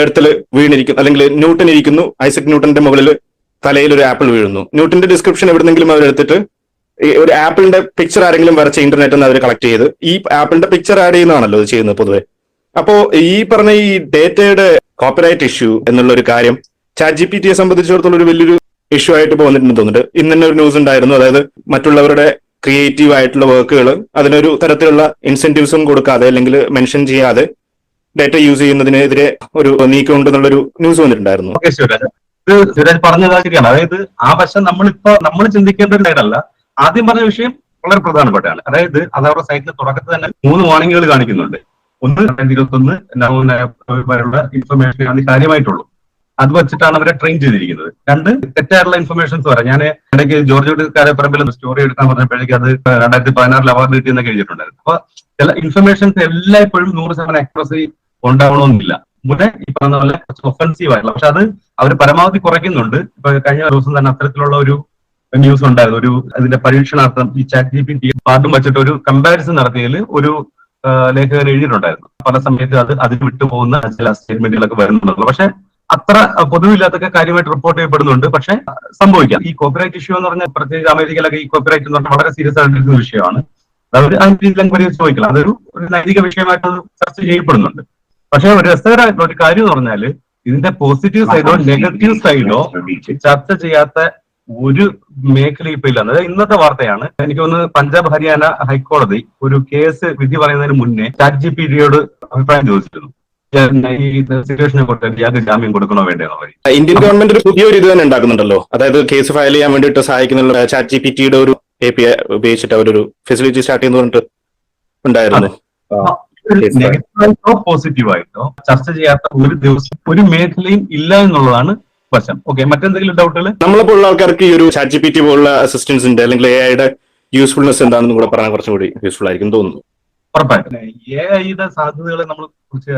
എർത്തിൽ വീണിരിക്കുന്നു, അല്ലെങ്കിൽ ന്യൂട്ടൺ ഇരിക്കുന്നു, ഐസക് ന്യൂട്ടന്റെ മുകളിൽ തലയിൽ ഒരു ആപ്പിൾ വീഴുന്നു. ന്യൂട്ടന്റെ ഡിസ്ക്രിപ്ഷൻ എവിടെന്നെങ്കിലും അവരെടുത്തിട്ട് ഒരു ആപ്പിളിന്റെ പിക്ചർ ആരെങ്കിലും വരച്ച ഇന്റർനെറ്റിൽ നിന്ന് അവർ കളക്ട് ചെയ്ത് ഈ ആപ്പിളിന്റെ പിക്ചർ ആഡ് ചെയ്യുന്നതാണല്ലോ ഇത് ചെയ്യുന്നത് പൊതുവെ. അപ്പോ ഈ പറഞ്ഞ ഈ ഡേറ്റയുടെ കോപ്പിറൈറ്റ് ഇഷ്യൂ എന്നുള്ള ഒരു കാര്യം ChatGPT-യെ സംബന്ധിച്ചിടത്തോളം ഒരു വലിയൊരു ഇഷ്യൂ ആയിട്ട് വന്നിട്ടുണ്ടെന്ന് തോന്നുന്നുണ്ട്. ഇന്ന് തന്നെ ഒരു ന്യൂസ് ഉണ്ടായിരുന്നു, അതായത് മറ്റുള്ളവരുടെ ക്രിയേറ്റീവ് ആയിട്ടുള്ള വർക്കുകൾ അതിനൊരു തരത്തിലുള്ള ഇൻസെന്റീവ്സും കൊടുക്കാതെ അല്ലെങ്കിൽ മെൻഷൻ ചെയ്യാതെ ഡേറ്റ യൂസ് ചെയ്യുന്നതിനെതിരെ ഒരു നീക്കം ഉണ്ടെന്നുള്ളൊരു ന്യൂസ് വന്നിട്ടുണ്ടായിരുന്നു. ഇത് സുരേഷ് പറഞ്ഞത് ശരിയാണ്. അതായത് ആ വശം നമ്മൾ ചിന്തിക്കേണ്ട ഒരു സൈഡല്ല. ആദ്യം പറഞ്ഞ വിഷയം വളരെ പ്രധാനപ്പെട്ടതാണ്. അതായത് അത് അവരുടെ സൈറ്റിൽ തുടക്കത്തിൽ തന്നെ 3 വാർണിംഗുകൾ കാണിക്കുന്നുണ്ട്. ഒന്ന് 2021 നവംബർ വരെയുള്ള ഇൻഫർമേഷൻ അത് കാര്യമായിട്ടുള്ളൂ. അത് വെച്ചിട്ടാണ് അവരെ ട്രെയിൻ ചെയ്തിരിക്കുന്നത്. 2 തെറ്റായിട്ടുള്ള ഇൻഫർമേഷൻസ് പറയാം. ഞാൻ ഇടയ്ക്ക് ജോർജ് കാരപ്പറമ്പിൽ സ്റ്റോറി എടുക്കാൻ പറഞ്ഞപ്പോഴേക്കും അത് 2016 അവാർഡ് കിട്ടിയെന്നൊക്കെ എഴുതിയിട്ടുണ്ടായിരുന്നു. അപ്പൊ ചില ഇൻഫർമേഷൻസ് എല്ലായ്പ്പോഴും 100% ആക്യുറസി ഉണ്ടാവണമെന്നില്ല. മുന്നേ ഈ പറഞ്ഞ പോലെ കുറച്ച് ഒഫൻസീവ് ആയിട്ടുള്ള, പക്ഷെ അത് അവർ പരമാവധി കുറയ്ക്കുന്നുണ്ട്. ഇപ്പൊ കഴിഞ്ഞ ദിവസം തന്നെ അത്തരത്തിലുള്ള ഒരു ന്യൂസ് ഉണ്ടായിരുന്നു. ഒരു അതിന്റെ പരീക്ഷണാർത്ഥം ഈ ChatGPT പാട്ടും വെച്ചിട്ട് ഒരു കമ്പാരിസൺ നടത്തിയതിൽ ഒരു ലേഖകൻ എഴുതിയിട്ടുണ്ടായിരുന്നു. പല സമയത്ത് അതിന് വിട്ടുപോകുന്ന ചില സ്റ്റേറ്റ്മെന്റുകളൊക്കെ വരുന്നുണ്ടല്ലോ. പക്ഷെ അത്ര പൊതുവില്ലാത്തൊക്കെ കാര്യമായിട്ട് റിപ്പോർട്ട് ചെയ്യപ്പെടുന്നുണ്ട്. പക്ഷെ സംഭവിക്കാം. ഈ കോപ്പിറൈറ്റ് ഇഷ്യൂ എന്ന് പറഞ്ഞാൽ പ്രത്യേകിച്ച് അമേരിക്കയിലൊക്കെ ഈ കോപ്പിറൈറ്റ് എന്ന് പറഞ്ഞാൽ വളരെ സീരിയസ് ആയിട്ടിരിക്കുന്ന വിഷയമാണ്. അവർ അതിന്റെ രീതിയിലും പരിഹരിച്ച് അതൊരു നൈതിക വിഷയമായിട്ട് ചർച്ച ചെയ്യപ്പെടുന്നുണ്ട്. പക്ഷെ ഒരു രസകരമായിട്ടുള്ള ഒരു കാര്യം എന്ന് പറഞ്ഞാൽ ഇതിന്റെ പോസിറ്റീവ് സൈഡോ നെഗറ്റീവ് സൈഡോ ചർച്ച ചെയ്യാത്ത ഒരു മേഖല ഇപ്പൊ ഇല്ല. അതായത് ഇന്നത്തെ വാർത്തയാണ്, എനിക്ക് തോന്നുന്നത് പഞ്ചാബ് ഹരിയാന ഹൈക്കോടതി ഒരു കേസ് വിധി പറയുന്നതിന് മുന്നേ ChatGPT-യോട് അഭിപ്രായം ചോദിച്ചിരുന്നു. ഈ സിറ്റുവേഷനെ കുറിച്ച് ഇയാൾക്ക് ജാമ്യം കൊടുക്കണോ വേണ്ടോ? ഇന്ത്യൻ ഗവൺമെന്റ് ഒരു പുതിയൊരു ഇത് തന്നെ ഉണ്ടാക്കുന്നുണ്ടല്ലോ. അതായത് കേസ് ഫയൽ ചെയ്യാൻ വേണ്ടിയിട്ട് സഹായിക്കുന്ന ChatGPT-യുടെ ഒരു API ഉപയോഗിച്ചിട്ട് അവരൊരു ഫെസിലിറ്റി സ്റ്റാർട്ട് ചെയ്യുന്ന പറഞ്ഞിട്ട് ഉണ്ടായിരുന്നു. നെഗറ്റീവായിട്ടോ പോസിറ്റീവായിട്ടോ ചർച്ച ചെയ്യാത്ത ഒരു ദിവസം ഒരു മേഖലയും ഇല്ല എന്നുള്ളതാണ് വശം. ഓക്കെ, മറ്റെന്തെങ്കിലും ഡൗട്ടുകൾ? നമ്മളെപ്പോലുള്ള ആൾക്കാർക്ക് ഈ ഒരു ChatGPT പോലുള്ള അസിസ്റ്റൻസിന്റെ അല്ലെങ്കിൽ AI-യുടെ യൂസ്ഫുൾനെസ് എന്താണെന്ന് കൂടെ പറയാൻ കുറച്ചും കൂടി യൂസ്ഫുൾ ആയിരിക്കും തോന്നുന്നു. ഉറപ്പായിട്ടും AI-യുടെ സാധ്യതകളെ നമ്മൾ കുറിച്ച്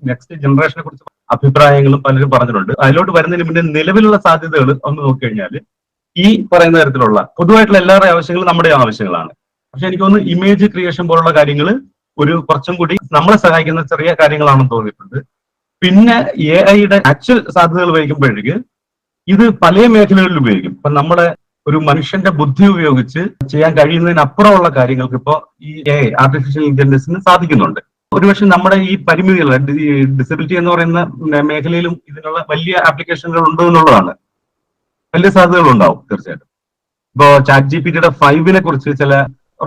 നെക്സ്റ്റ് ജനറേഷനെ കുറിച്ച് അഭിപ്രായങ്ങളും പലരും പറഞ്ഞിട്ടുണ്ട്. അതിലോട്ട് വരുന്നതിന് മുന്നേ നിലവിലുള്ള സാധ്യതകൾ ഒന്ന് നോക്കിക്കഴിഞ്ഞാൽ ഈ പറയുന്ന തരത്തിലുള്ള പൊതുവായിട്ടുള്ള എല്ലാവരുടെയും ആവശ്യങ്ങളും നമ്മുടെ ആവശ്യങ്ങളാണ്. പക്ഷെ എനിക്ക് തോന്നുന്നു ഇമേജ് ക്രിയേഷൻ പോലുള്ള കാര്യങ്ങൾ ഒരു കുറച്ചും കൂടി നമ്മളെ സഹായിക്കുന്ന ചെറിയ കാര്യങ്ങളാണെന്ന് തോന്നിയിട്ടുണ്ട്. പിന്നെ AI-യുടെ ആക്ച്വൽ സാധ്യതകൾ ഉപയോഗിക്കുമ്പോഴേക്ക് ഇത് പല മേഖലകളിൽ ഉപയോഗിക്കും. ഇപ്പൊ നമ്മളെ ഒരു മനുഷ്യന്റെ ബുദ്ധി ഉപയോഗിച്ച് ചെയ്യാൻ കഴിയുന്നതിനപ്പുറമുള്ള കാര്യങ്ങൾക്ക് ഇപ്പോൾ ഈ AI ആർട്ടിഫിഷ്യൽ ഇന്റലിജൻസിന് സാധിക്കുന്നുണ്ട്. ഒരുപക്ഷെ നമ്മുടെ ഈ പരിമിതികൾ, ഡിസബിലിറ്റി എന്ന് പറയുന്ന മേഖലയിലും ഇതിനുള്ള വലിയ ആപ്ലിക്കേഷനുകൾ ഉണ്ട് എന്നുള്ളതാണ്. വലിയ സാധ്യതകൾ ഉണ്ടാവും തീർച്ചയായിട്ടും. ഇപ്പോ ChatGPT 5 കുറിച്ച് ചില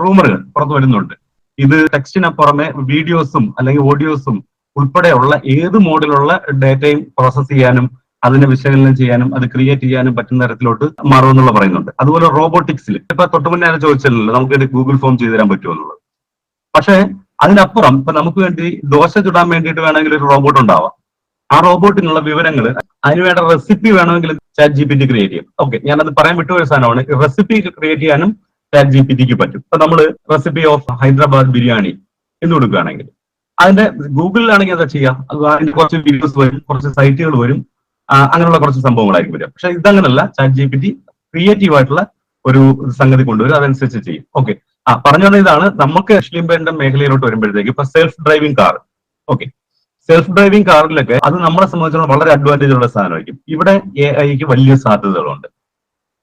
റൂമറുകൾ പുറത്തു വരുന്നുണ്ട്. ഇത് ടെക്സ്റ്റിന് പുറമെ വീഡിയോസും അല്ലെങ്കിൽ ഓഡിയോസും ഉൾപ്പെടെയുള്ള ഏത് മോഡിലുള്ള ഡേറ്റയും പ്രോസസ് ചെയ്യാനും അതിനെ വിശകലനം ചെയ്യാനും അത് ക്രിയേറ്റ് ചെയ്യാനും പറ്റുന്ന തരത്തിലോട്ട് മാറുമെന്നുള്ള പറയുന്നുണ്ട്. അതുപോലെ റോബോട്ടിക്സിൽ ഇപ്പൊ തൊട്ടു മുന്നേ ചോദിച്ചല്ലോ നമുക്ക് ഗൂഗിൾ ഫോം ചെയ്തു തരാൻ പറ്റുമോ എന്നുള്ളത്. പക്ഷേ അതിനപ്പുറം ഇപ്പൊ നമുക്ക് വേണ്ടി ദോശ ചുടാൻ വേണ്ടിയിട്ട് വേണമെങ്കിൽ ഒരു റോബോട്ട് ഉണ്ടാവാം. ആ റോബോട്ടിനുള്ള വിവരങ്ങൾ, അതിനുവേണ്ട റെസിപ്പി വേണമെങ്കിൽ ChatGPT ക്രിയേറ്റ് ചെയ്യും. ഓക്കെ, ഞാനത് പറയാൻ വിട്ടുപോയ സാധനമാണ്. റെസിപ്പി ക്രിയേറ്റ് ചെയ്യാനും ChatGPTക്ക് പറ്റും. ഇപ്പൊ നമ്മൾ റെസിപ്പി ഓഫ് ഹൈദരാബാദ് ബിരിയാണി എന്ന് കൊടുക്കുകയാണെങ്കിൽ അതിന്റെ ഗൂഗിളിലാണെങ്കിൽ എന്താ ചെയ്യാം, അതിന്റെ കുറച്ച് വീഡിയോസ് വരും, കുറച്ച് സൈറ്റുകൾ വരും, അങ്ങനെയുള്ള കുറച്ച് സംഭവങ്ങളായിരിക്കും വരിക. പക്ഷെ ഇതങ്ങനല്ല, ChatGPT ക്രിയേറ്റീവ് ആയിട്ടുള്ള ഒരു സംഗതി കൊണ്ടുവരും, അതനുസരിച്ച് ചെയ്യും. ഓക്കെ, പറഞ്ഞു വന്ന ഇതാണ്. നമുക്ക് അശ്ലീംബേന്റെ മേഖലയിലോട്ട് വരുമ്പോഴത്തേക്ക് ഇപ്പൊ self driving car, okay, self driving കാറിലൊക്കെ അത് നമ്മളെ സംബന്ധിച്ചിടത്തോളം വളരെ അഡ്വാൻറ്റേജ് ഉള്ള സാധനമായിരിക്കും. ഇവിടെ AI-ക്ക് വലിയ സാധ്യതകളുണ്ട്,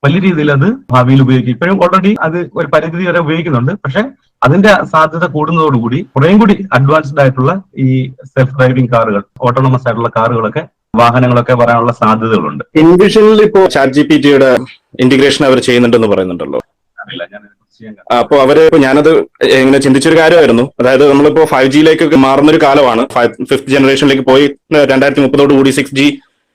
വലിയ രീതിയിൽ അത് ഭാവിയിൽ ഉപയോഗിക്കും. ഇപ്പോഴും ഓൾറെഡി അത് ഒരു പരിധി വരെ ഉപയോഗിക്കുന്നുണ്ട്. പക്ഷെ അതിന്റെ സാധ്യത കൂടുന്നതോടുകൂടി കുറേയും കൂടി അഡ്വാൻസ്ഡ് ആയിട്ടുള്ള ഈ സെൽഫ് ഡ്രൈവിംഗ് കാറുകൾ, ഓട്ടോണമസ് ആയിട്ടുള്ള കാറുകളൊക്കെ, വാഹനങ്ങളൊക്കെ വരാനുള്ള സാധ്യതകളുണ്ട്. ഇൻവിഷനിൽ ഇപ്പോ ChatGPT-യുടെ ഇന്റഗ്രേഷൻ അവർ ചെയ്യുന്നുണ്ടെന്ന് പറയുന്നുണ്ടല്ലോ. അറിയില്ല, ഞാൻ അപ്പൊ അവര് ഞാനത് ഇങ്ങനെ ചിന്തിച്ചൊരു കാര്യമായിരുന്നു. അതായത് നമ്മളിപ്പോ 5G മാറുന്ന ഒരു കാലമാണ്. 5th ജനറേഷനിലേക്ക് പോയി 2030 കൂടി 6G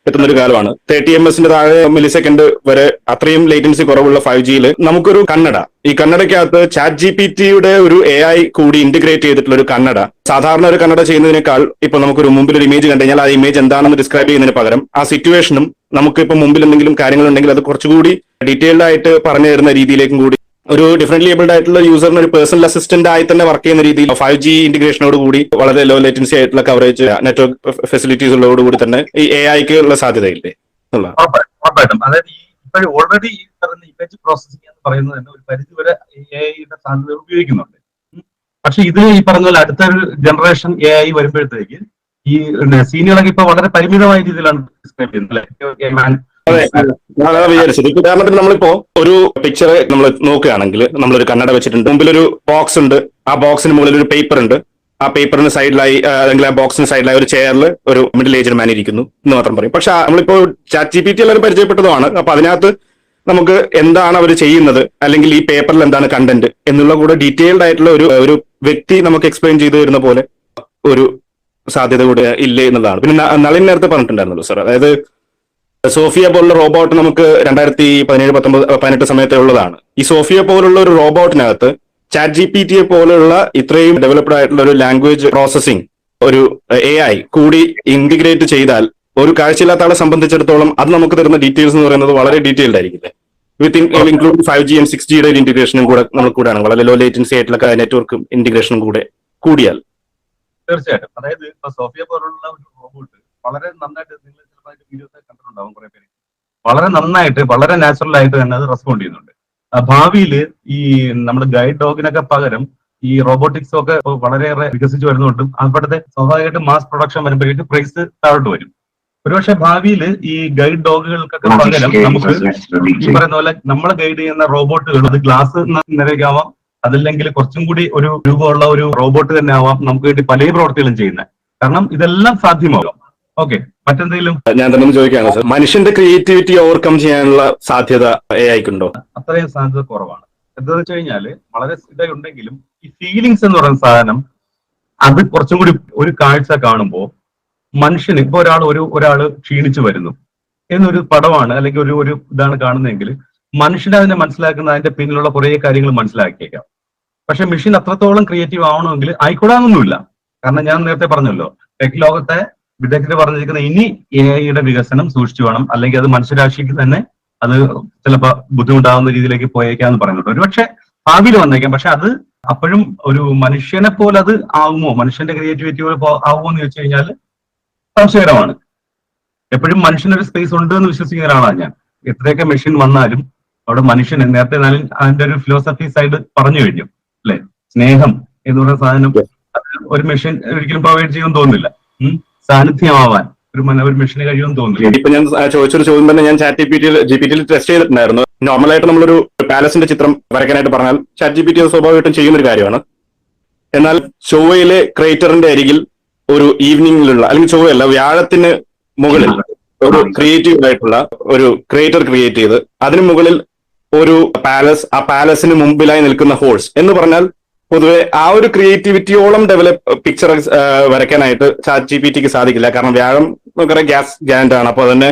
എത്തുന്ന ഒരു കാലമാണ്. 30 ms താഴെ മില്ലിസെക്കൻഡ് വരെ അത്രയും ലേറ്റൻസി കുറവുള്ള 5G നമുക്കൊരു കണ്ണട, ഈ കണ്ണടയ്ക്കകത്ത് ChatGPT-യുടെ ഒരു AI കൂടി ഇന്റഗ്രേറ്റ് ചെയ്തിട്ടുള്ള ഒരു കണ്ണട, സാധാരണ ഒരു കണ്ണട ചെയ്യുന്നതിനേക്കാൾ ഇപ്പൊ നമുക്കൊരു മുമ്പിൽ ഒരു ഇമേജ് കണ്ടു കഴിഞ്ഞാൽ ആ ഇമേജ് എന്താണെന്ന് ഡിസ്ക്രൈബ് ചെയ്യുന്നതിന് പകരം ആ സിറ്റുവേഷനും നമുക്ക് ഇപ്പൊ മുമ്പിൽ എന്തെങ്കിലും കാര്യങ്ങളുണ്ടെങ്കിൽ അത് കുറച്ചുകൂടി ഡീറ്റെയിൽഡ് ആയിട്ട് പറഞ്ഞു തരുന്ന രീതിയിലേക്കും കൂടി ഒരു ഡിഫറെന്റ്ലി ഏബിൾഡ് ആയിട്ടുള്ള യൂസറിന് ഒരു പേഴ്സണൽ അസിസ്റ്റന്റ് ആയി തന്നെ വർക്ക് ചെയ്യുന്ന രീതിയിൽ 5G ഇന്റഗ്രേഷനോട് കൂടി വളരെ ലോ ലേറ്റൻസി ആയിട്ടുള്ള കവറേജ്, നെറ്റ്വർക്ക് ഫെസിലിറ്റീസ് ഉള്ളതോടുകൂടി തന്നെ ഈ AI-ക്ക് ഉള്ള സാധ്യതയില്ലേ? ഉറപ്പായിട്ടും. അതായത് ഇപ്പോഴും ഓൾറെഡി ഈ പറയുന്ന ഇമേജ് പ്രോസസിംഗ് എന്ന് പറയുന്നത് തന്നെ ഒരു പരിധി വരെ AI-യുടെ സാധ്യതകൾ ഉപയോഗിക്കുന്നുണ്ട്. പക്ഷെ ഇത് ഈ പറഞ്ഞ പോലെ അടുത്തൊരു ജനറേഷൻ AI വരുമ്പോഴത്തേക്ക് ഈ സീനുകളൊക്കെ ഇപ്പൊ വളരെ പരിമിതമായ രീതിയിലാണ് ഡിസ്ക്രൈബ് ചെയ്യുന്നത്. വിചാരിച്ചത് ഉദാഹരണത്തിന് നമ്മളിപ്പോ ഒരു പിക്ചർ നമ്മൾ നോക്കുകയാണെങ്കിൽ നമ്മളൊരു കണ്ണട വെച്ചിട്ടുണ്ട്, മുമ്പിലൊരു ബോക്സ് ഉണ്ട്, ആ ബോക്സിന് മുകളിൽ ഒരു പേപ്പർ ഉണ്ട്, ആ പേപ്പറിന് സൈഡിലായി അല്ലെങ്കിൽ ആ ബോക്സിന് സൈഡിലായി ഒരു ചെയറിൽ ഒരു മിഡിൽ ഏജ്ഡ് മാൻ ഇരിക്കുന്നു എന്ന് മാത്രം പറയും. പക്ഷെ നമ്മളിപ്പോ ChatGPT എല്ലാവരും പരിചയപ്പെട്ടതുമാണ്. അപ്പൊ അതിനകത്ത് നമുക്ക് എന്താണ് അവർ ചെയ്യുന്നത്, അല്ലെങ്കിൽ ഈ പേപ്പറിൽ എന്താണ് കണ്ടന്റ് എന്നുള്ള കൂടെ ഡീറ്റെയിൽഡ് ആയിട്ടുള്ള ഒരു വ്യക്തി നമുക്ക് എക്സ്പ്ലെയിൻ ചെയ്തു തരുന്ന പോലെ ഒരു സാധ്യത കൂടെ ഇല്ലേ എന്നുള്ളതാണ്. പിന്നെ നളിൻ നേരത്തെ പറഞ്ഞിട്ടുണ്ടായിരുന്നല്ലോ സാർ, അതായത് സോഫിയ പോലുള്ള റോബോട്ട് നമുക്ക് 2017-18 സമയത്തെ ഉള്ളതാണ്. ഈ സോഫിയ പോലുള്ള ഒരു റോബോട്ടിനകത്ത് ChatGPT പോലുള്ള ഇത്രയും ഡെവലപ്ഡ് ആയിട്ടുള്ള ഒരു ലാംഗ്വേജ് പ്രോസസിംഗ് ഒരു AI കൂടി ഇന്റഗ്രേറ്റ് ചെയ്താൽ ഒരു കാഴ്ചയില്ലാത്ത ആളെ സംബന്ധിച്ചിടത്തോളം അത് നമുക്ക് തരുന്ന ഡീറ്റെയിൽസ് എന്ന് പറയുന്നത് വളരെ ഡീറ്റെയിൽഡ് ആയിരിക്കില്ലേ? ഇൻക്ലൂഡിംഗ് 5G and 6G-യുടെ ഇന്റഗ്രേഷനും കൂടെ നമുക്ക് കൂടാണ്, വളരെ ലോ ലേറ്റൻസി ആയിട്ടുള്ള നെറ്റ്വർക്ക് ഇന്റഗ്രേഷനും കൂടിയാൽ തീർച്ചയായിട്ടും. അതായത് ഇപ്പൊ സോഫിയ പോലുള്ള ഒരു റോബോട്ട് വളരെ നന്നായിട്ട്, നിങ്ങൾ ചിലപ്പോൾ അതിന്റെ വീഡിയോസ് കണ്ടിട്ടുണ്ടാവും കുറെ പേര്, വളരെ നന്നായിട്ട് വളരെ നാച്ചുറൽ ആയിട്ട് തന്നെ അത് റെസ്പോണ്ട് ചെയ്യുന്നുണ്ട്. ഭാവിയിൽ ഈ നമ്മുടെ ഗൈഡ് ഡോഗിനൊക്കെ പകരം ഈ റോബോട്ടിക്സ് ഒക്കെ വളരെയേറെ വികസിച്ച് വരുന്നുണ്ടും അവിടുത്തെ സ്വാഭാവികമായിട്ട് മാസ് പ്രൊഡക്ഷൻ വരുമ്പോഴേക്ക് പ്രൈസ് താഴോട്ട് വരും. ഒരുപക്ഷെ ഭാവിയിൽ ഈ ഗൈഡ് ഡോഗുകൾക്കൊക്കെ പകരം നമുക്ക് ഈ പറയുന്ന പോലെ നമ്മളെ ഗൈഡ് ചെയ്യുന്ന റോബോട്ടുകൾ, അത് ഗ്ലാസ് നിരക്കാവാം, അതല്ലെങ്കിൽ കുറച്ചും കൂടി ഒരു രൂപമുള്ള ഒരു റോബോട്ട് തന്നെ ആവാം നമുക്ക് വേണ്ടി പല പ്രവർത്തികളും ചെയ്യുന്നത്. കാരണം ഇതെല്ലാം സാധ്യമാകും. ഓക്കെ, മറ്റെന്തെങ്കിലും ഞാൻ തന്നെ ചോദിക്കുകയാണ് സാർ, മനുഷ്യന്റെ ക്രിയേറ്റിവിറ്റി ഓവർകം ചെയ്യാനുള്ള സാധ്യത AI-ക്കുണ്ടോ? അത്രയും സാധ്യത കുറവാണ്. എന്താണെന്ന് വെച്ച് കഴിഞ്ഞാല് വളരെ ഇതുണ്ടെങ്കിലും ഈ ഫീലിങ്സ് എന്ന് പറയുന്ന സാധനം അത് കുറച്ചും കൂടി ഒരു കാഴ്ച കാണുമ്പോൾ മനുഷ്യന് ഇപ്പൊ ഒരാള് ക്ഷീണിച്ചു വരുന്നു എന്നൊരു പടമാണ് അല്ലെങ്കിൽ ഒരു ഇതാണ് കാണുന്നതെങ്കിൽ മനുഷ്യനെ അതിനെ മനസ്സിലാക്കുന്ന അതിന്റെ പിന്നിലുള്ള കുറെ കാര്യങ്ങൾ മനസ്സിലാക്കിയേക്കാം. പക്ഷെ മെഷീൻ അത്രത്തോളം ക്രിയേറ്റീവ് ആവണമെങ്കിൽ ആയിക്കൂടാന്നൊന്നുമില്ല. കാരണം ഞാൻ നേരത്തെ പറഞ്ഞല്ലോ, ടെക് ലോകത്തെ വിദഗ്ധർ പറഞ്ഞിരിക്കുന്ന ഇനി AI-യുടെ വികസനം സൂക്ഷിച്ചു വേണം, അല്ലെങ്കിൽ അത് മനുഷ്യരാശിക്ക് തന്നെ അത് ചിലപ്പോൾ ബുദ്ധിമുട്ടാവുന്ന രീതിയിലേക്ക് പോയേക്കാന്ന് പറയുന്നുണ്ട്. ഒരുപക്ഷെ ഭാവിയിൽ വന്നേക്കാം. പക്ഷെ അത് അപ്പോഴും ഒരു മനുഷ്യനെ പോലെ അത് ആവുമോ, മനുഷ്യന്റെ ക്രിയേറ്റിവിറ്റി പോലെ ആവുമോ എന്ന് ചോദിച്ചു കഴിഞ്ഞാൽ സംശയകരമാണ്. എപ്പോഴും മനുഷ്യനൊരു സ്പേസ് ഉണ്ട് എന്ന് വിശ്വസിക്കുന്ന ഒരാളാണ് ഞാൻ. എത്രയൊക്കെ മെഷീൻ വന്നാലും അവിടെ മനുഷ്യന്, നേരത്തെ അതിന്റെ ഒരു ഫിലോസഫി സൈഡ് പറഞ്ഞു കഴിഞ്ഞു അല്ലെ, സ്നേഹം എന്ന് പറയുന്ന സാധനം ഒരു മെഷീൻ ഒരിക്കലും പ്രൊവൈഡ് ചെയ്യുമെന്ന് തോന്നുന്നില്ല. സാന്നിധ്യമാവാൻ ഒരു മെഷീന് കഴിയുമെന്ന് തോന്നുന്നില്ല. ഇപ്പൊ ഞാൻ ചോദിച്ചൊരു ചോദ്യം തന്നെ ഞാൻ ChatGPT-യിൽ ടെസ്റ്റ് ചെയ്തിട്ടുണ്ടായിരുന്നു. നോർമലായിട്ട് നമ്മളൊരു പാലസിന്റെ ചിത്രം വരയ്ക്കാനായിട്ട് പറഞ്ഞാൽ ChatGPT സ്വാഭാവികമായിട്ടും ചെയ്യുന്ന ഒരു കാര്യമാണ്. എന്നാൽ ചൊവ്വയിലെ ക്രേറ്ററിന്റെ അരികിൽ ഒരു ഈവനിങ്ങിലുള്ള, അല്ലെങ്കിൽ ചൊവ്വയല്ല വ്യാഴത്തിന് മുകളിൽ ഒരു ക്രിയേറ്റീവ് ആയിട്ടുള്ള ഒരു ക്രിയേറ്റർ ക്രിയേറ്റ് ചെയ്ത് അതിനു മുകളിൽ ഒരു പാലസ്, ആ പാലസിന് മുമ്പിലായി നിൽക്കുന്ന ഹോഴ്സ് എന്ന് പറഞ്ഞാൽ പൊതുവെ ആ ഒരു ക്രിയേറ്റിവിറ്റിയോളം ഡെവലപ്പ് പിക്ചർ വരയ്ക്കാനായിട്ട് ChatGPT സാധിക്കില്ല. കാരണം വ്യാഴം നമുക്കറിയാം ഗ്യാസ് ജാന്റ് ആണ്, അപ്പോൾ തന്നെ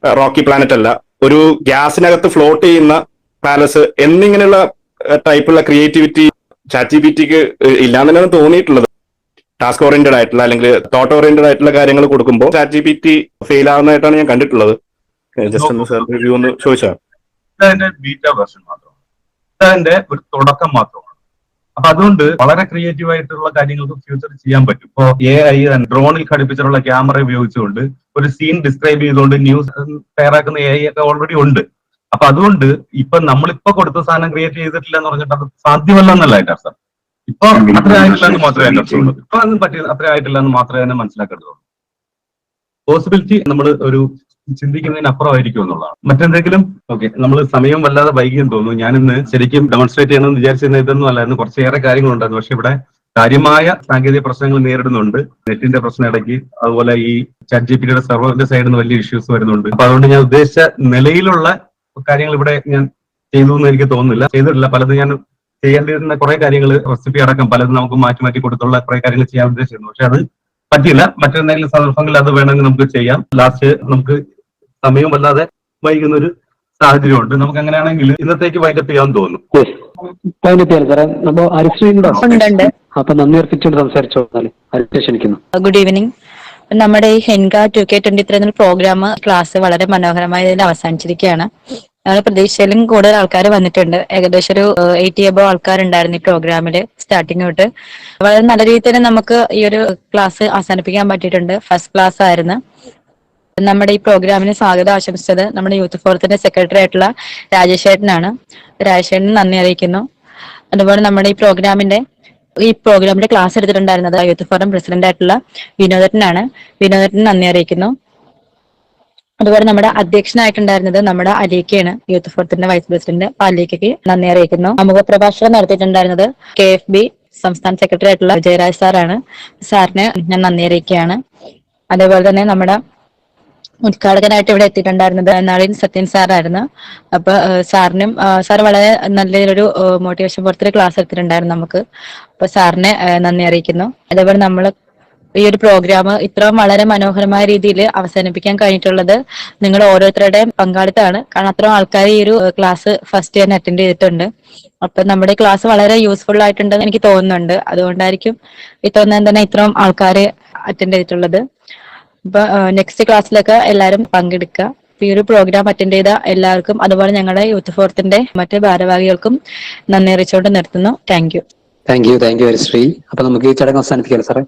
റോക്കി പ്ലാനറ്റ് അല്ല. ഒരു ഗ്യാസിനകത്ത് ഫ്ലോട്ട് ചെയ്യുന്ന പാലസ് എന്നിങ്ങനെയുള്ള ടൈപ്പുള്ള ക്രിയേറ്റിവിറ്റി ChatGPTക്ക് ഇല്ലാന്ന് തന്നെയാണ് തോന്നിയിട്ടുള്ളത്. ടാസ്ക് ഓറിയന്റഡ് ആയിട്ടുള്ള അല്ലെങ്കിൽ തോട്ട് ഓറിയന്റഡ് ആയിട്ടുള്ള കാര്യങ്ങൾ കൊടുക്കുമ്പോൾ ChatGPT ഫെയിൽ ആവുന്നതായിട്ടാണ് ഞാൻ കണ്ടിട്ടുള്ളത്. ജസ്റ്റ് ഒന്ന് സാർ റിവ്യൂ ഒന്ന് ചോദിച്ചാൽ. ഇതിന്റെ ബീറ്റ വെർഷൻ മാത്രമാണ്, ഇതിന്റെ ഒരു തുടക്കം മാത്രമാണ്. അപ്പൊ അതുകൊണ്ട് വളരെ ക്രിയേറ്റീവ് ആയിട്ടുള്ള കാര്യങ്ങൾക്ക് ഫ്യൂച്ചറിൽ ചെയ്യാൻ പറ്റും. ഇപ്പോൾ AI ഡ്രോണിൽ ഘടിപ്പിച്ചിട്ടുള്ള ക്യാമറ ഉപയോഗിച്ചുകൊണ്ട് ഒരു സീൻ ഡിസ്ക്രൈബ് ചെയ്തുകൊണ്ട് ന്യൂസ് തയ്യാറാക്കുന്ന AI ഒക്കെ ഓൾറെഡി ഉണ്ട്. അപ്പൊ അതുകൊണ്ട് ഇപ്പൊ നമ്മളിപ്പോ കൊടുത്ത സാധനം ക്രിയേറ്റ് ചെയ്തിട്ടില്ല എന്ന് പറഞ്ഞിട്ട് അത് സാധ്യമല്ല എന്നല്ല അതിന്റെ അർത്ഥം. ഇപ്പൊ അത്ര ആയിട്ടില്ല എന്ന് മാത്രമേ അതിന്റെ അർത്ഥമുള്ളൂ. ഇപ്പൊ അതൊന്നും അത്ര ആയിട്ടില്ല എന്ന് മാത്രമേ തന്നെ മനസ്സിലാക്കേണ്ടതുള്ളൂ. പോസിബിലിറ്റി നമ്മൾ ഒരു ചിന്തിക്കുന്നതിനപ്പുറമായിരിക്കും എന്നുള്ളതാണ്. മറ്റെന്തെങ്കിലും ഓക്കെ, നമ്മൾ സമയം വല്ലാതെ വൈകിയെന്ന് തോന്നുന്നു. ഞാനിന്ന് ശരിക്കും ഡെമോൺസ്ട്രേറ്റ് ചെയ്യണമെന്ന് വിചാരിച്ചിരുന്ന ഇതൊന്നും അല്ലായിരുന്നു. കുറച്ചേറെ കാര്യങ്ങളുണ്ടായിരുന്നു. പക്ഷെ ഇവിടെ കാര്യമായ സാങ്കേതിക പ്രശ്നങ്ങൾ നേരിടുന്നുണ്ട്. നെറ്റിന്റെ പ്രശ്നം ഇടയ്ക്ക്, അതുപോലെ ഈ ChatGPTയുടെ സെർവറിന്റെ സൈഡിൽ നിന്ന് വലിയ ഇഷ്യൂസ് വരുന്നുണ്ട്. അപ്പൊ അതുകൊണ്ട് ഞാൻ ഉദ്ദേശിച്ച നിലയിലുള്ള കാര്യങ്ങൾ ഇവിടെ ഞാൻ ചെയ്തു എന്ന് എനിക്ക് തോന്നുന്നില്ല, ചെയ്തിട്ടില്ല. പലതും ഞാൻ ചെയ്യേണ്ടിയിരുന്ന കുറെ കാര്യങ്ങൾ, റെസിപ്പി അടക്കം പലതും നമുക്ക് മാറ്റി കൊടുത്തുള്ള കുറെ കാര്യങ്ങൾ ചെയ്യാൻ ഉദ്ദേശിച്ചിരുന്നു. പക്ഷെ അത് പറ്റില്ല. മറ്റെന്തെങ്കിലും സന്ദർഭങ്ങളിൽ അത് വേണമെങ്കിൽ നമുക്ക് ചെയ്യാം. ലാസ്റ്റ് നമുക്ക് സമയം വല്ലാതെ വൈകുന്ന ഒരു സാഹചര്യമുണ്ട്. നമുക്ക് അങ്ങനെയാണെങ്കിൽ ഇന്നത്തേക്ക് വൈൻഡപ്പ് ചെയ്യാമെന്ന് തോന്നുന്നു. അപ്പൊ നന്ദി അർപ്പിച്ചുകൊണ്ട് സംസാരിച്ചോ. ക്ഷണിക്കുന്നു. Good evening. നമ്മുടെ ഈ ഹെൻഗ 2K23 എന്ന പ്രോഗ്രാം ക്ലാസ് വളരെ മനോഹരമായി ഇതിൽ അവസാനിച്ചിരിക്കുകയാണ്. ഞങ്ങൾ പ്രതീക്ഷയിലും കൂടുതൽ ആൾക്കാർ വന്നിട്ടുണ്ട്. ഏകദേശം ഒരു 80 above ആൾക്കാരുണ്ടായിരുന്നു ഈ പ്രോഗ്രാമിൽ സ്റ്റാർട്ടിങ് തൊട്ട്. വളരെ നല്ല രീതിയിൽ തന്നെ നമുക്ക് ഈ ഒരു ക്ലാസ് അവസാനിപ്പിക്കാൻ പറ്റിയിട്ടുണ്ട്. ഫസ്റ്റ് ക്ലാസ് ആയിരുന്നു. നമ്മുടെ ഈ പ്രോഗ്രാമിന് സ്വാഗതം ആശംസിച്ചത് നമ്മുടെ യൂത്ത് ഫോറത്തിന്റെ സെക്രട്ടറി ആയിട്ടുള്ള രാജേഷ് ചേട്ടനാണ്. രാജേഷ് ചേട്ടന് നന്ദി അറിയിക്കുന്നു. അതുപോലെ നമ്മുടെ ഈ പ്രോഗ്രാമിന്റെ ക്ലാസ് എടുത്തിട്ടുണ്ടായിരുന്നത് യൂത്ത് ഫോറം പ്രസിഡന്റ് ആയിട്ടുള്ള വിനോദേട്ടനാണ്. വിനോദേട്ടന് നന്ദി അറിയിക്കുന്നു. അതുപോലെ നമ്മുടെ അധ്യക്ഷനായിട്ടുണ്ടായിരുന്നത് നമ്മുടെ അലീക്കയാണ്, യൂത്ത് ഫോറത്തിന്റെ വൈസ് പ്രസിഡന്റ്. അലീക്കയ്ക്ക് നന്ദി അറിയിക്കുന്നു. ആമുഖ പ്രഭാഷണം നടത്തിയിട്ടുണ്ടായിരുന്നത് KFB സംസ്ഥാന സെക്രട്ടറി ആയിട്ടുള്ള വിജയരാജ് സാറാണ്. സാറിന് ഞാൻ നന്ദി അറിയിക്കുകയാണ്. അതേപോലെ തന്നെ നമ്മുടെ ഉദ്ഘാടകനായിട്ട് ഇവിടെ എത്തിയിട്ടുണ്ടായിരുന്നത് നളിൻ സത്യൻ സാറായിരുന്നു. അപ്പൊ സാറിനും സാർ വളരെ നല്ല രീതിയിലൊരു മോട്ടിവേഷൻ പുറത്തൊരു ക്ലാസ് എടുത്തിട്ടുണ്ടായിരുന്നു നമുക്ക്. അപ്പൊ സാറിനെ നന്ദി അറിയിക്കുന്നു. അതേപോലെ നമ്മൾ ഈ ഒരു പ്രോഗ്രാം ഇത്രയും വളരെ മനോഹരമായ രീതിയിൽ അവസാനിപ്പിക്കാൻ കഴിഞ്ഞിട്ടുള്ളത് നിങ്ങൾ ഓരോരുത്തരുടെയും പങ്കാളിത്തമാണ്. കാരണം അത്രയും ആൾക്കാർ ഈ ഒരു ക്ലാസ് ഫസ്റ്റ് തന്നെ അറ്റൻഡ് ചെയ്തിട്ടുണ്ട്. അപ്പൊ നമ്മുടെ ക്ലാസ് വളരെ യൂസ്ഫുൾ ആയിട്ടുണ്ടെന്ന് എനിക്ക് തോന്നുന്നുണ്ട്. അതുകൊണ്ടായിരിക്കും ഇത്രയും തന്നെ ഇത്രയും ആൾക്കാർ അറ്റൻഡ് ചെയ്തിട്ടുള്ളത്. അപ്പൊ നെക്സ്റ്റ് ക്ലാസ്സിലൊക്കെ എല്ലാവരും പങ്കെടുക്കുക. ഈ ഒരു പ്രോഗ്രാം അറ്റൻഡ് ചെയ്ത എല്ലാവർക്കും, അതുപോലെ ഞങ്ങളുടെ യൂത്ത് ഫോറത്തിന്റെ മറ്റ് ഭാരവാഹികൾക്കും നന്ദി അറിയിച്ചുകൊണ്ട് നിർത്തുന്നു. Thank you. ഹരിശ്രീ. അപ്പൊ നമുക്ക് ഈ ചടങ്ങ് അവസാനിപ്പിക്കാം സാറേ.